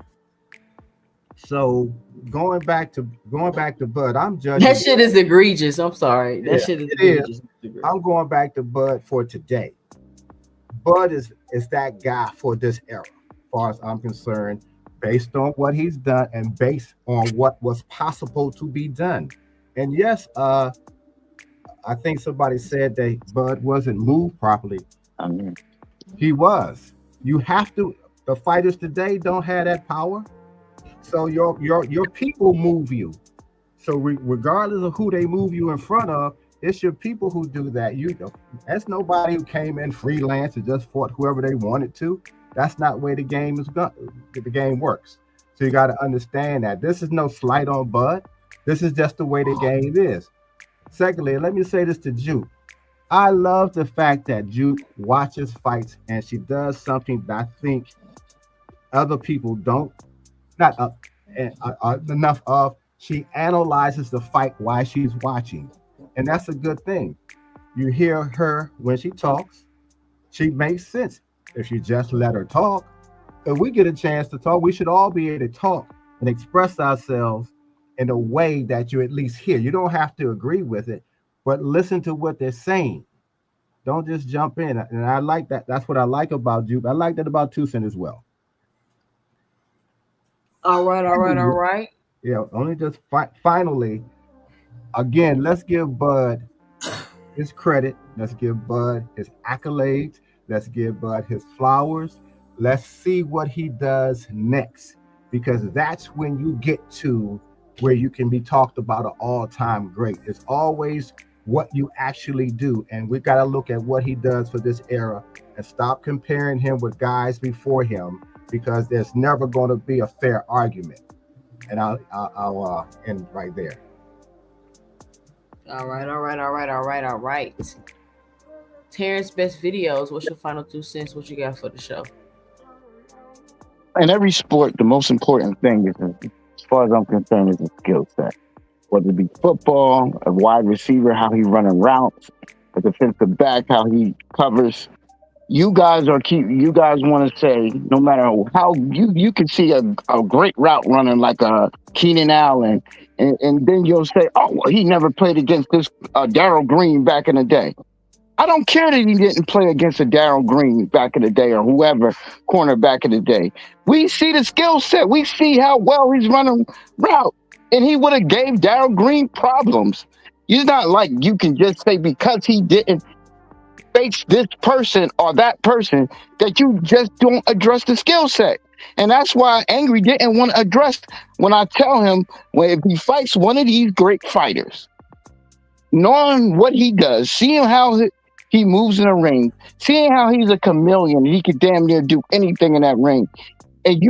So going back to Bud, I'm judging. That shit is egregious. I'm sorry. That shit is egregious. I'm going back to Bud for today. Bud is that guy for this era, as far as I'm concerned, based on what he's done and based on what was possible to be done. And yes, I think somebody said that Bud wasn't moved properly. He was. You have to. The fighters today don't have that power. So your people move you. So regardless of who they move you in front of, it's your people who do that. That's nobody who came in freelance and just fought whoever they wanted to. That's not where the game works. So you got to understand that this is no slight on Bud. This is just the way the game is. Secondly, let me say this to Juke. I love the fact that Juke watches fights and she does something that I think other people don't, not enough of. She analyzes the fight while she's watching. And that's a good thing. You hear her when she talks, she makes sense. If you just let her talk, if we get a chance to talk, we should all be able to talk and express ourselves in a way that you at least hear. You don't have to agree with it, but listen to what they're saying. Don't just jump in. And I like that. That's what I like about Juke. I like that about Tucson as well. All right. Yeah, only just finally, again, let's give Bud his credit. Let's give Bud his accolades. Let's give Bud his flowers. Let's see what he does next, because that's when you get to where you can be talked about an all-time great. It's always what you actually do, and we got to look at what he does for this era and stop comparing him with guys before him, because there's never going to be a fair argument. And I'll end right there. All right. Terence, best videos. What's your final 2 cents? What you got for the show? In every sport, the most important thing is, as far as I'm concerned, is a skill set. Whether it be football, a wide receiver, how he running routes, a defensive back, how he covers. You guys want to say, no matter how you can see a great route running like a Keenan Allen, and then you'll say, oh, well, he never played against this Darryl Green back in the day. I don't care that he didn't play against a Darryl Green back in the day or whoever corner back in the day. We see the skill set. We see how well he's running route, and he would have gave Darryl Green problems. It's not like you can just say because he didn't face this person or that person that you just don't address the skill set. And that's why Angry didn't want to address when I tell him, well, if he fights one of these great fighters, knowing what he does, seeing how he moves in the ring, seeing how he's a chameleon, he could damn near do anything in that ring. And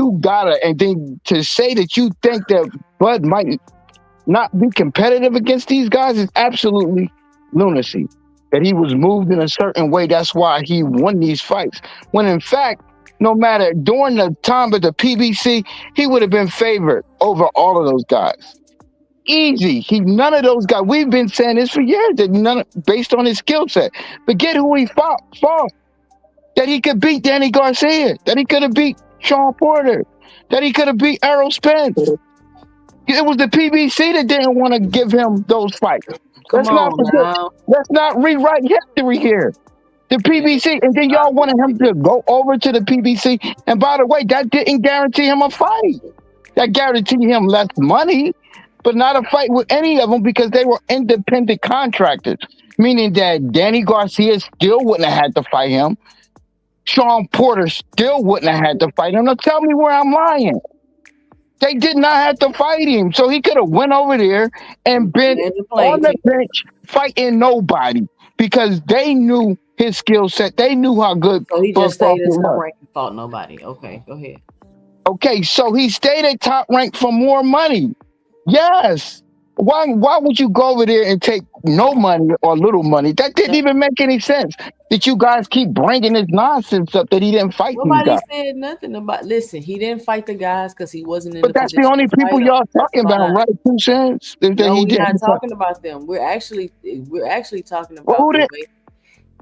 then to say that you think that Bud might not be competitive against these guys is absolutely lunacy. That he was moved in a certain way, that's why he won these fights. When in fact, no matter during the time of the PBC, he would have been favored over all of those guys. Easy. None of those guys. We've been saying this for years. That based on his skill set. Forget who he fought. That he could beat Danny Garcia. That he could have beat Sean Porter. That he could have beat Errol Spence. It was the PBC that didn't want to give him those fights. Let's not rewrite history here. The PBC, and then y'all wanted him to go over to the PBC. And by the way, that didn't guarantee him a fight. That guaranteed him less money, but not a fight with any of them because they were independent contractors. Meaning that Danny Garcia still wouldn't have had to fight him. Sean Porter still wouldn't have had to fight him. Now tell me where I'm lying. They did not have to fight him. So he could have went over there and been on the bench fighting nobody because they knew his skill set. They knew how good. So he just stayed at top rank and fought nobody. Okay, go ahead. Okay, so he stayed at top rank for more money. Yes. Why would you go over there and take no money or little money? That didn't even make any sense. That you guys keep bringing this nonsense up that he didn't fight these guys. Said nothing about. Listen, he didn't fight the guys because he wasn't in. But that's the only people y'all talking about, right? 2 cents. No, we're not talking about them. We're actually talking about the way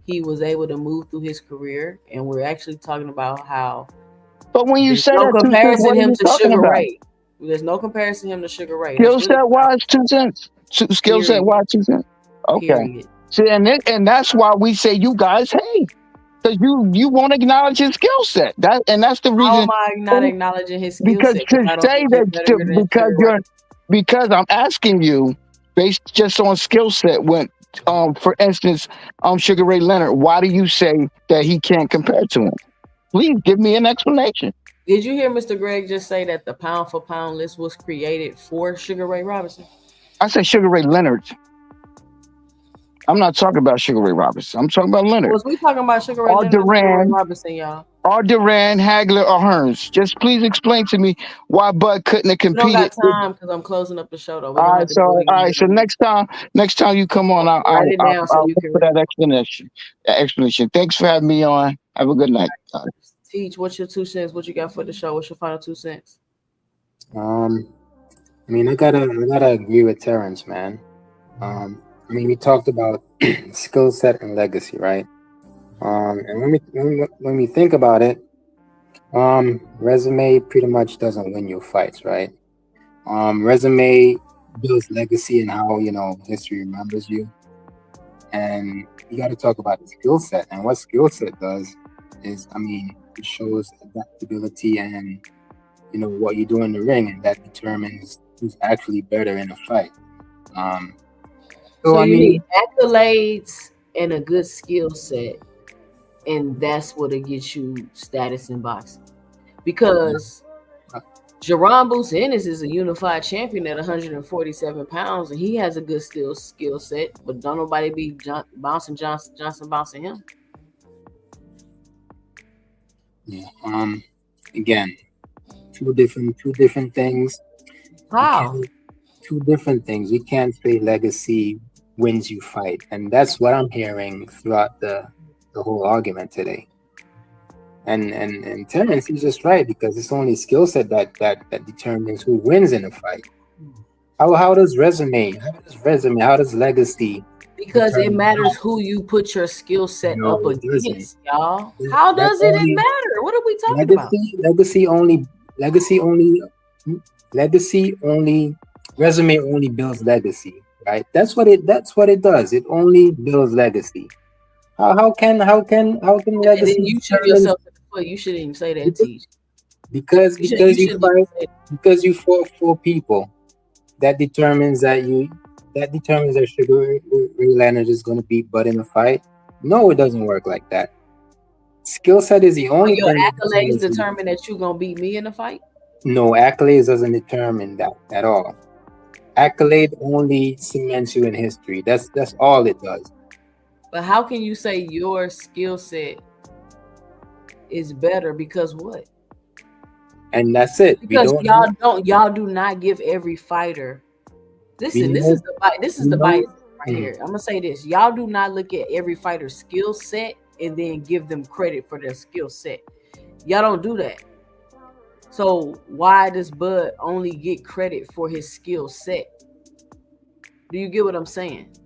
he was able to move through his career, and we're actually talking about how. But when you say no that, comparison him to Sugar about? Ray. There's no comparison him to Sugar Ray. Skill set wise, 2 cents. Skill set wise, 2 cents. Okay. Period. See, and that's why we say you guys hate. Because you won't acknowledge his skill set. That's the reason. How am I not acknowledging his skill set? Because I'm asking you, based just on skill set, when for instance, Sugar Ray Leonard, why do you say that he can't compare to him? Please give me an explanation. Did you hear Mr. Greg just say that the pound for pound list was created for Sugar Ray Robinson? I said Sugar Ray Leonard. I'm not talking about Sugar Ray Robinson. I'm talking about Leonard. Was we talking about Sugar Ray Leonard or Sugar Ray Robinson, y'all? Or Duran, Hagler, or Hearns. Just please explain to me why Bud couldn't have competed. We don't got time because I'm closing up the show though. All right, so next time you come on, I'll look for that explanation. Thanks for having me on. Have a good night. Teach, what's your 2 cents? What you got for the show? What's your final 2 cents? I mean, I gotta agree with Terence, man. I mean, we talked about skill set and legacy, right? And when we think about it, resume pretty much doesn't win you fights, right? Resume builds legacy and how history remembers you, and you got to talk about the skill set. And what skill set does is, it shows adaptability and what you do in the ring, and that determines who's actually better in a fight. So you need accolades and a good skill set, and that's what it gets you status in boxing. Because Jerron Business is a unified champion at 147 pounds, and he has a good skill set, but don't nobody be Johnson bouncing him. Yeah. Again, two different things. How? Two different things. We can't say legacy wins you fight, and that's what I'm hearing throughout the whole argument today. And Terence, he's just right, because it's only skill set that determines who wins in a fight. How does resume? How does legacy? Because it matters who you put your skill set up against, y'all. How does it matter? What are we talking about? Resume only builds legacy, right? That's what it does. It only builds legacy. How can legacy? And you shoot yourself in the foot. You shouldn't even say that, Teach. Because you fought 4 people. That determines that Sugar Ray Leonard is going to beat Bud in a fight. No, it doesn't work like that. Skill set is the only thing. Your accolades determine that you're going to beat me in a fight? No, accolades doesn't determine that at all. Accolade only cements you in history. That's all it does. But how can you say your skill set is better? Because what? And that's it. Because y'all do not give every fighter. Listen, this is the bias right here. I'm gonna say this: y'all do not look at every fighter's skill set and then give them credit for their skill set. Y'all don't do that. So why does Bud only get credit for his skill set? Do you get what I'm saying?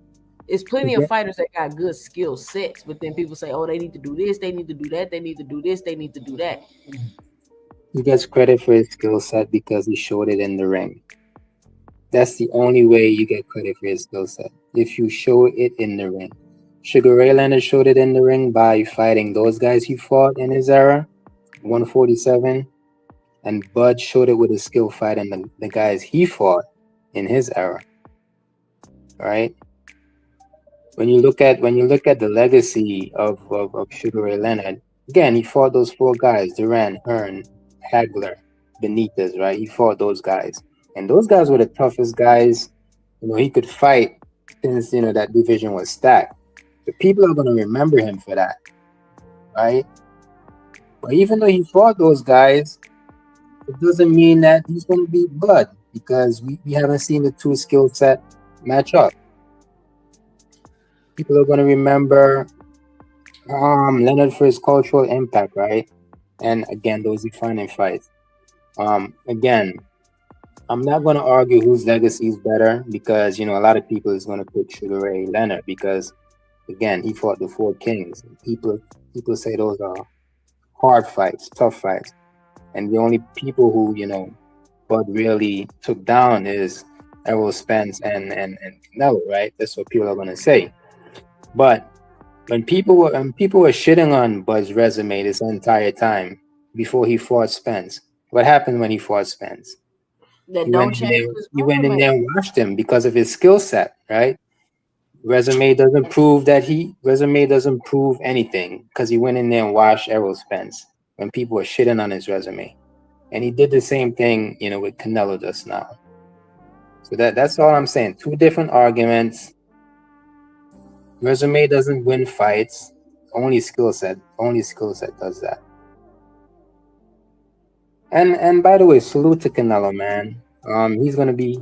It's plenty of fighters that got good skill sets, but then people say, "Oh, they need to do this, they need to do that, they need to do this, they need to do that." He gets credit for his skill set because he showed it in the ring. That's the only way you get credit for his skill set. If you show it in the ring. Sugar Ray Leonard showed it in the ring by fighting those guys he fought in his era, 147, and Bud showed it with his skill fighting the guys he fought in his era. All right. When you look at the legacy of Sugar Ray Leonard, again, he fought those 4 guys: Duran, Hearn, Hagler, Benitez, right? He fought those guys. And those guys were the toughest guys, he could fight since, that division was stacked. The people are going to remember him for that, right? But even though he fought those guys, it doesn't mean that he's going to beat Bud, because we haven't seen the 2 skill set match up. People are going to remember Leonard for his cultural impact, right? And again, those defining fights. Again, I'm not going to argue whose legacy is better, because a lot of people is going to pick Sugar Ray Leonard because, again, he fought the 4 kings. People say those are hard fights, tough fights, and the only people who Bud really took down is Errol Spence and Canelo, right? That's what people are going to say. But when people were shitting on Bud's resume this entire time before he fought Spence, what happened when he fought Spence? That don't change. You went in there and watched him because of his skill set, right? Resume doesn't prove anything, because he went in there and watched Errol Spence when people were shitting on his resume, and he did the same thing, with Canelo just now. So that's all I'm saying. 2 different arguments. Resume doesn't win fights. Only skill set does that. And by the way, salute to Canelo, man. He's gonna be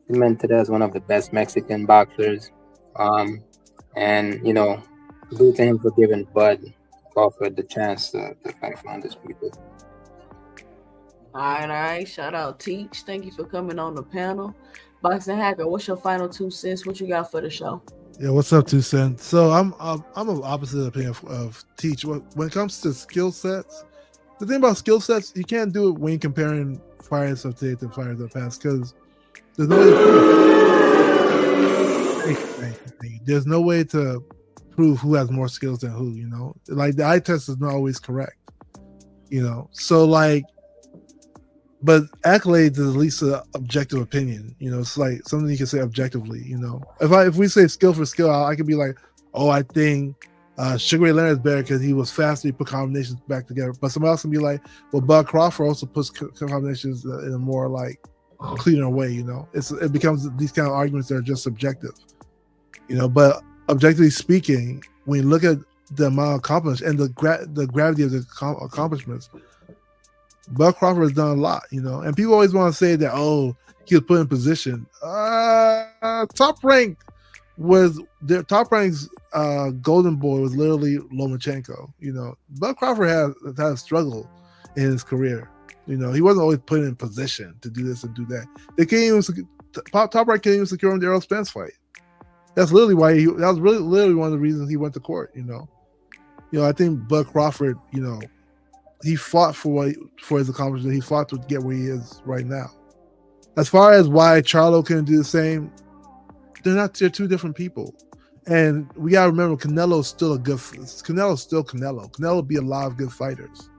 cemented as one of the best Mexican boxers. And salute to him for giving Bud Crawford the chance to fight for undisputed. All right. Shout out Teach. Thank you for coming on the panel. Boxing Hacker, what's your final 2 cents? What you got for the show? Yeah, what's up, 2 cents? So I'm of opposite opinion of Teach. When it comes to skill sets, the thing about skill sets, you can't do it when you're comparing fighters of today to fighters of the past, because there's no way. There's no way to prove who has more skills than who. Like the eye test is not always correct. So like. But accolades is at least an objective opinion. It's like something you can say objectively. If we say skill for skill, I could be like, oh, I think Sugar Ray Leonard is better because he was faster, he put combinations back together. But somebody else can be like, well, Bud Crawford also puts combinations in a more like cleaner way. It becomes these kind of arguments that are just subjective. But objectively speaking, when you look at the amount of accomplishments and the gravity of the accomplishments, Bud Crawford has done a lot, and people always want to say that, oh, he was put in position. Top Rank was their Top Rank's golden boy was literally Lomachenko. Bud Crawford had a struggle in his career. He wasn't always put in position to do this and do that. They can't even Top Rank can't even secure him the Errol Spence fight. That's literally why that was literally one of the reasons he went to court. I think Bud Crawford, he fought for his accomplishment. He fought to get where he is right now. As far as why Charlo couldn't do the same, they're 2 different people. And we gotta remember, Canelo's still Canelo. Canelo beat a lot of good fighters.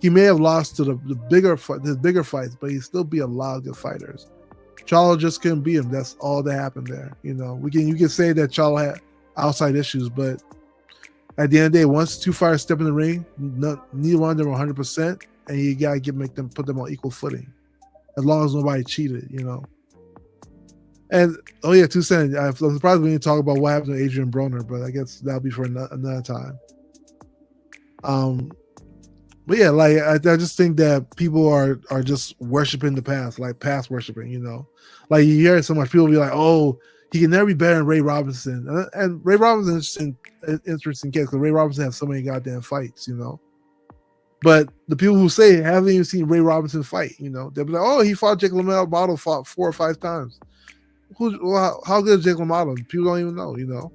He may have lost to the bigger fights, but he still beat a lot of good fighters. Charlo just couldn't beat him. That's all that happened there. You can say that Charlo had outside issues, but at the end of the day, once 2 fighters step in the ring, neither one of them are 100%, and you gotta put them on equal footing, as long as nobody cheated. And oh yeah, 2 Cent. I'm surprised we didn't talk about what happened to Adrian Broner, but I guess that'll be for another time. But yeah, like I just think that people are just worshiping the past, like past worshiping. You know, like you hear so much people be like, "Oh, he can never be better than Ray Robinson," and Ray Robinson is interesting case because Ray Robinson has so many goddamn fights. You know. But the people who say haven't even seen Ray Robinson fight, you know, they'll be like, "Oh, he fought Jake LaMotta, fought 4 or 5 times." How good is Jake LaMotta? People don't even know, you know.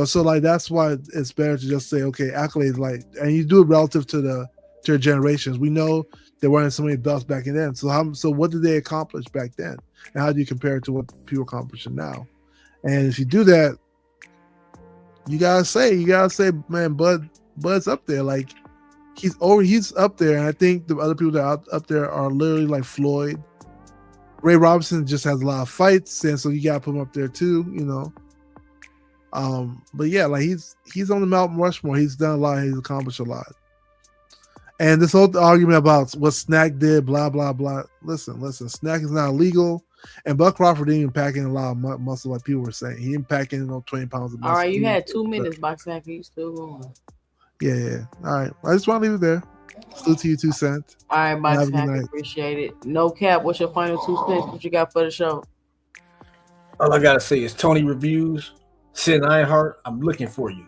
So like that's why it's better to just say, okay, accolades, like, and you do it relative to your generations. We know there weren't so many belts back then. So what did they accomplish back then, and how do you compare it to what people accomplish now? And if you do that, you gotta say, man, Bud's up there, like. He's up there, and I think the other people that are up there are literally like Floyd. Ray Robinson just has a lot of fights, and so you gotta put him up there too, you know. But yeah, like he's on the Mount Rushmore. He's done a lot. He's accomplished a lot. And this whole argument about what Snack did, blah blah blah. Listen. Snack is not illegal, and Buck Crawford didn't even pack in a lot of muscle like people were saying. He didn't pack in 20 pounds of muscle. All right, you had 2 minutes, Box Snack. You still going? Yeah. All right. I just want to leave it there. Salute to you, 2 Cent. All right, Box Snack. Appreciate it. No cap. What's your final 2 cents? What you got for the show? All I gotta say is Tony Reviews, Sid Ironheart, I'm looking for you.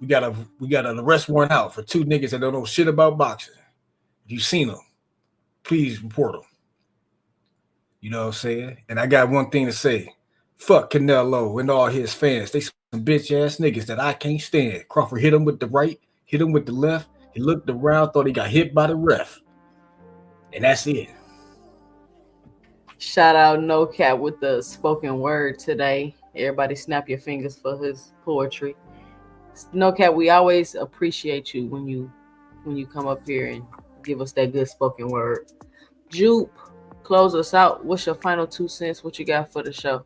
We got an arrest warrant out for 2 niggas that don't know shit about boxing. If you've seen them, please report them. You know what I'm saying? And I got one thing to say. Fuck Canelo and all his fans. They some bitch ass niggas that I can't stand. Crawford hit him with the right, hit him with the left. He looked around, thought he got hit by the ref. And that's it. Shout out No Cap with the spoken word today. Everybody snap your fingers for his poetry. No Cap, we always appreciate you when you come up here and give us that good spoken word. Jupe, close us out. What's your final 2 cents? What you got for the show?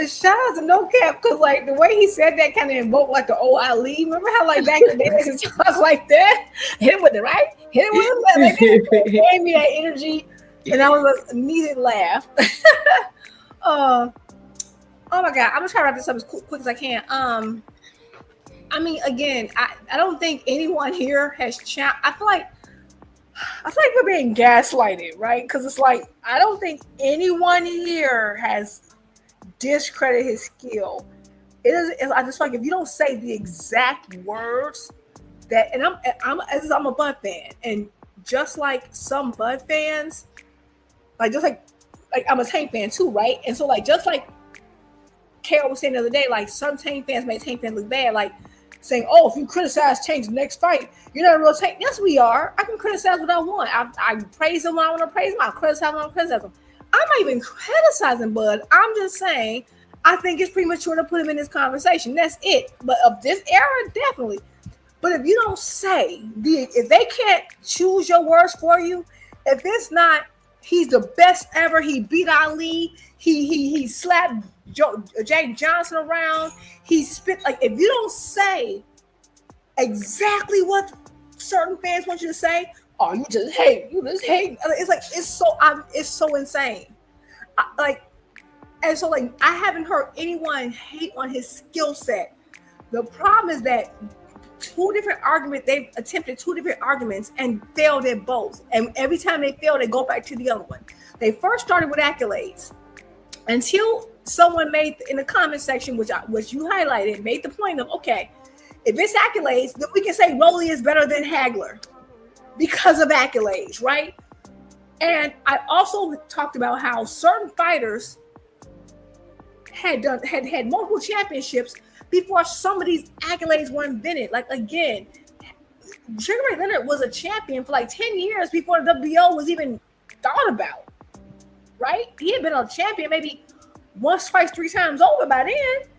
Shout out to No Cap, because like the way he said that kind of invoked like the old Ali. Remember how like back in the day it was like that? Hit him with the right, hit him with the left. Like, it gave me that energy, and I was a needed laugh. Oh my god, I'm gonna try to wrap this up as quick as I can. I mean, again, I don't think anyone here has I feel like we're being gaslighted, right? Because it's like I don't think anyone here has discredit his skill. I just feel like if you don't say the exact words that, and I'm a Bud fan, and just like some Bud fans, like just like I'm a Tank fan too, right? And so like just like Carol was saying the other day, like some Tank fans make Tank fans look bad, like saying, "Oh, if you criticize Tank's next fight, you're not a real Tank." Yes, we are. I can criticize what I want. I praise him when I want to praise him. I criticize when I want to criticize him. I'm not even criticizing Bud. I'm just saying I think it's premature to put him in this conversation. That's it. But of this era, definitely. But if you don't say if they can't choose your words for you, if it's not he's the best ever, he beat Ali, he slapped Jake Johnson around, he spit, like if you don't say exactly what certain fans want you to say, oh, you just hate. It's like it's so insane. And so like I haven't heard anyone hate on his skill set. The problem is that they've attempted 2 different arguments and failed at both. And every time they fail, they go back to the other one. They first started with accolades until someone made in the comment section, which you highlighted, made the point of, okay, if it's accolades, then we can say Rolly is better than Hagler because of accolades, right? And I also talked about how certain fighters had multiple championships before some of these accolades were invented. Like again, Sugar Ray Leonard was a champion for like 10 years before the WBO was even thought about, right? He had been a champion maybe once, twice, 3 times over by then.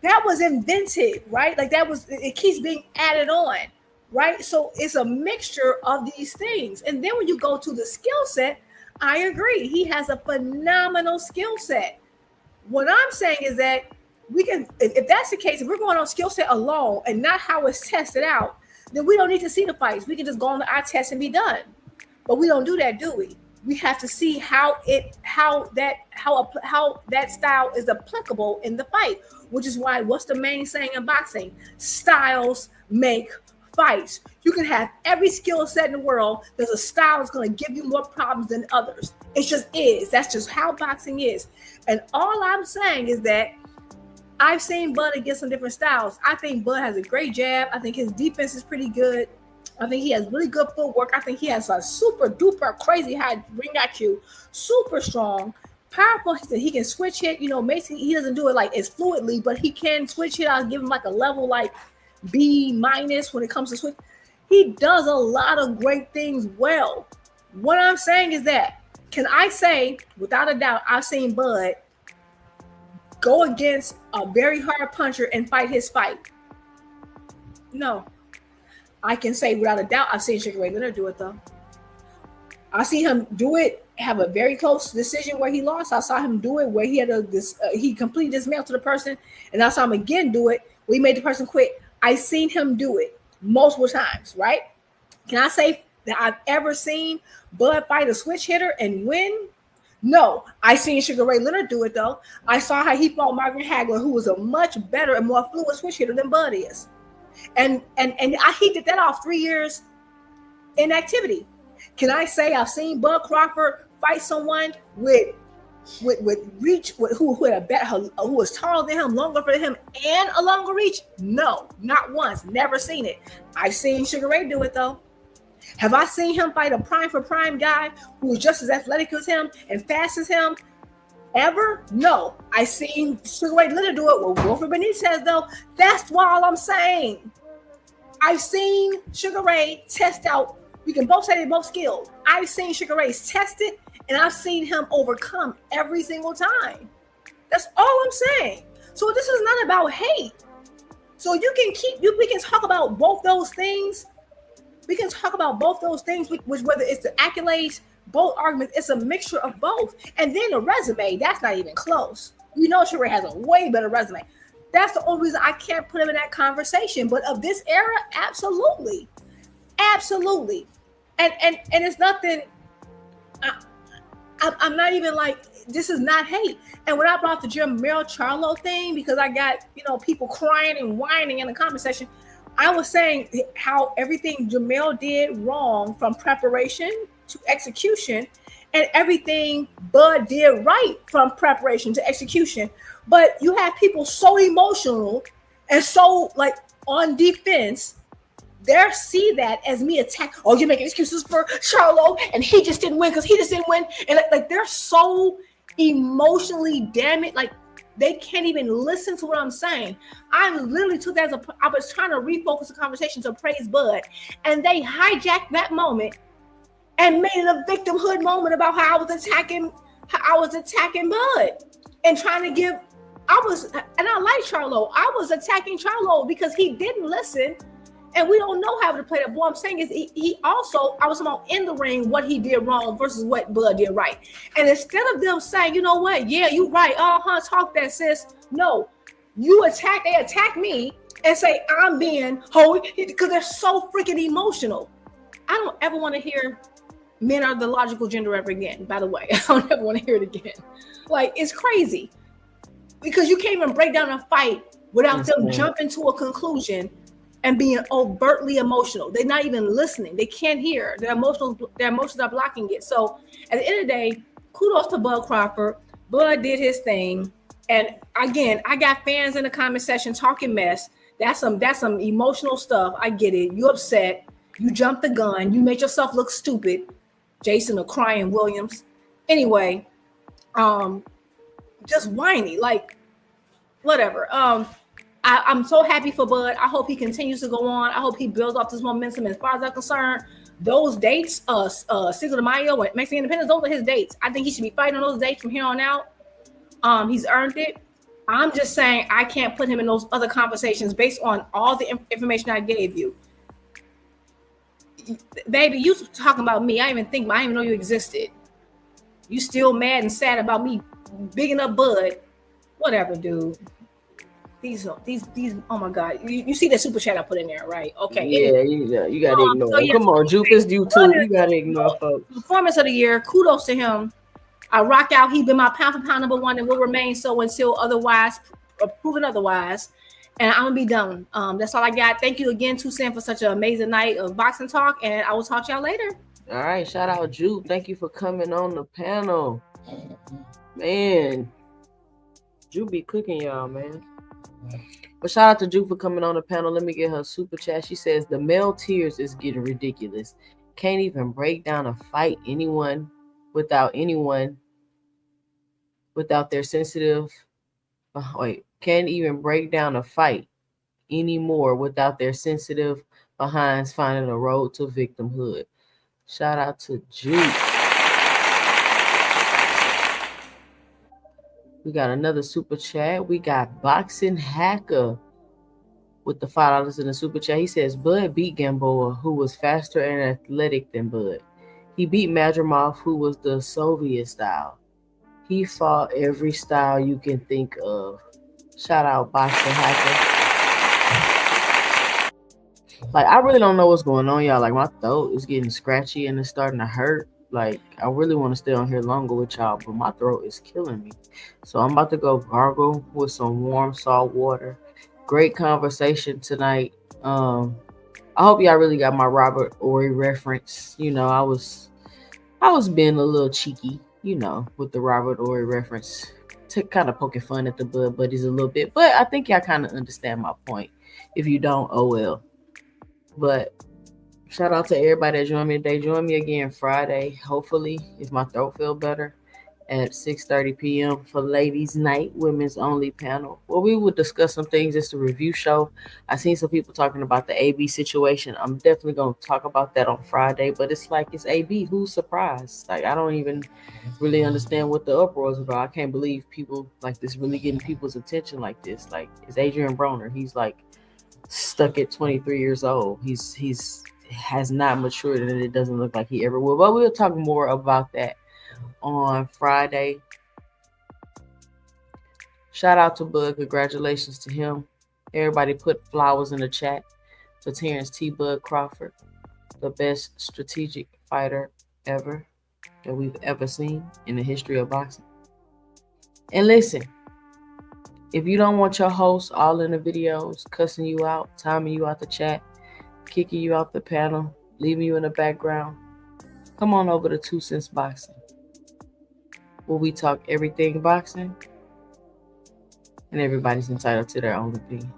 That was invented, right? Like it keeps being added on, right? So it's a mixture of these things. And then when you go to the skill set, I agree. He has a phenomenal skill set. What I'm saying is that we can, if that's the case, if we're going on skill set alone and not how it's tested out, then we don't need to see the fights. We can just go on the eye test and be done. But we don't do that, do we? We have to see how that style is applicable in the fight, which is why what's the main saying in boxing? Styles make fights. You can have every skill set in the world. There's a style that's going to give you more problems than others. It just is. That's just how boxing is. And all I'm saying is that I've seen Bud against some different styles. I think Bud has a great jab. I think his defense is pretty good. I think he has really good footwork. I think he has a super duper crazy high ring IQ, super strong, powerful. He can switch hit. You know, Mason, he doesn't do it like as fluidly, but he can switch hit. I'll give him like a level like B- when it comes to switch. He does a lot of great things well. What I'm saying is that, can I say, without a doubt, I've seen Bud go against a very hard puncher and fight his fight? No. I can say without a doubt I've seen Sugar Ray Leonard do it, though. I see him do it, have a very close decision where he lost. I saw him do it where he had he completely dismantled the person, and I saw him again do it where he made the person quit. I seen him do it multiple times, right? Can I say that I've ever seen Bud fight a switch hitter and win? No. I seen Sugar Ray Leonard do it, though. I saw how he fought Marvin Hagler, who was a much better and more fluid switch hitter than Bud is. And he did that off 3 years in activity. Can I say I've seen Bud Crawford fight someone with reach, who was taller than him, longer than him, and a longer reach? No, not once. Never seen it. I've seen Sugar Ray do it, though. Have I seen him fight a prime for prime guy who was just as athletic as him and fast as him? Ever? No. I seen Sugar Ray Leonard do it with Wilfred Benitez, though. That's all I'm saying. I've seen Sugar Ray test out. We can both say they're both skilled. I've seen Sugar Ray test it, and I've seen him overcome every single time. That's all I'm saying. So this is not about hate. So we can talk about both those things. We can talk about both those things, which whether it's the accolades, both arguments, it's a mixture of both. And then the resume, that's not even close. You know Sugar Ray has a way better resume. That's the only reason I can't put him in that conversation. But of this era, absolutely. Absolutely. And it's nothing, I'm not even like, this is not hate. And when I brought the Jermell Charlo thing, because I got, people crying and whining in the comment section, I was saying how everything Jermell did wrong from preparation to execution, and everything Bud did right from preparation to execution. But you have people so emotional and so like on defense, they see that as me attack. Oh, you're making excuses for Charlo, and he just didn't win because he just didn't win. And like they're so emotionally damaged, like they can't even listen to what I'm saying. I literally took that I was trying to refocus the conversation to praise Bud, and they hijacked that moment and made it a victimhood moment about how I was attacking Bud and trying to give. I like Charlo. I was attacking Charlo because he didn't listen. And we don't know how to play that. What I'm saying is he also, I was talking about in the ring what he did wrong versus what Bud did right. And instead of them saying, you know what, yeah, you right, talk that, sis. No, they attack me and say I'm being because they're so freaking emotional. I don't ever want to hear men are the logical gender ever again, by the way. I don't ever want to hear it again. Like, it's crazy. Because you can't even break down a fight without them jumping to a conclusion and being overtly emotional. They're not even listening. They can't hear. Their emotions are blocking it. So at the end of the day, kudos to Bud Crawford. Bud did his thing. And again, I got fans in the comment section talking mess. That's some emotional stuff. I get it. You upset. You jumped the gun. You made yourself look stupid. Jason or crying Williams. Anyway, just whiny, like whatever. I'm so happy for Bud. I hope he continues to go on. I hope he builds off this momentum. As far as I'm concerned, those dates, Cinco de Mayo and Mexican Independence, those are his dates. I think he should be fighting on those dates from here on out. He's earned it. I'm just saying I can't put him in those other conversations based on all the information I gave you. Baby, you talking about me. I didn't even know you existed. You still mad and sad about me bigging up Bud. Whatever, dude. these. Oh my God! You see the super chat I put in there, right? Okay. Yeah, you gotta ignore. So yes, Come on, Juke is YouTube. You gotta ignore folks. Performance of the year. Kudos to him. I rock out. He's been my pound for pound number one and will remain so until proven otherwise. And I'm gonna be done. That's all I got. Thank you again, Toussaint, for such an amazing night of boxing talk. And I will talk to y'all later. All right, shout out Juke. Thank you for coming on the panel. Man, Juke be cooking y'all, man. But shout out to Juke for coming on the panel. Let me get her super chat. She says the male tears is getting ridiculous. Can't even break down a fight without their sensitive. Can't even break down a fight anymore without their sensitive behinds finding a road to victimhood. Shout out to Juke. We got another super chat. We got Boxing Hacker with the $5 in the super chat. He says Bud beat Gamboa, who was faster and athletic than Bud. He beat Madrimov, who was the Soviet style. He fought every style you can think of. Shout out Boxing Hacker. Like, I really don't know what's going on, y'all. Like, my throat is getting scratchy and it's starting to hurt. Like, I really want to stay on here longer with y'all, but my throat is killing me. So I'm about to go gargle with some warm salt water. Great conversation tonight. I hope y'all really got my Robert Ory reference. You know, I was being a little cheeky, you know, with the Robert Ory reference, to kind of poking fun at the Bud Buddies a little bit. But I think y'all kind of understand my point. If you don't, oh well. But shout out to everybody that joined me today. Join me again Friday, hopefully, if my throat feel better, at 6:30 p.m. for Ladies Night, Women's Only panel, where we will discuss some things. It's a review show. I seen some people talking about the AB situation. I'm definitely going to talk about that on Friday, but it's like, it's AB. Who's surprised? Like, I don't even really understand what the uproar is about. I can't believe people like this really getting people's attention like this. Like, it's Adrian Broner. He's like stuck at 23 years old. He's has not matured, and it doesn't look like he ever will. But we'll talk more about that on Friday. Shout out to Bud. Congratulations to him. Everybody put flowers in the chat for Terence T. Bud Crawford, the best strategic fighter ever that we've ever seen in the history of boxing. And listen, if you don't want your host all in the videos, cussing you out, timing you out the chat, kicking you out the panel, leaving you in the background, come on over to 2 Cents Boxing, where we talk everything boxing, and everybody's entitled to their own opinion.